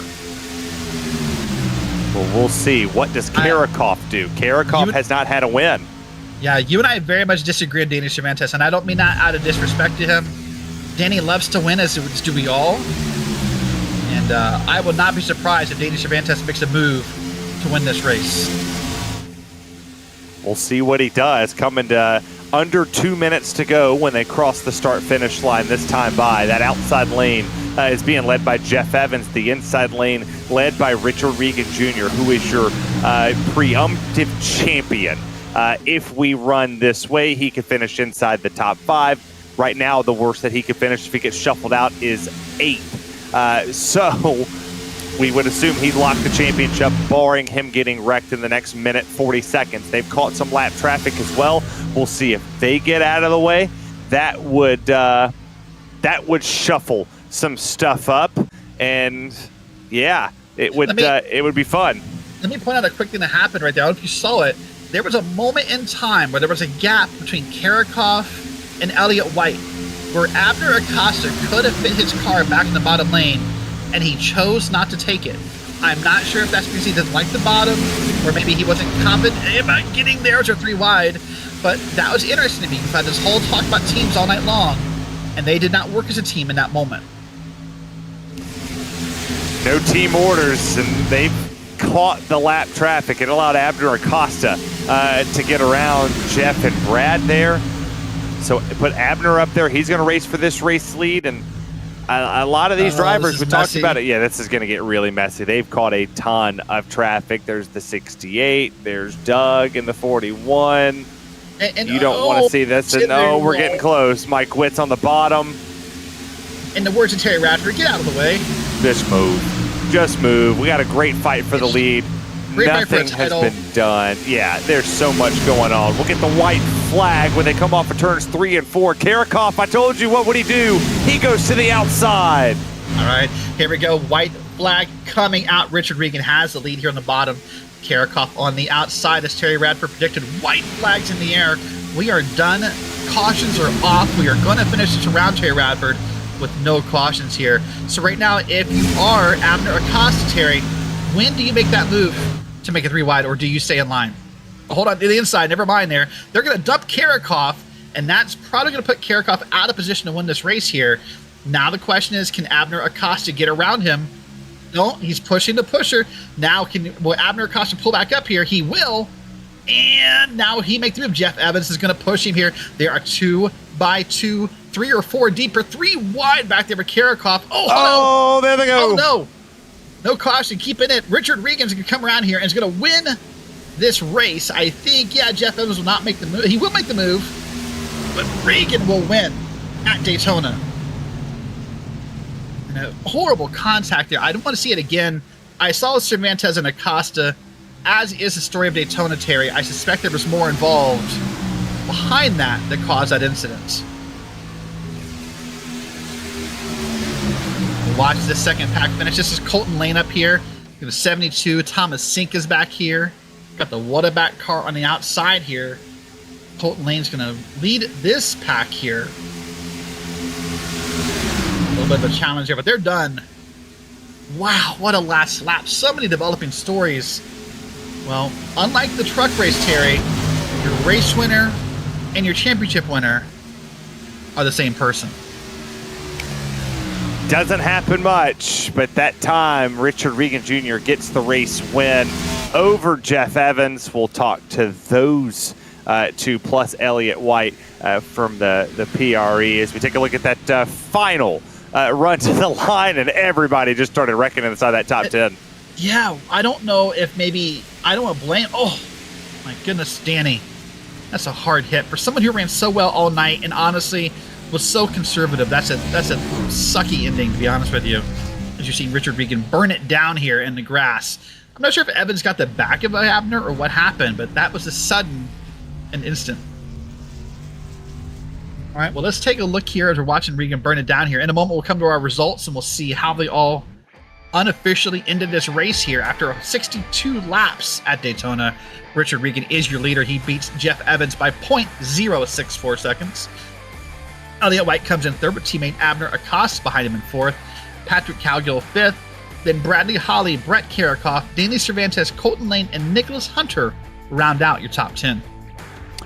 Well, we'll see. What does Karakov do? Karakov has not had a win. Yeah, you and I very much disagree on Danny Cervantes, and I don't mean that out of disrespect to him. Danny loves to win, as do we all. And I will not be surprised if Danny Cervantes makes a move to win this race. We'll see what he does. Coming to under 2 minutes to go when they cross the start-finish line this time by. That outside lane is being led by Jeff Evans. The inside lane led by Richard Regan Jr., who is your preemptive champion. If we run this way, he could finish inside the top 5. Right now, the worst that he could finish if he gets shuffled out is 8th. So we would assume he'd lock the championship, barring him getting wrecked in the next minute 40 seconds. They've caught some lap traffic as well. We'll see if they get out of the way. That would shuffle some stuff up, and yeah, it would be fun. Let me point out a quick thing that happened right there. I don't know if you saw it. There was a moment in time where there was a gap between Karakov and Elliott White, where Abner Acosta could have fit his car back in the bottom lane, and he chose not to take it. I'm not sure if that's because he didn't like the bottom, or maybe he wasn't confident about getting theirs or 3 wide, but that was interesting to me. We've had this whole talk about teams all night long, and they did not work as a team in that moment. No team orders, and they've caught the lap traffic. It allowed Abner Acosta to get around Jeff and Brad there. So put Abner up there. He's going to race for this race lead, and a lot of these drivers, we talked about it. Yeah, this is going to get really messy. They've caught a ton of traffic. There's the 68. There's Doug in the 41. And you don't want to see this. And we're getting close. Mike Witt's on the bottom. In the words of Terry Radford, get out of the way. Just move. We got a great fight for the lead. Nothing has been done. Yeah, there's so much going on. We'll get the white flag when they come off of turns 3 and 4. Karakov, I told you, what would he do? He goes to the outside. All right, here we go. White flag coming out. Richard Regan has the lead here on the bottom. Karakov on the outside, as Terry Radford predicted. White flags in the air. We are done. Cautions are off. We are going to finish this around, Terry Radford, with no cautions here. So right now, if you are Abner Acosta, Terry, when do you make that move to make it 3 wide, or do you stay in line? Hold on to the inside. Never mind there. They're going to dump Karakov, and that's probably going to put Karakov out of position to win this race here. Now the question is, can Abner Acosta get around him? No, he's pushing the pusher. Now, will Abner Acosta pull back up here? He will. And now he makes the move. Jeff Evans is going to push him here. They are 2 by 2, 3 or 4 deeper, 3 wide back there for Karakov. Oh, there they go. Oh, no. No caution. Keeping it. Richard Regan's going to come around here and is going to win this race. I think, yeah, Jeff Evans will not make the move. He will make the move, but Regan will win at Daytona. And a horrible contact there. I don't want to see it again. I saw Cervantes and Acosta, as is the story of Daytona, Terry. I suspect there was more involved behind that caused that incident. We'll watch this second pack finish. This is Colton Lane up here. We have 72. Thomas Sink is back here. Got the Whataback car on the outside here. Colton Lane's going to lead this pack here. A little bit of a challenge here, but they're done. Wow, what a last lap. So many developing stories. Well, unlike the truck race, Terry, your race winner and your championship winner are the same person. Doesn't happen much, but that time Richard Regan Jr. gets the race win over Jeff Evans. We'll talk to those two plus Elliott White from the PRE as we take a look at that final run to the line, and everybody just started wrecking inside that top 10. Yeah, I don't know if maybe, I don't want to blame, oh my goodness, Danny. That's a hard hit. For someone who ran so well all night and honestly was so conservative, that's a sucky ending, to be honest with you. As you see Richard Regan burn it down here in the grass. I'm not sure if Evans got the back of Abner or what happened, but that was a sudden and instant. All right, well, let's take a look here as we're watching Regan burn it down here. In a moment, we'll come to our results and we'll see how they all unofficially ended this race here after 62 laps at Daytona. Richard Regan is your leader. He beats Jeff Evans by 0.064 seconds. Elliott White comes in third with teammate Abner Acosta behind him in fourth. Patrick Cowgill fifth. Then Bradley Holly, Brett Karakov, Danny Cervantes, Colton Lane, and Nicholas Hunter round out your top 10.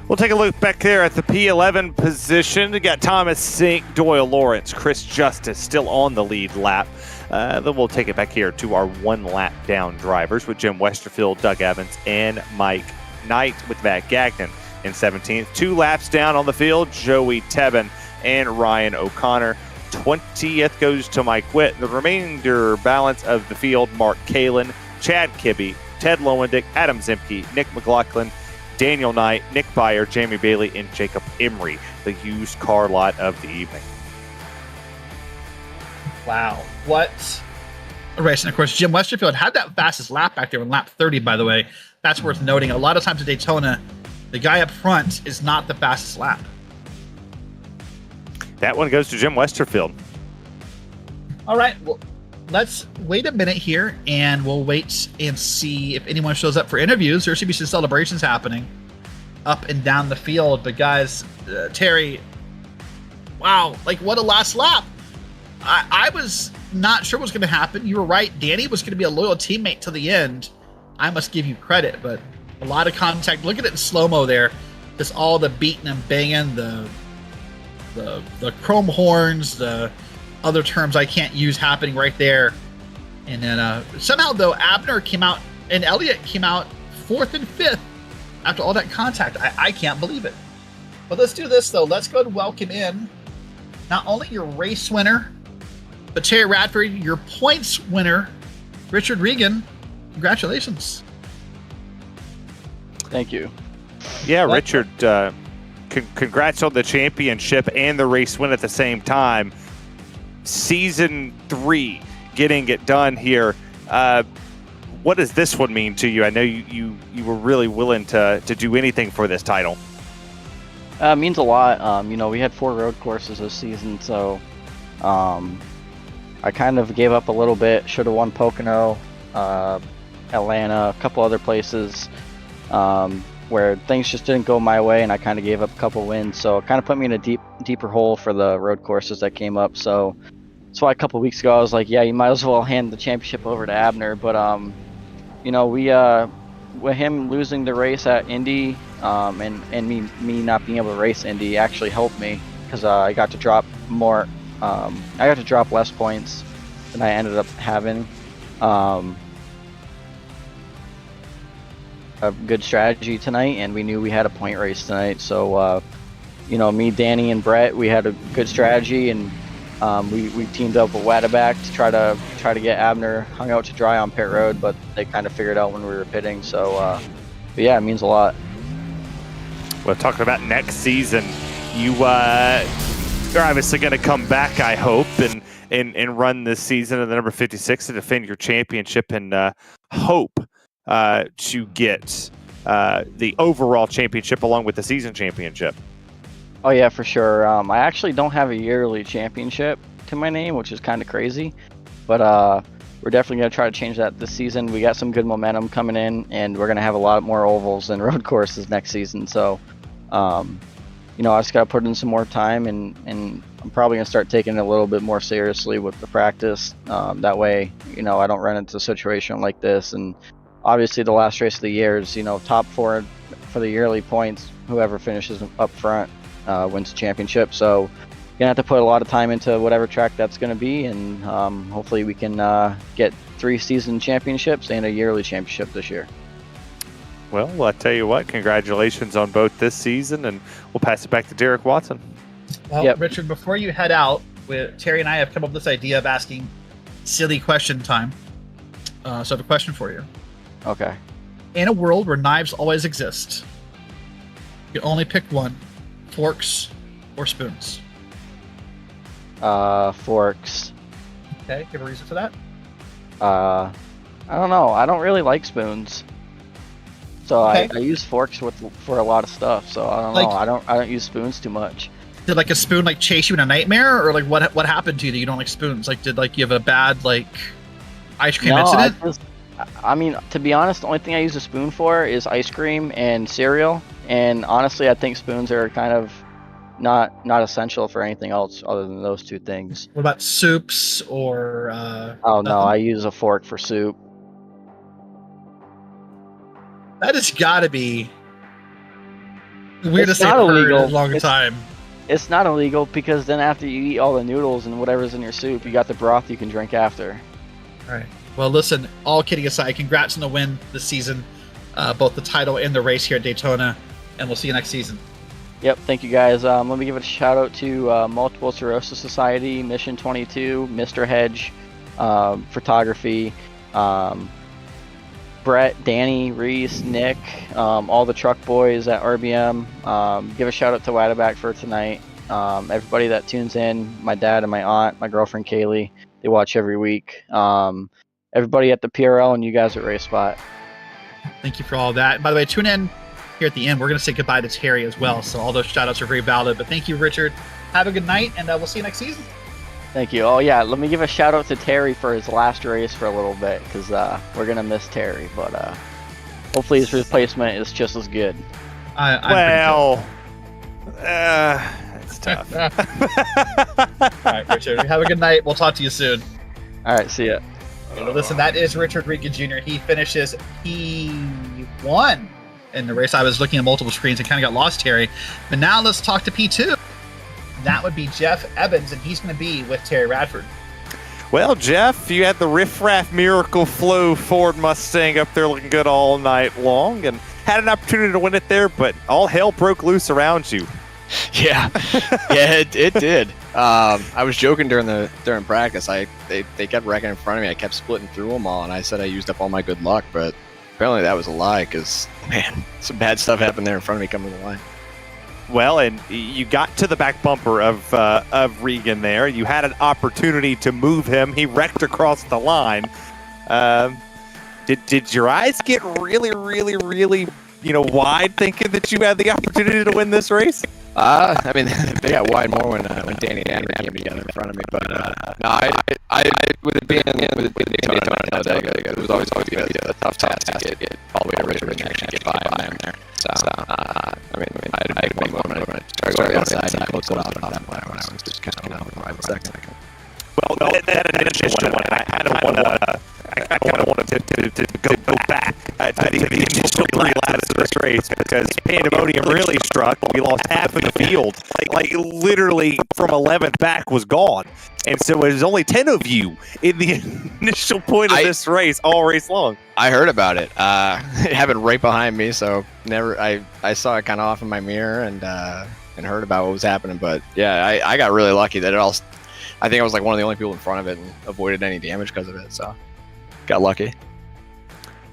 We'll take a look back there at the P11 position. We got Thomas Sink, Doyle Lawrence, Chris Justice still on the lead lap. Then we'll take it back here to our 1 lap down drivers with Jim Westerfield, Doug Evans, and Mike Knight with Matt Gagnon in 17th. 2 laps down on the field, Joey Tebben and Ryan O'Connor. 20th goes to Mike Witt. The remainder balance of the field, Mark Kalin, Chad Kibbe, Ted Lowendick, Adam Zimke, Nick McLaughlin, Daniel Knight, Nick Byer, Jamie Bailey, and Jacob Emery, the used car lot of the evening. Wow, what a race. And of course, Jim Westerfield had that fastest lap back there in lap 30, by the way. That's worth noting. A lot of times at Daytona, the guy up front is not the fastest lap. That one goes to Jim Westerfield. All right, well, let's wait a minute here, and we'll wait and see if anyone shows up for interviews. There should be some celebrations happening up and down the field. But guys, Terry, wow, like what a last lap. I was not sure what was going to happen. You were right. Danny was going to be a loyal teammate to the end. I must give you credit, but a lot of contact. Look at it in slow-mo there. Just all the beating and banging, the chrome horns, the other terms I can't use happening right there. And then somehow, though, Abner came out and Elliott came out 4th and 5th after all that contact. I can't believe it. But let's do this, though. Let's go and welcome in not only your race winner, but Terry Radford, your points winner, Richard Regan. Congratulations. Thank you. Yeah, Richard, congrats on the championship and the race win at the same time. Season 3 getting it done here. What does this one mean to you? I know you were really willing to do anything for this title. It means a lot. We had 4 road courses this season, so I kind of gave up a little bit. Should have won Pocono, Atlanta, a couple other places where things just didn't go my way, and I kind of gave up a couple wins. So it kind of put me in a deeper hole for the road courses that came up. So that's why a couple weeks ago I was like, yeah, you might as well hand the championship over to Abner. But we with him losing the race at Indy and me not being able to race Indy actually helped me, because I got to drop more. I got to drop less points than I ended up having. A good strategy tonight, and we knew we had a point race tonight. So, me, Danny, and Brett, we had a good strategy, and we teamed up with Wadaback to try to get Abner hung out to dry on pit road, but they kind of figured out when we were pitting. So, but yeah, it means a lot. Well, talking about next season, you're obviously going to come back, I hope, and run this season in the number 56 to defend your championship, and hope to get the overall championship along with the season championship. Oh yeah, for sure. I actually don't have a yearly championship to my name, which is kind of crazy, but we're definitely going to try to change that this season. We got some good momentum coming in, and we're going to have a lot more ovals and road courses next season. So, I just got to put in some more time, and I'm probably going to start taking it a little bit more seriously with the practice. That way, I don't run into a situation like this. And obviously the last race of the year is, top 4 for the yearly points. Whoever finishes up front wins the championship. So you're going to have to put a lot of time into whatever track that's going to be. And hopefully we can get 3 season championships and a yearly championship this year. Well, I tell you what, congratulations on both this season, and we'll pass it back to Derek Watson. Well, Yep. Richard, before you head out, Terry and I have come up with this idea of asking silly question time. So I have a question for you. Okay. In a world where knives always exist, you can only pick one: forks or spoons. Forks. Okay, give a reason for that. I don't know. I don't really like spoons. So Okay. I use forks for a lot of stuff. So I don't know. I don't use spoons too much. Did like a spoon chase you in a nightmare, or what happened to you that you don't like spoons? Did you have a bad ice cream incident? I mean, to be honest, the only thing I use a spoon for is ice cream and cereal. And honestly, I think spoons are kind of not essential for anything else other than those 2 things. What about soups or? Oh no, nothing? I use a fork for soup. That has got to be the weirdest It's thing not I've heard in illegal. a long time. It's not illegal, because then after you eat all the noodles and whatever's in your soup, you got the broth you can drink after. All right. Well, listen, all kidding aside, congrats on the win this season, both the title and the race here at Daytona, and we'll see you next season. Yep, thank you guys. Let me give a shout out to Multiple Sclerosis Society, Mission 22, Mr. Hedge, Photography, Brett, Danny, Reese, Nick, all the truck boys at RBM. Give a shout out to Wadaback for tonight. Everybody that tunes in, my dad and my aunt, my girlfriend Kaylee, they watch every week. Everybody at the PRL and you guys at RaceSpot. Thank you for all that. And by the way, tune in here at the end. We're going to say goodbye to Terry as well. So all those shout outs are very valid. But thank you, Richard. Have a good night, and we'll see you next season. Thank you. Oh yeah, let me give a shout out to Terry for his last race for a little bit, because we're gonna miss Terry, but hopefully his replacement is just as good. It's tough. All right, Richard. Have a good night. We'll talk to you soon. All right, see ya. Well, listen, that is Richard Regan Jr. He finishes P1 in the race. I was looking at multiple screens and kind of got lost, Terry. But now let's talk to P2. That would be Jeff Evans, and he's going to be with Terry Radford. Well, Jeff, you had the Riff Raff Miracle Flow Ford Mustang up there looking good all night long, and had an opportunity to win it there, but all hell broke loose around you. Yeah, it did. I was joking during practice. They kept wrecking in front of me. I kept splitting through them all, and I said I used up all my good luck, but apparently that was a lie, because man, some bad stuff happened there in front of me coming to the line. Well, and you got to the back bumper of Regan there. You had an opportunity to move him. He wrecked across the line. Did your eyes get really, really, really, wide, thinking that you had the opportunity to win this race? I mean, they got wide more when Danny and Adam came together in front of me. But no, I with it being with Daytona and Talladega, it was always going to be a tough task to get all the way to Richard and actually get by him there. So I mean, I had to make one moment when I started going outside and close it off on that one. I was just kind of right second. Well, that initial one, I kind of wanted to go back to the initial 3 laps of this race because pandemonium really struck. We lost half of the field. Like literally from 11th back was gone. And so it was only 10 of you in the initial point of this race, all race long. I heard about it. It happened right behind me, so I saw it kind of off in my mirror and heard about what was happening. But yeah, I got really lucky that I think I was like one of the only people in front of it and avoided any damage because of it. So got lucky.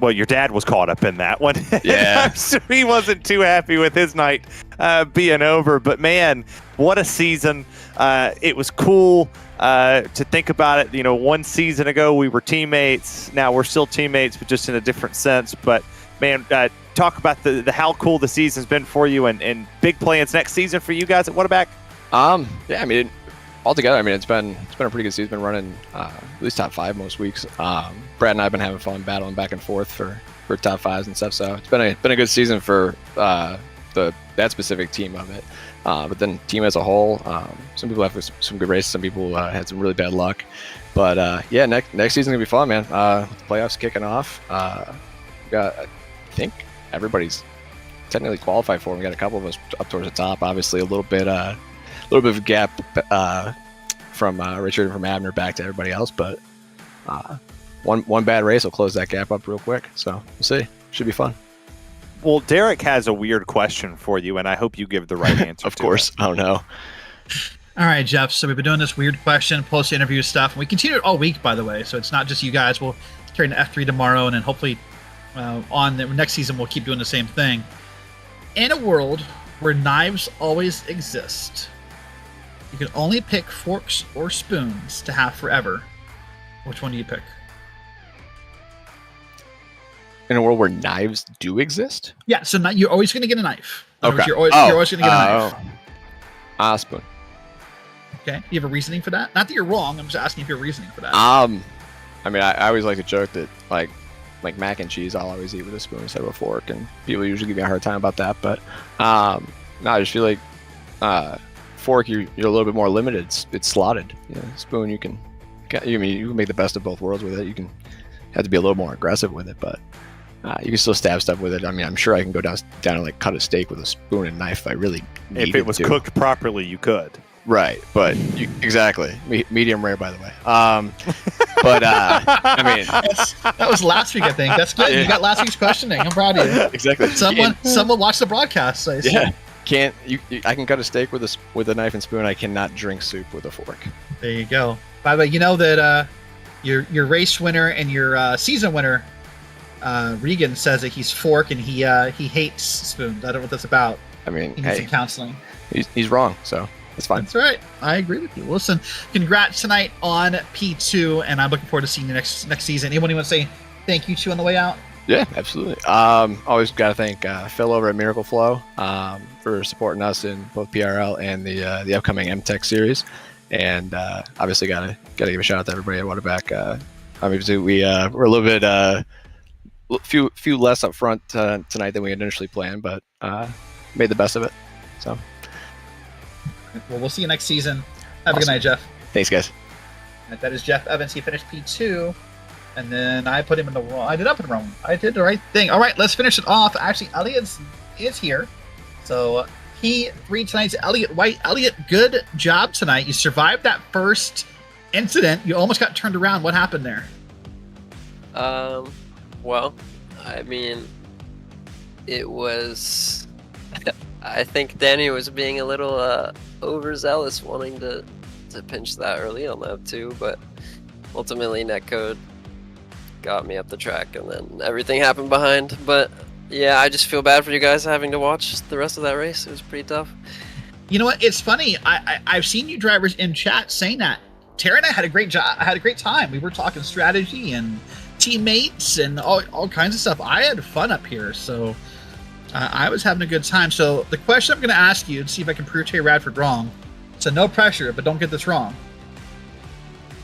Well, your dad was caught up in that one. Yeah. I'm sure he wasn't too happy with his night being over. But, man, what a season. It was cool to think about it. One season ago we were teammates. Now we're still teammates, but just in a different sense. But, man, talk about the how cool the season's been for you and big plans next season for you guys at Whataback. Yeah, I mean, altogether, I mean, it's been a pretty good season. Been running at least top 5 most weeks. Brad and I have been having fun battling back and forth for top 5s and stuff. So it's been a good season for that specific team of it. But then team as a whole, some people have some good races. Some people had some really bad luck. But yeah, next season's gonna be fun, man. With the playoffs kicking off, I think everybody's technically qualified for them. We got a couple of us up towards the top. Obviously, a little bit of a gap from Richard and from Abner back to everybody else, but one bad race will close that gap up real quick. So we'll see. Should be fun. Well, Derek has a weird question for you, and I hope you give the right answer. Of course. Oh no. All right, Jeff. So we've been doing this weird question, post-interview stuff, and we continue it all week, by the way. So it's not just you guys. We'll carry the F3 tomorrow, and then hopefully on the next season we'll keep doing the same thing. In a world where knives always exist, you can only pick forks or spoons to have forever. Which one do you pick? In a world where knives do exist? Yeah, so you're always going to get a knife. Okay. You're always going to get a knife. Spoon. Okay. You have a reasoning for that? Not that you're wrong. I'm just asking if you have reasoning for that. I mean, I always like to joke that like mac and cheese, I'll always eat with a spoon instead of a fork, and people usually give me a hard time about that. But no, I just feel like fork, you're a little bit more limited. It's slotted. Spoon, you can make the best of both worlds with it. You can have to be a little more aggressive with it, but you can still stab stuff with it. I mean, I'm sure I can go down and like cut a steak with a spoon and knife if I really needed to. If it was cooked properly, you could. Right, but exactly. Medium rare, by the way. But I mean, that was last week, I think. That's good. You got last week's questioning. I'm proud of you. Exactly. Someone watched the broadcast. So yeah. I can cut a steak with a knife and spoon. I cannot drink soup with a fork. There you go. By the way, you know that your race winner and your season winner, Regan, says that he's fork and he hates spoons. I don't know what that's about. I mean, he needs some counseling. He's wrong, so it's fine. That's right. I agree with you. Listen, congrats tonight on P2, and I'm looking forward to seeing you next season. Anyone you want to say thank you to on the way out? Yeah, absolutely. Always got to thank Phil over at Miracle Flow for supporting us in both PRL and the upcoming MTech series, and obviously got to give a shout out to everybody at Whataback. Obviously, we're a little bit few less up front tonight than we had initially planned, but made the best of it. So, well, we'll see you next season. Have a good night, Jeff. Thanks, guys. That is Jeff Evans. He finished P2. And then I put him in the wrong. I did not put him wrong. I did the right thing. All right, let's finish it off. Actually, Elliot is here. So P3 tonight's Elliot White. Elliot, good job tonight. You survived that first incident. You almost got turned around. What happened there? Well, I mean, it was. I think Danny was being a little overzealous, wanting to pinch that early on lap 2, but ultimately netcode got me up the track, and then everything happened behind. But Yeah, I just feel bad for you guys having to watch the rest of that race. It was pretty tough. You know what? It's funny. I've seen you drivers in chat saying that. Tara and I had a great job. I had a great time. We were talking strategy and teammates and all kinds of stuff. I had fun up here, so I was having a good time. So the question I'm going to ask you, and see if I can prove Terry Radford wrong. So no pressure, but don't get this wrong.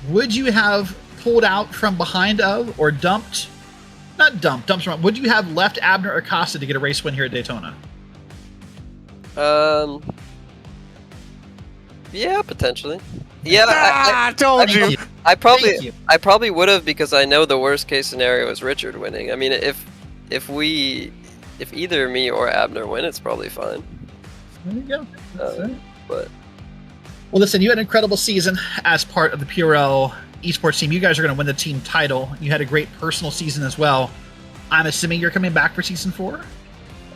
Would you have pulled out from behind of or dumped? Not dumped. Dumped from. Would you have left Abner or Costa to get a race win here at Daytona? Yeah, potentially. Yeah, I told you. I probably would have, because I know the worst case scenario is Richard winning. I mean, if either me or Abner win, it's probably fine. There you go. But well, listen, you had an incredible season as part of the PRL esports team. You guys are going to win the team title. You had a great personal season as well. I'm assuming you're coming back for season 4.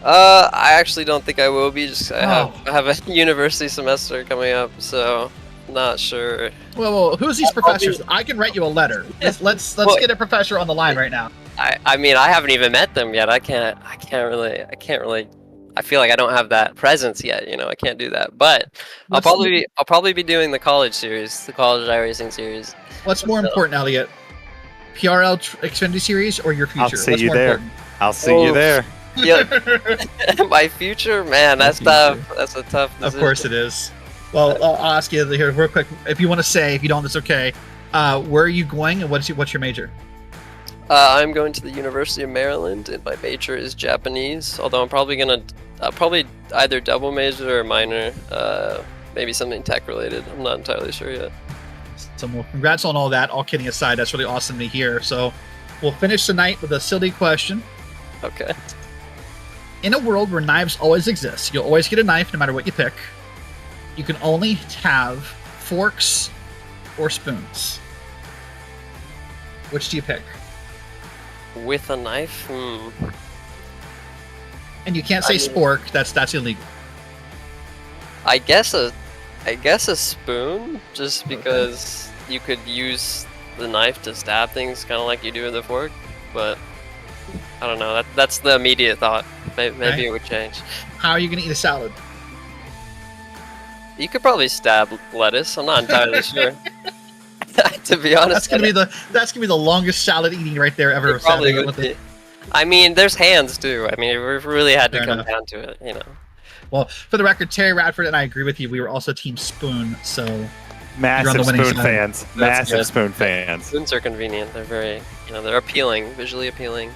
I actually don't think I will be. Just I have a university semester coming up, so not sure. Well, who's these professors? I can write you a letter. Let's get a professor on the line right now. I mean, I haven't even met them yet. I can't really. I feel like I don't have that presence yet. You know, I can't do that. But I'll probably be doing the college series, the college iRacing series. What's more important, Elliot? PRL Xfinity series or your future? I'll see you there. I'll see you there. Yeah, my future, man. That's tough. That's a tough decision. Of course it is. Well, I'll ask you here real quick. If you want to say, if you don't, that's okay. Where are you going, and what's your major? I'm going to the University of Maryland, and my major is Japanese. Although I'm probably either double major or minor. Maybe something tech related. I'm not entirely sure yet. So, well, congrats on all that. All kidding aside, that's really awesome to hear. So, we'll finish tonight with a silly question. Okay. In a world where knives always exist, you'll always get a knife no matter what you pick. You can only have forks or spoons. Which do you pick? With a knife? And you can't say spork. That's illegal. I guess a spoon, just because you could use the knife to stab things, kind of like you do with the fork. But I don't know. That's the immediate thought. Maybe it would change. How are you going to eat a salad? You could probably stab lettuce. I'm not entirely sure. To be honest, that's gonna be the longest salad eating right there ever. Probably would be. I mean, there's hands too. I mean, we really had to come down to it, you know. Well, for the record, Terry Radford and I agree with you. We were also Team Spoon, so massive spoon fans. Massive spoon fans. Spoons are convenient. They're very, they're appealing, visually appealing.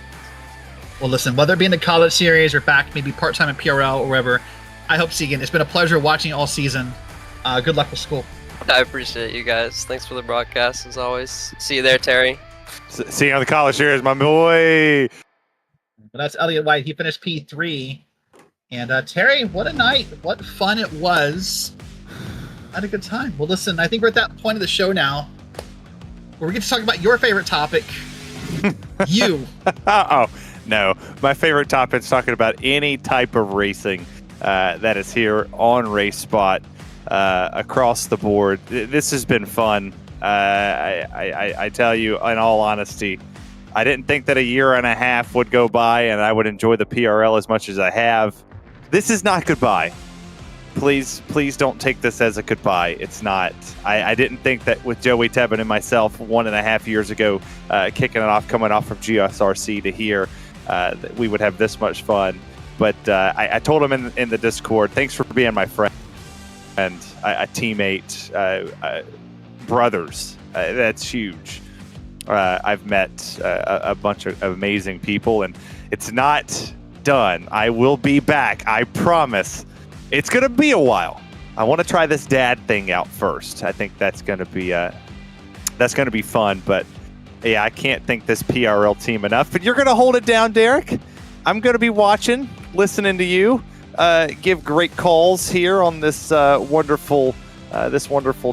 Well, listen, whether it be in the college series or back maybe part-time in PRL or wherever, I hope to see you again. It's been a pleasure watching you all season. Good luck with school. I appreciate you guys. Thanks for the broadcast, as always. See you there, Terry. See you on the college series, my boy. But that's Elliot White. He finished P3. And Terry, what a night. What fun it was. I had a good time. Well, listen, I think we're at that point of the show now where we get to talk about your favorite topic. You. Oh, no. My favorite topic is talking about any type of racing that is here on RaceSpot. Across the board. This has been fun. I tell you, in all honesty, I didn't think that a year and a half would go by and I would enjoy the PRL as much as I have. This is not goodbye. Please don't take this as a goodbye. It's not. I didn't think that with Joey Tebben and myself 1.5 years ago, kicking it off, coming off from GSRC to here, that we would have this much fun. But I told him in the Discord, thanks for being my friend. And a teammate, brothers. That's huge. I've met a bunch of amazing people, and it's not done. I will be back. I promise. It's going to be a while. I want to try this dad thing out first. I think that's going to be fun. But yeah, I can't thank this PRL team enough. But you're going to hold it down, Derek. I'm going to be watching, listening to you. Give great calls here on this wonderful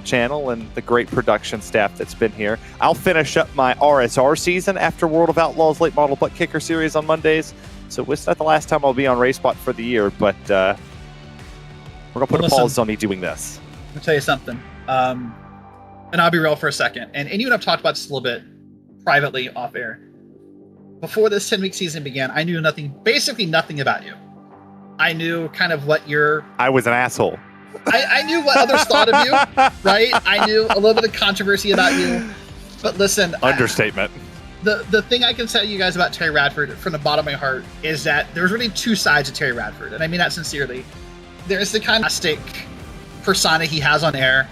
channel and the great production staff that's been here. I'll finish up my RSR season after World of Outlaws Late Model Butt Kicker series on Mondays. So it's not the last time I'll be on RaceSpot for the year, but we're gonna put a pause on me doing this. Let me tell you something, and I'll be real for a second. And you and I've talked about this a little bit privately off air. before this 10-week season began, I knew basically nothing about you. I knew kind of what I was an asshole. I knew what others thought of you, right? I knew a little bit of controversy about you. But listen, understatement. The thing I can tell you guys about Terry Radford from the bottom of my heart is that there's really two sides of Terry Radford, and I mean that sincerely. There's the kind of plastic persona he has on air,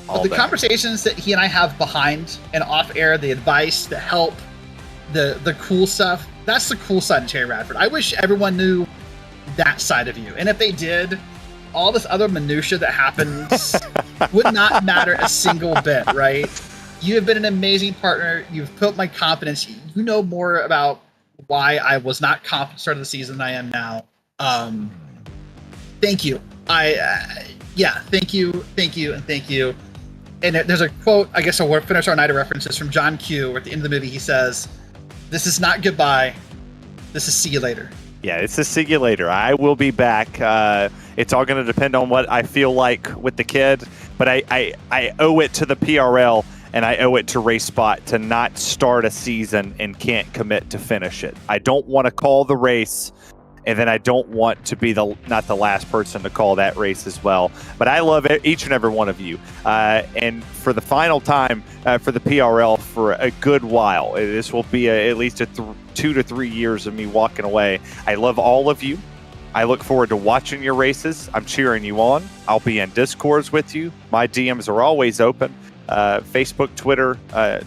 but the conversations that he and I have behind and off air, the advice, the help, the cool stuff, that's the cool side of Terry Radford. I wish everyone knew that side of you. And if they did, all this other minutia that happens would not matter a single bit, right? You have been an amazing partner. You've built my confidence. You know more about why I was not confident at the start of the season than I am now. Thank you. Thank you, and thank you. And there's a quote, I guess I'll finish our night of references, from John Q, where at the end of the movie he says, "This is not goodbye. This is see you later." Yeah, it's a see you later. I will be back. It's all going to depend on what I feel like with the kid, but I owe it to the PRL and I owe it to RaceSpot to not start a season and can't commit to finish it. I don't want to call the race, and then I don't want to be not the last person to call that race as well. But I love each and every one of you. And for the final time for the PRL for a good while, this will be at least 2 to 3 years of me walking away. I love all of you. I look forward to watching your races. I'm cheering you on. I'll be in Discords with you. My DMs are always open. Facebook, Twitter,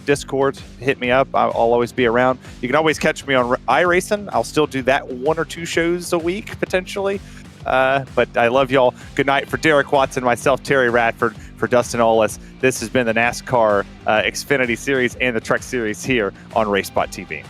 Discord, hit me up. I'll always be around. You can always catch me on iRacing. I'll still do that 1 or 2 shows a week, potentially. But I love y'all. Good night. For Derek Watson, myself, Terry Radford, for Dustin Ollis, this has been the NASCAR Xfinity Series and the Truck Series here on RaceSpotTV.